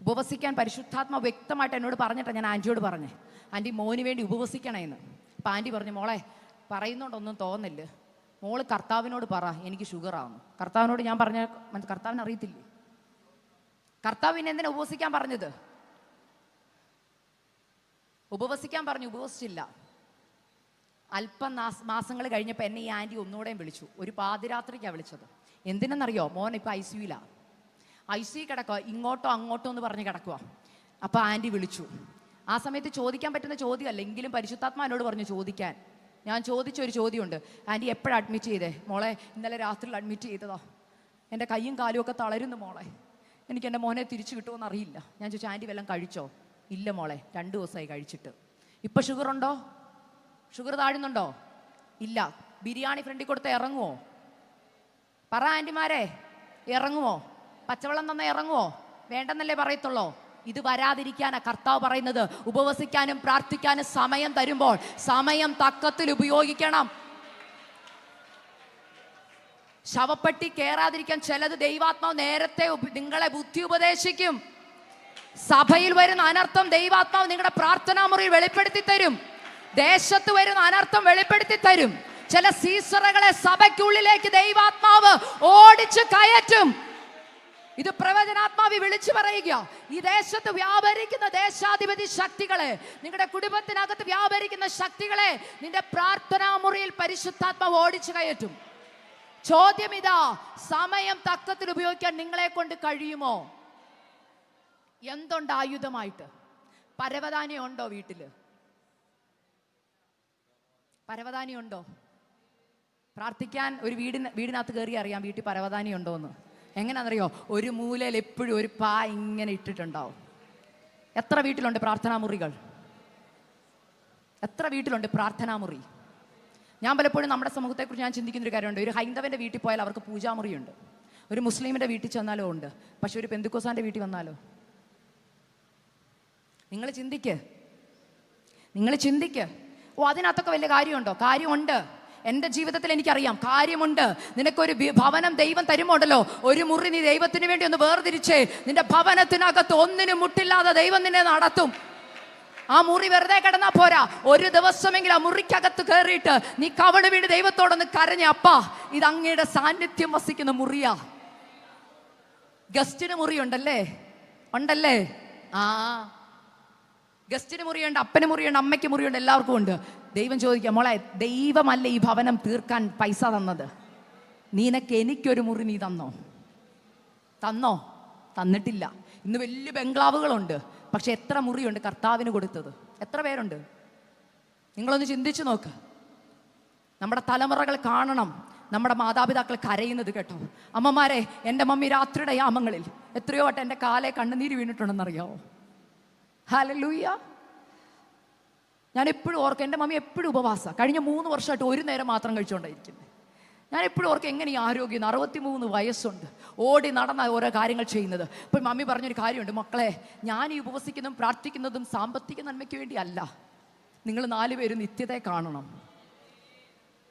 S1: ഉപവസിക്കാൻ പരിശുദ്ധാത്മ വ്യക്തമായിട്ട് എന്നോട് പറഞ്ഞിട്ടാണ് ഞാൻ ആൻറ്റിയോട് പറഞ്ഞേ, ആൻറ്റി മോന് വേണ്ടി ഉപവസിക്കണേന്ന്. അപ്പം ആൻറ്റി പറഞ്ഞു, മോളെ പറയുന്നോണ്ടൊന്നും തോന്നില്ല, മോള് കർത്താവിനോട് പറ എനിക്ക് ഷുഗർ ആവുന്നു. കർത്താവിനോട് ഞാൻ പറഞ്ഞ കർത്താവിന് അറിയത്തില്ലേ? കർത്താവ് പിന്നെ എന്തിനാ ഉപവസിക്കാൻ പറഞ്ഞത്? ഉപവസിക്കാൻ പറഞ്ഞു, ഉപവസിച്ചില്ല. അല്പം മാസങ്ങൾ കഴിഞ്ഞപ്പോൾ എന്നെ ഈ ആൻറ്റി ഒന്നുകൂടെയും വിളിച്ചു. ഒരു പാതിരാത്രിക്കാണ് വിളിച്ചത്. എന്തിനെന്നറിയോ? മോൻ ഇപ്പം ICUവിലാണ്. ICU കിടക്കുക, ഇങ്ങോട്ടോ അങ്ങോട്ടോ എന്ന് പറഞ്ഞ് കിടക്കുക. അപ്പോൾ ആൻറ്റി വിളിച്ചു. ആ സമയത്ത് ചോദിക്കാൻ പറ്റുന്ന ചോദ്യമല്ല, എങ്കിലും പരിശുദ്ധാത്മാവിനോട് പറഞ്ഞു ചോദിക്കാൻ. ഞാൻ ചോദിച്ചൊരു ചോദ്യമുണ്ട്, ആൻറ്റി എപ്പോഴാണ് അഡ്മിറ്റ് ചെയ്തേ? മോളെ ഇന്നലെ രാത്രിയിൽ അഡ്മിറ്റ് ചെയ്തതാ. എൻ്റെ കൈയും കാലും ഒക്കെ തളരുന്നു മോളെ, എനിക്ക് എൻ്റെ മോനെ തിരിച്ചു കിട്ടുമോയെന്ന് അറിയില്ല. ഞാൻ ചോദിച്ചു ആൻറ്റി വല്ലതും കഴിച്ചോ? ഇല്ല മോളെ, 2 ദിവസമായി കഴിച്ചിട്ട്. ഇപ്പം ഷുഗർ ഉണ്ടോ? ഷുഗർ താഴുന്നുണ്ടോ? ഇല്ല. ബിരിയാണി ഫ്രണ്ടിൽ കൊടുത്ത് ഇറങ്ങുമോ? പറ ആൻറ്റിമാരെ, ഇറങ്ങുമോ? പച്ചവെള്ളം തന്ന ഇറങ്ങുമോ? വേണ്ടെന്നല്ലേ പറയത്തുള്ളൂ. ഇത് വരാതിരിക്കാനാ കർത്താവ് പറയുന്നത്. ഉപവസിക്കാനും പ്രാർത്ഥിക്കാനും സമയം തരുമ്പോൾ സമയം തക്കത്തിൽ ഉപയോഗിക്കണം. ശവപ്പെട്ടി കയറാതിരിക്കാൻ ചിലത് ദൈവാത്മാവ് നേരത്തെ നിങ്ങളെ ബുദ്ധി ഉപദേശിക്കും. സഭയിൽ വരുന്ന അനർത്ഥം ദൈവാത്മാവ് നിങ്ങളുടെ പ്രാർത്ഥനാ മുറിയിൽ വെളിപ്പെടുത്തി തരും. ദേശത്ത് വരുന്ന അനർത്ഥം വെളിപ്പെടുത്തി തരും. ചില സീസറുകളെ സഭയ്ക്കുള്ളിലേക്ക് ദൈവാത്മാവ് ഓടിച്ച് കയറ്റും. ഇത് പ്രവചനാത്മാവി വിളിച്ചു പറയുക. ഈ ദേശത്ത് വ്യാപരിക്കുന്ന ദേശാധിപതി ശക്തികളെ, നിങ്ങളുടെ കുടുംബത്തിനകത്ത് വ്യാപരിക്കുന്ന ശക്തികളെ നിന്റെ പ്രാർത്ഥനാ മുറിയിൽ പരിശുദ്ധാത്മാവ് ഓടിച്ചു കയറ്റും. ചോദ്യം ഇതാ, സമയം തക്കത്തിൽ ഉപയോഗിക്കാൻ നിങ്ങളെ കൊണ്ട് കഴിയുമോ? എന്തുണ്ട് ആയുധമായിട്ട്? പരവതാനി ഉണ്ടോ വീട്ടില്? പരവതാനി ഉണ്ടോ? പ്രാർത്ഥിക്കാൻ ഒരു വീടിനകത്ത് കയറി അറിയാം വീട്ടിൽ പരവതാനി ഉണ്ടോ എന്ന്. എങ്ങനെയാണെന്നറിയോ? ഒരു മൂലയിൽ എപ്പോഴും ഒരു പാ ഇങ്ങനെ ഇട്ടിട്ടുണ്ടാവും. എത്ര വീട്ടിലുണ്ട് പ്രാർത്ഥനാ മുറികൾ? എത്ര വീട്ടിലുണ്ട് പ്രാർത്ഥനാ മുറി? ഞാൻ പലപ്പോഴും നമ്മുടെ സമൂഹത്തെക്കുറിച്ച് ഞാൻ ചിന്തിക്കുന്നൊരു കാര്യമുണ്ട്. ഒരു ഹൈന്ദവൻ്റെ വീട്ടിൽ പോയാൽ അവർക്ക് പൂജാമുറിയുണ്ട്. ഒരു മുസ്ലിമിൻ്റെ വീട്ടിൽ ചെന്നാലോ ഉണ്ട്. പക്ഷെ ഒരു പെന്തുക്കോസാൻ്റെ വീട്ടിൽ വന്നാലോ? നിങ്ങൾ ചിന്തിക്ക്. ഓ, അതിനകത്തൊക്കെ വലിയ കാര്യമുണ്ടോ? കാര്യമുണ്ട്. എൻ്റെ ജീവിതത്തിൽ എനിക്കറിയാം കാര്യമുണ്ട്. നിനക്കൊരു ഭവനം ദൈവം തരുമ്പോണ്ടല്ലോ, ഒരു മുറി നീ ദൈവത്തിന് വേണ്ടി ഒന്ന് വേർതിരിച്ചേ. നിന്റെ ഭവനത്തിനകത്ത് ഒന്നിനും മുട്ടില്ലാതെ ദൈവം നിന്നെ നടത്തും. ആ മുറി വെറുതെ കിടന്നാ പോരാ, ഒരു ദിവസമെങ്കിലും ആ മുറിക്കകത്ത് കയറിയിട്ട് നീ കവണ് വീണ് ദൈവത്തോടൊന്ന് കരഞ്ഞ, അപ്പാ ഇത് അങ്ങയുടെ സാന്നിധ്യം വസിക്കുന്ന മുറിയാ. ഗസ്റ്റിന് മുറിയുണ്ടല്ലേ? ഉണ്ടല്ലേ? ആ, ഗസ്റ്റിന് മുറിയുണ്ട്, അപ്പന് മുറിയുണ്ട്, അമ്മയ്ക്ക് മുറിയുണ്ട്, എല്ലാവർക്കും ഉണ്ട്. ദൈവം ചോദിക്കുക, മോളെ ദൈവമല്ല ഈ ഭവനം തീർക്കാൻ പൈസ തന്നത്, നിനക്ക് എനിക്കൊരു മുറി നീ തന്നോ? തന്നിട്ടില്ല. ഇന്ന് വലിയ ബംഗ്ലാവുകളുണ്ട്, പക്ഷെ എത്ര മുറിയുണ്ട് കർത്താവിന് കൊടുത്തത്? എത്ര പേരുണ്ട്? നിങ്ങളൊന്ന് ചിന്തിച്ചു നോക്ക്. നമ്മുടെ തലമുറകൾ കാണണം നമ്മുടെ മാതാപിതാക്കൾ കരയുന്നത് കേട്ടോ. അമ്മമാരെ, എൻ്റെ മമ്മി രാത്രിയുടെ യാമങ്ങളിൽ എത്രയോ വട്ടം എൻ്റെ കാലെ കണ്ണുനീര് വീണിട്ടുണ്ടെന്നറിയാമോ? ഹല്ലേലൂയ. ഞാൻ എപ്പോഴും ഓർക്കും, എൻ്റെ മമ്മി എപ്പോഴും ഉപവാസം. കഴിഞ്ഞ 3 വർഷമായിട്ട് ഒരു നേരം മാത്രം കഴിച്ചുകൊണ്ടായിരിക്കുന്നത്. ഞാൻ എപ്പോഴും ഓർക്കും, എങ്ങനെ ഈ ആരോഗ്യം, 63 വയസ്സുണ്ട്, ഓടി നടന്ന ഓരോ കാര്യങ്ങൾ ചെയ്യുന്നത്. ഇപ്പോൾ മമ്മി പറഞ്ഞൊരു കാര്യമുണ്ട്, മക്കളെ ഞാൻ ഈ ഉപവസിക്കുന്നതും പ്രാർത്ഥിക്കുന്നതും സാമ്പത്തിക നന്മയ്ക്ക് വേണ്ടി അല്ല, നിങ്ങൾ 4 പേരും നിത്യതയെ കാണണം.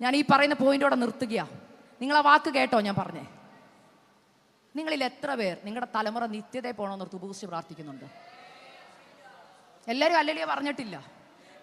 S1: ഞാൻ ഈ പറയുന്ന പോയിന്റോടെ നിർത്തുകയാണ്. നിങ്ങൾ ആ വാക്ക് കേട്ടോ ഞാൻ പറഞ്ഞേ? നിങ്ങളിൽ എത്ര പേർ നിങ്ങളുടെ തലമുറ നിത്യതയെ പോകണമെന്നോർത്ത് ഉപവസിച്ച് പ്രാർത്ഥിക്കുന്നുണ്ട്? എല്ലാവരും അല്ലല്ലോ പറഞ്ഞിട്ടില്ല.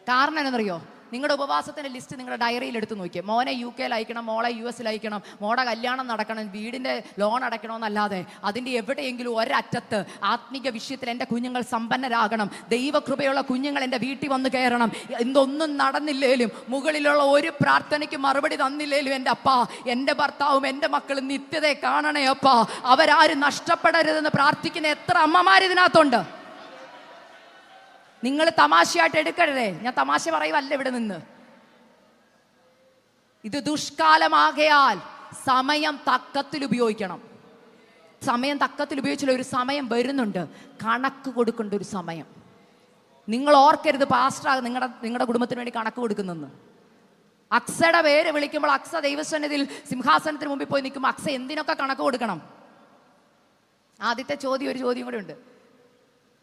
S1: കാരണം എന്നറിയോ? നിങ്ങളുടെ ഉപവാസത്തിൻ്റെ ലിസ്റ്റ് നിങ്ങളുടെ ഡയറിയിൽ എടുത്ത് നോക്കിയേ. മോനെ UK അയക്കണം, മോളെ US അയക്കണം, മോടെ കല്യാണം നടക്കണം, വീടിൻ്റെ ലോൺ അടയ്ക്കണമെന്നല്ലാതെ അതിൻ്റെ എവിടെയെങ്കിലും ഒരറ്റത്ത് ആത്മീക വിഷയത്തിൽ എൻ്റെ കുഞ്ഞുങ്ങൾ സമ്പന്നരാകണം, ദൈവകൃപയുള്ള കുഞ്ഞുങ്ങൾ എൻ്റെ വീട്ടിൽ വന്ന് കയറണം, എന്തൊന്നും നടന്നില്ലേലും മുകളിലുള്ള ഒരു പ്രാർത്ഥനയ്ക്ക് മറുപടി തന്നില്ലേലും എൻ്റെ അപ്പാ, എൻ്റെ ഭർത്താവും എൻ്റെ മക്കളും നിത്യതയെ കാണണേ അപ്പാ, അവരാരും നഷ്ടപ്പെടരുതെന്ന് പ്രാർത്ഥിക്കുന്ന എത്ര അമ്മമാരിതിനകത്തുണ്ട്? നിങ്ങൾ തമാശയായിട്ട് എടുക്കരുതേ. ഞാൻ തമാശ പറയുവല്ല ഇവിടെ നിന്ന്. ഇത് ദുഷ്കാലമാകയാൽ സമയം തക്കത്തിൽ ഉപയോഗിക്കണം. സമയം തക്കത്തിൽ ഉപയോഗിച്ചില്ല, ഒരു സമയം വരുന്നുണ്ട്, കണക്ക് കൊടുക്കേണ്ട ഒരു സമയം. നിങ്ങൾ ഓർക്കരുത് പാസ്റ്റർ നിങ്ങളുടെ കുടുംബത്തിന് വേണ്ടി കണക്ക് കൊടുക്കുന്നെന്ന്. അക്സയുടെ പേര് വിളിക്കുമ്പോൾ അക്സ ദൈവസന്നിധിയിൽ സിംഹാസനത്തിന് മുമ്പിൽ പോയി നിൽക്കുമ്പോൾ അക്സ എന്തിനൊക്കെ കണക്ക് കൊടുക്കണം? ആദ്യത്തെ ഒരു ചോദ്യം കൂടെ ഉണ്ട്.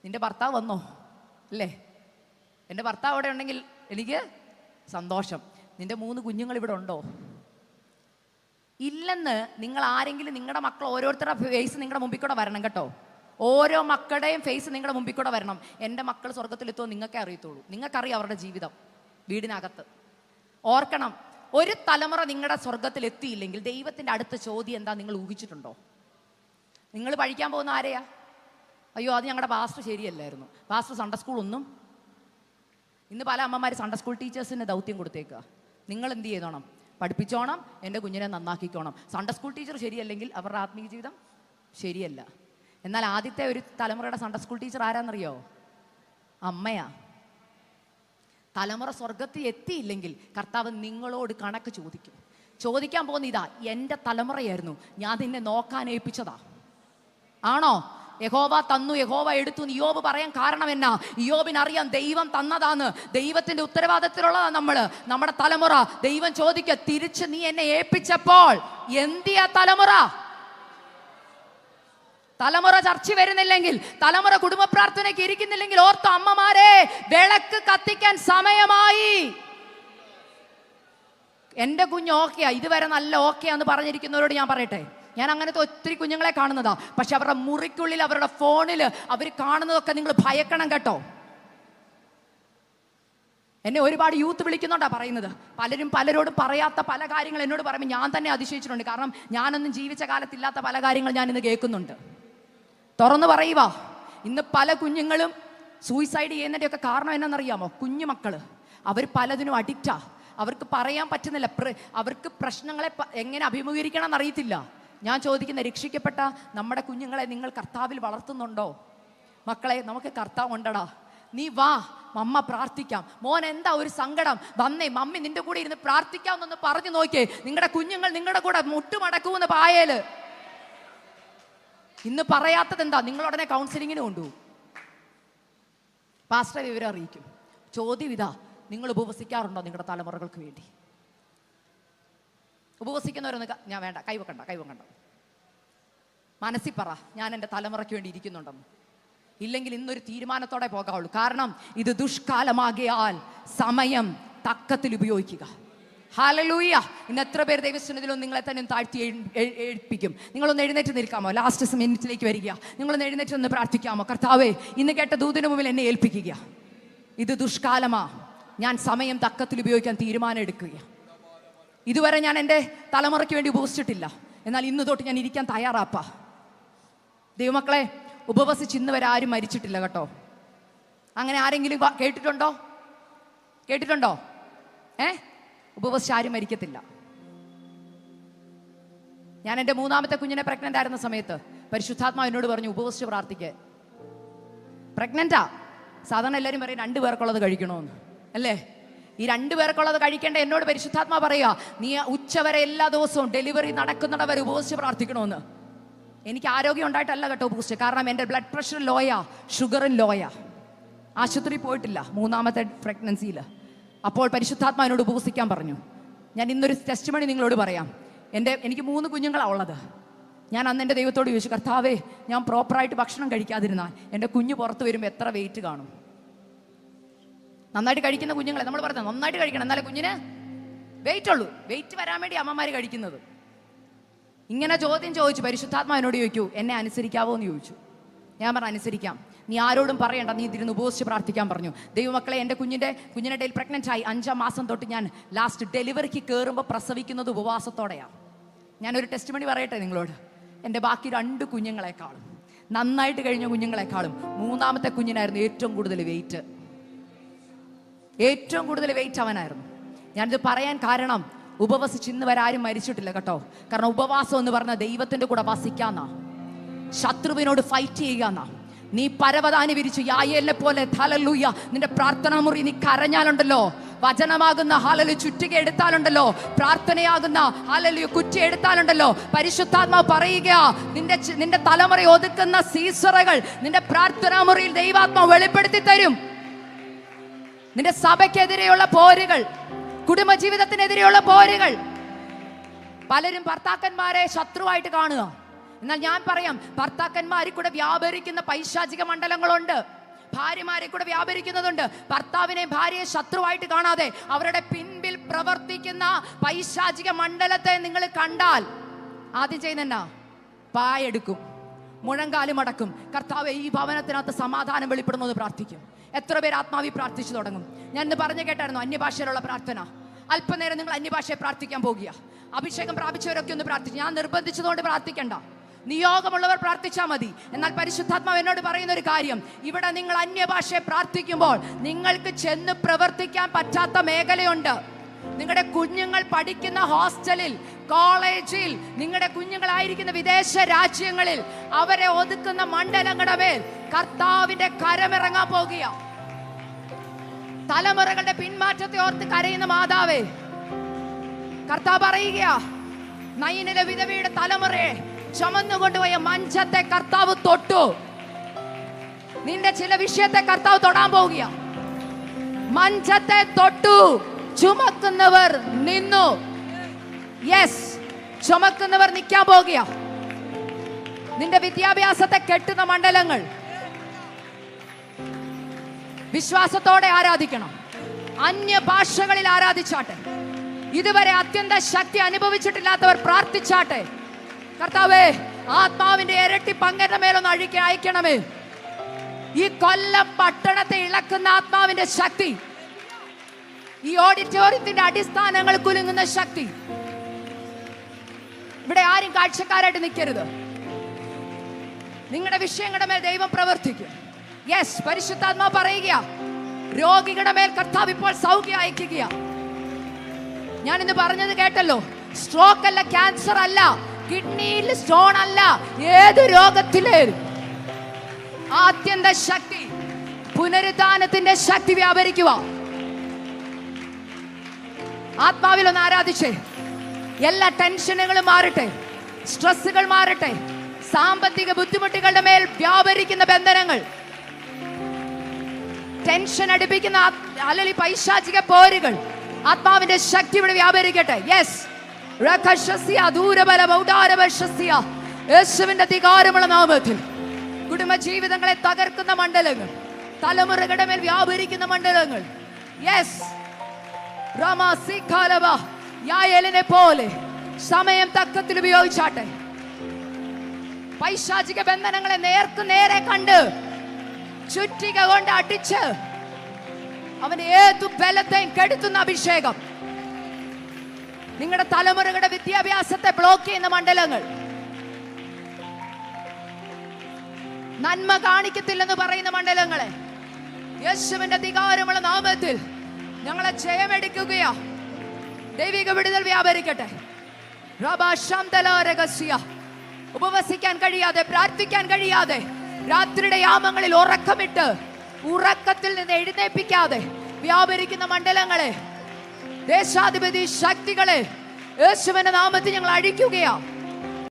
S1: നിന്റെ ഭർത്താവ് വന്നോ? അല്ലേ? എൻ്റെ ഭർത്താവ് അവിടെ ഉണ്ടെങ്കിൽ എനിക്ക് സന്തോഷം. നിന്റെ 3 കുഞ്ഞുങ്ങൾ ഇവിടെ ഉണ്ടോ? ഇല്ലെന്ന് നിങ്ങൾ ആരെങ്കിലും, നിങ്ങളുടെ മക്കൾ ഓരോരുത്തരുടെ ഫേസ് നിങ്ങളുടെ മുമ്പിൽ കൂടെ വരണം കേട്ടോ. ഓരോ മക്കളുടെയും ഫേസ് നിങ്ങളുടെ മുമ്പിൽ കൂടെ വരണം. എൻ്റെ മക്കൾ സ്വർഗത്തിലെത്തുമോ നിങ്ങൾക്കേ അറിയത്തുള്ളൂ. നിങ്ങൾക്കറിയാം അവരുടെ ജീവിതം വീടിനകത്ത്. ഓർക്കണം, ഒരു തലമുറ നിങ്ങളുടെ സ്വർഗത്തിൽ എത്തിയില്ലെങ്കിൽ ദൈവത്തിൻ്റെ അടുത്ത ചോദ്യം എന്താ നിങ്ങൾ ഊഹിച്ചിട്ടുണ്ടോ? നിങ്ങൾ പഠിക്കാൻ പോകുന്ന ആരെയാ? അയ്യോ, അത് ഞങ്ങളുടെ പാസ്റ്റർ ശരിയല്ലായിരുന്നു, പാസ്റ്റർ സൺഡേ സ്കൂൾ ഒന്നും. ഇന്ന് പല അമ്മമാർ സൺഡേ സ്കൂൾ ടീച്ചേഴ്സിന് ദൗത്യം കൊടുത്തേക്കുക. നിങ്ങൾ എന്ത് ചെയ്തോണം? പഠിപ്പിച്ചോണം, എൻ്റെ കുഞ്ഞിനെ നന്നാക്കിക്കോണം. സൺഡേ സ്കൂൾ ടീച്ചർ ശരിയല്ലെങ്കിൽ അവരുടെ ആത്മീയ ജീവിതം ശരിയല്ല. എന്നാൽ ആദ്യത്തെ ഒരു തലമുറയുടെ സൺഡേ സ്കൂൾ ടീച്ചർ ആരാന്നറിയോ? അമ്മയാ. തലമുറ സ്വർഗത്തിൽ എത്തിയില്ലെങ്കിൽ കർത്താവ് നിങ്ങളോട് കണക്ക് ചോദിക്കും. ചോദിക്കാൻ പോകുന്ന ഇതാ, എൻ്റെ തലമുറയായിരുന്നു, ഞാൻ നിന്നെ നോക്കാൻ ഏൽപ്പിച്ചതാ. ആണോ? യഹോവ തന്നു, യഹോവ എടുത്തു എന്ന് ഇയ്യോബ് പറയാൻ കാരണം എന്നാ? ഇയ്യോബിനറിയാം ദൈവം തന്നതാന്ന്, ദൈവത്തിന്റെ ഉത്തരവാദിത്തത്തിലുള്ളതാ നമ്മുടെ തലമുറ. ദൈവം ചോദിക്കുക, തിരിച്ച് നീ എന്നെ ഏൽപ്പിച്ചപ്പോൾ എന്തിയാ തലമുറ? തലമുറ ചർച്ച വരുന്നില്ലെങ്കിൽ, തലമുറ കുടുംബ പ്രാർത്ഥനയ്ക്ക് ഇരിക്കുന്നില്ലെങ്കിൽ, ഓർത്ത അമ്മമാരെ, വിളക്ക് കത്തിക്കാൻ സമയമായി. എൻ്റെ കുഞ്ഞ് ഓക്കെയാ, ഇതുവരെ നല്ല ഓക്കെയാന്ന് പറഞ്ഞിരിക്കുന്നവരോട് ഞാൻ പറയട്ടെ, ഞാൻ അങ്ങനത്തെ ഒത്തിരി കുഞ്ഞുങ്ങളെ കാണുന്നതാ. പക്ഷെ അവരുടെ മുറിക്കുള്ളിൽ, അവരുടെ ഫോണിൽ അവർ കാണുന്നതൊക്കെ നിങ്ങൾ ഭയക്കണം കേട്ടോ. എന്നെ ഒരുപാട് യൂത്ത് വിളിക്കുന്നുണ്ടാ പറയുന്നത്. പലരോടും പറയാത്ത പല കാര്യങ്ങൾ എന്നോട് പറയുമ്പോൾ ഞാൻ തന്നെ അതിശയിച്ചിട്ടുണ്ട്. കാരണം ഞാനൊന്നും ജീവിച്ച കാലത്തില്ലാത്ത പല കാര്യങ്ങൾ ഞാൻ ഇന്ന് കേൾക്കുന്നുണ്ട്. തുറന്നു പറയുക, ഇന്ന് പല കുഞ്ഞുങ്ങളും സൂയിസൈഡ് ചെയ്യുന്നതിൻ്റെയൊക്കെ കാരണം എന്നാണെന്നറിയാമോ? കുഞ്ഞുമക്കള് അവർ പലതിനും അഡിക്റ്റാ. അവർക്ക് പറയാൻ പറ്റുന്നില്ല, അവർക്ക് പ്രശ്നങ്ങളെ എങ്ങനെ അഭിമുഖീകരിക്കണം എന്നറിയത്തില്ല. ഞാൻ ചോദിക്കുന്ന, രക്ഷിക്കപ്പെട്ട നമ്മുടെ കുഞ്ഞുങ്ങളെ നിങ്ങൾ കർത്താവിൽ വളർത്തുന്നുണ്ടോ? മക്കളെ, നമുക്ക് കർത്താവ് ഉണ്ടടാ, നീ വാ, മമ്മ പ്രാർത്ഥിക്കാം. മോൻ എന്താ ഒരു സങ്കടം? വന്നേ, മമ്മി നിന്റെ കൂടെ ഇരുന്ന് പ്രാർത്ഥിക്കാമെന്നൊന്ന് പറഞ്ഞു നോക്കിയേ. നിങ്ങളുടെ കുഞ്ഞുങ്ങൾ നിങ്ങളുടെ കൂടെ മുട്ടുമടക്കുമെന്ന് പായേല്. ഇന്ന് പറയാത്തത് എന്താ? നിങ്ങളുടനെ കൗൺസിലിങ്ങിന് കൊണ്ടുപോകും, പാസ്റ്റർ വിവരം അറിയിക്കും. ചോദ്യം ഇതാ, നിങ്ങൾ ഉപവസിക്കാറുണ്ടോ നിങ്ങളുടെ തലമുറകൾക്ക് വേണ്ടി? ഉപവസിക്കുന്നവരൊന്ന് ഞാൻ വേണ്ട, കൈവക്കണ്ട. മനസ്സിൽ പറ, ഞാൻ എൻ്റെ തലമുറയ്ക്ക് വേണ്ടി ഇരിക്കുന്നുണ്ടെന്ന്. ഇല്ലെങ്കിൽ ഇന്നൊരു തീരുമാനത്തോടെ പോകാവുള്ളൂ. കാരണം ഇത് ദുഷ്കാലമാകിയാൽ സമയം തക്കത്തിൽ ഉപയോഗിക്കുക. ഹല്ലേലൂയ. ഇന്ന് എത്ര പേർ ദൈവസന്നിധിയിലും നിങ്ങളെ തന്നെ താഴ്ത്തി ഏൽപ്പിക്കും. നിങ്ങളൊന്ന് എഴുന്നേറ്റ് നിൽക്കാമോ? ലാസ്റ്റ് മിനിറ്റിലേക്ക് വരിക. നിങ്ങളൊന്ന് എഴുന്നേറ്റ് ഒന്ന് പ്രാർത്ഥിക്കാമോ? കർത്താവേ, ഇന്ന് കേട്ട ദൂതിന് മുമ്പിൽ എന്നെ ഏൽപ്പിക്കുക. ഇത് ദുഷ്കാലമാ, ഞാൻ സമയം തക്കത്തിൽ ഉപയോഗിക്കാൻ തീരുമാനം എടുക്കുക. ഇതുവരെ ഞാൻ എൻ്റെ തലമുറയ്ക്ക് വേണ്ടി ഉപവസിച്ചിട്ടില്ല, എന്നാൽ ഇന്ന് തൊട്ട് ഞാൻ ഇരിക്കാൻ തയ്യാറാപ്പാ. ദൈവമക്കളെ, ഉപവസിച്ച് ഇന്ന് വരെ ആരും മരിച്ചിട്ടില്ല കേട്ടോ. അങ്ങനെ ആരെങ്കിലും കേട്ടിട്ടുണ്ടോ? ഉപവസിച്ച് ആരും മരിക്കത്തില്ല. ഞാൻ എൻ്റെ 3ാമത്തെ കുഞ്ഞിനെ പ്രഗ്നന്റ് ആയിരുന്ന സമയത്ത് പരിശുദ്ധാത്മാവ് എന്നോട് പറഞ്ഞു, ഉപവസിച്ച് പ്രാർത്ഥിക്കാൻ. പ്രഗ്നന്റാ. സാധാരണ എല്ലാവരും പറയും 2 പേർക്കുള്ളത് കഴിക്കണമെന്ന്, അല്ലേ? ഈ 2 പേർക്കുള്ളത് കഴിക്കേണ്ട എന്നോട് പരിശുദ്ധാത്മാ പറയുക, നീ ഉച്ചവരെ എല്ലാ ദിവസവും ഡെലിവറി നടക്കുന്നിടവരെ ഉപവസിച്ച് പ്രാർത്ഥിക്കണമെന്ന്. എനിക്ക് ആരോഗ്യം ഉണ്ടായിട്ടല്ല കേട്ടോ ഉപവസിച്ച്. കാരണം എൻ്റെ ബ്ലഡ് പ്രഷർ ലോയാ, ഷുഗറും ലോയാ. ആശുപത്രി പോയിട്ടില്ല 3ാമത്തെ പ്രഗ്നൻസിയിൽ. അപ്പോൾ പരിശുദ്ധാത്മാ എന്നോട് ഉപവസിക്കാൻ പറഞ്ഞു. ഞാൻ ഇന്നൊരു ടെസ്റ്റിമണി നിങ്ങളോട് പറയാം. എനിക്ക് 3 കുഞ്ഞുങ്ങളാണ് ഉള്ളത്. ഞാൻ അന്ന് എൻ്റെ ദൈവത്തോട് ചോദിച്ചു, കർത്താവേ, ഞാൻ പ്രോപ്പറായിട്ട് ഭക്ഷണം കഴിക്കാതിരുന്നാൽ എൻ്റെ കുഞ്ഞ് പുറത്ത് വരുമ്പോൾ എത്ര വെയിറ്റ് കാണും? നന്നായിട്ട് കഴിക്കുന്ന കുഞ്ഞുങ്ങളെ നമ്മൾ പറഞ്ഞത് നന്നായിട്ട് കഴിക്കണം, എന്നാലേ കുഞ്ഞിന് വെയിറ്റ് ഉള്ളൂ. വെയിറ്റ് വരാൻ വേണ്ടി അമ്മമാർ കഴിക്കുന്നത്. ഇങ്ങനെ ചോദ്യം ചോദിച്ചു. പരിശുദ്ധാത്മാ എന്നോട് ചോദിക്കൂ, എന്നെ അനുസരിക്കാവോ എന്ന് ചോദിച്ചു. ഞാൻ പറഞ്ഞു, അനുസരിക്കാം. നീ ആരോടും പറയണ്ട, നീ ഇതിരുന്ന് ഉപവസിച്ച് പ്രാർത്ഥിക്കാൻ പറഞ്ഞു. ദൈവമക്കളെ, എൻ്റെ കുഞ്ഞിനെ ഡേയിൽ പ്രഗ്നൻ്റ് ആയി 5ാം മാസം തൊട്ട് ഞാൻ ലാസ്റ്റ് ഡെലിവറിക്ക് കയറുമ്പോൾ പ്രസവിക്കുന്നത് ഉപവാസത്തോടെയാണ്. ഞാനൊരു ടെസ്റ്റിമണി പറയട്ടെ നിങ്ങളോട്. എൻ്റെ ബാക്കി 2 കുഞ്ഞുങ്ങളെക്കാളും നന്നായിട്ട് കഴിഞ്ഞ കുഞ്ഞുങ്ങളെക്കാളും 3ാമത്തെ കുഞ്ഞിനായിരുന്നു ഏറ്റവും കൂടുതൽ വെയിറ്റ് അവനായിരുന്നു. ഞാനിത് പറയാൻ കാരണം, ഉപവസിച്ച് ഇന്ന് വരെ ആരും മരിച്ചിട്ടില്ല കേട്ടോ. കാരണം ഉപവാസം എന്ന് പറഞ്ഞാൽ ദൈവത്തിൻ്റെ കൂടെ വസിക്കാന്നാ, ശത്രുവിനോട് ഫൈറ്റ് ചെയ്യുകയെന്നാ. നീ പരവതാനി വിരിച്ചു യായേലിനെ പോലെ ഹല്ലേലൂയ നിന്റെ പ്രാർത്ഥനാ മുറി നീ കരഞ്ഞാലുണ്ടല്ലോ, വചനമാകുന്ന ഹല്ലേലൂയ ചുറ്റിക എടുത്താലുണ്ടല്ലോ, പ്രാർത്ഥനയാകുന്ന ഹല്ലേലൂയ കുറ്റി എടുത്താലുണ്ടല്ലോ, പരിശുദ്ധാത്മാവ് പറയുക, നിന്റെ തലമുറ ഒതുക്കുന്ന സീസറുകൾ നിന്റെ പ്രാർത്ഥനാ മുറിയിൽ ദൈവാത്മാവ് വെളിപ്പെടുത്തി തരും. നിന്റെ സഭയ്ക്കെതിരെയുള്ള പോരുകൾ, കുടുംബജീവിതത്തിനെതിരെയുള്ള പോരുകൾ. പലരും ഭർത്താക്കന്മാരെ ശത്രുവായിട്ട് കാണുക. എന്നാൽ ഞാൻ പറയാം, ഭർത്താക്കന്മാരിൽ കൂടെ വ്യാപരിക്കുന്ന പൈശാചിക മണ്ഡലങ്ങളുണ്ട്, ഭാര്യമാരെ കൂടെ വ്യാപരിക്കുന്നതുണ്ട്. ഭർത്താവിനെയും ഭാര്യയെ ശത്രുവായിട്ട് കാണാതെ അവരുടെ പിൻപിൽ പ്രവർത്തിക്കുന്ന പൈശാചിക മണ്ഡലത്തെ നിങ്ങൾ കണ്ടാൽ ആദ്യം ചെയ്യുന്ന പായെടുക്കും, മുഴങ്കാലും അടക്കും. കർത്താവേ, ഈ ഭവനത്തിനകത്ത് സമാധാനം വെളിപ്പെടുന്നു എന്ന് പ്രാർത്ഥിക്കും. എത്ര പേര് ആത്മാവി പ്രാർത്ഥിച്ചു തുടങ്ങും? ഞാൻ ഇന്ന് പറഞ്ഞു കേട്ടായിരുന്നു, അന്യഭാഷയിലുള്ള പ്രാർത്ഥന. അല്പനേരം നിങ്ങൾ അന്യഭാഷയെ പ്രാർത്ഥിക്കാൻ പോകുക. അഭിഷേകം പ്രാപിച്ചവരൊക്കെ ഒന്ന് പ്രാർത്ഥിച്ചു. ഞാൻ നിർബന്ധിച്ചതുകൊണ്ട് പ്രാർത്ഥിക്കണ്ട, നിയോഗമുള്ളവർ പ്രാർത്ഥിച്ചാൽ മതി. എന്നാൽ പരിശുദ്ധാത്മാവ് എന്നോട് പറയുന്ന ഒരു കാര്യം, ഇവിടെ നിങ്ങൾ അന്യഭാഷയെ പ്രാർത്ഥിക്കുമ്പോൾ നിങ്ങൾക്ക് ചെന്ന് പ്രവർത്തിക്കാൻ പറ്റാത്ത മേഖലയുണ്ട്. നിങ്ങളുടെ കുഞ്ഞുങ്ങൾ പഠിക്കുന്ന ഹോസ്റ്റലിൽ, കോളേജിൽ, നിങ്ങളുടെ കുഞ്ഞുങ്ങളായിരിക്കുന്ന വിദേശ രാജ്യങ്ങളിൽ അവരെ ഒതുക്കുന്ന മണ്ഡലങ്ങളുടെ മേൽ കർത്താവിന്റെ കരമിറങ്ങാൻ പോകുക. തലമുറകളുടെ പിന്മാറ്റത്തെ ഓർത്ത് കരയുന്ന മാതാവേ, കർത്താവ് പറയുക, നയനിലെ വിധവയുടെ തലമുറയെ ചുമന്നുകൊണ്ടുപോയ മഞ്ചത്തെ കർത്താവ് തൊട്ടു. നിന്റെ ചില വിഷയത്തെ കർത്താവ് തൊടാൻ പോകുക. മഞ്ചത്തെ തൊട്ടു, ചുമക്കുന്നവർ നിന്നു. യെസ്, ചുമക്കുന്നവർ നിൽക്കാൻ പോകുക. നിന്റെ വിദ്യാഭ്യാസത്തെ കെട്ടുന്ന മണ്ഡലങ്ങൾ വിശ്വാസത്തോടെ ആരാധിക്കണം. അന്യഭാഷകളിൽ ആരാധിച്ചാട്ടെ. ഇതുവരെ അത്യന്ത ശക്തി അനുഭവിച്ചിട്ടില്ലാത്തവർ പ്രാർത്ഥിച്ചാട്ടെ. കർത്താവേ, ആത്മാവിന്റെ ഇരട്ടി പങ്കെന്ന മേലൊന്ന് അയക്കണമേ. ഈ കൊല്ലം പട്ടണത്തെ ഇളക്കുന്ന ആത്മാവിന്റെ ശക്തി, ഈ ഓഡിറ്റോറിയത്തിന്റെ അടിസ്ഥാനങ്ങൾ കുലുങ്ങുന്ന ശക്തി. ഇവിടെ ആരും കാഴ്ചക്കാരായിട്ട് നിൽക്കരുത്. നിങ്ങളുടെ വിഷയങ്ങളുടെ മേൽ ദൈവം പ്രവർത്തിക്കും. യെസ്, പരിശുദ്ധാത്മാവ് പറയുക, രോഗികളുടെ മേൽ കർത്താവ് ഇപ്പോൾ സൗഖ്യം അയക്കുക. ഞാൻ ഇന്ന് പറഞ്ഞത് കേട്ടല്ലോ. സ്ട്രോക്ക് അല്ല, ക്യാൻസർ അല്ല, കിഡ്നിയിൽ സ്റ്റോൺ അല്ല, ഏത് രോഗത്തിലെ ആത്യന്ത ശക്തി, പുനരുദ്ധാനത്തിന്റെ ശക്തി വ്യാപരിക്കുക. ആത്മാവിൽ ഒന്ന് ആരാധിച്ചേ. എല്ലാ ടെൻഷനുകളും മാറട്ടെ, സ്ട്രെസ്സുകൾ മാറട്ടെ. സാമ്പത്തിക ബുദ്ധിമുട്ടുകളുടെ മേൽ വ്യാപരിക്കുന്ന ബന്ധനങ്ങൾ, ടെൻഷൻ അടുപ്പിക്കുന്ന അല്ലെങ്കിൽ പൈശാചിക പോരുകൾ, ആത്മാവിന്റെ ശക്തി ഇവിടെ വ്യാപരിക്കട്ടെ. യെസ്, യേശുവിന്റെ അധികാരമുള്ള നാമത്തിൽ കുടുംബജീവിതങ്ങളെ തകർക്കുന്ന മണ്ഡലങ്ങൾ, തലമുറകളുടെ മേൽ വ്യാപരിക്കുന്ന മണ്ഡലങ്ങൾ. യെസ്, യായേലിനെ പോലെ സമയം തക്കത്തിൽ ഉപയോഗിച്ചാട്ടെ. പൈശാചിക ബന്ധനങ്ങളെ നേർക്ക് നേരെ കണ്ട് ചുറ്റിക കൊണ്ട് അടിച്ച് അവൻ ഏതു ബലത്തെയും കെടുത്തുന്ന അഭിഷേകം. നിങ്ങളുടെ തലമുറകളുടെ വിദ്യാഭ്യാസത്തെ ബ്ലോക്ക് ചെയ്യുന്ന മണ്ഡലങ്ങൾ, നന്മ കാണിക്കത്തില്ലെന്ന് പറയുന്ന മണ്ഡലങ്ങളെ യേശുവിന്റെ അധികാരമുള്ള നാമത്തിൽ ഞങ്ങളെ ജയമെടുക്കുകയാ. ദൈവിക വിടുതൽ വ്യാപരിക്കട്ടെ. ഉപവസിക്കാൻ കഴിയാതെ, പ്രാർത്ഥിക്കാൻ കഴിയാതെ, രാത്രിയുടെ യാമങ്ങളിൽ ഉറക്കമിട്ട് ഉറക്കത്തിൽ നിന്ന് എഴുന്നേൽപ്പിക്കാതെ വ്യാപരിക്കുന്ന മണ്ഡലങ്ങളെ, ദേശാധിപതി ശക്തികളെ യേശുവിന്റെ നാമത്തിൽ ഞങ്ങൾ അഴിക്കുകയാ.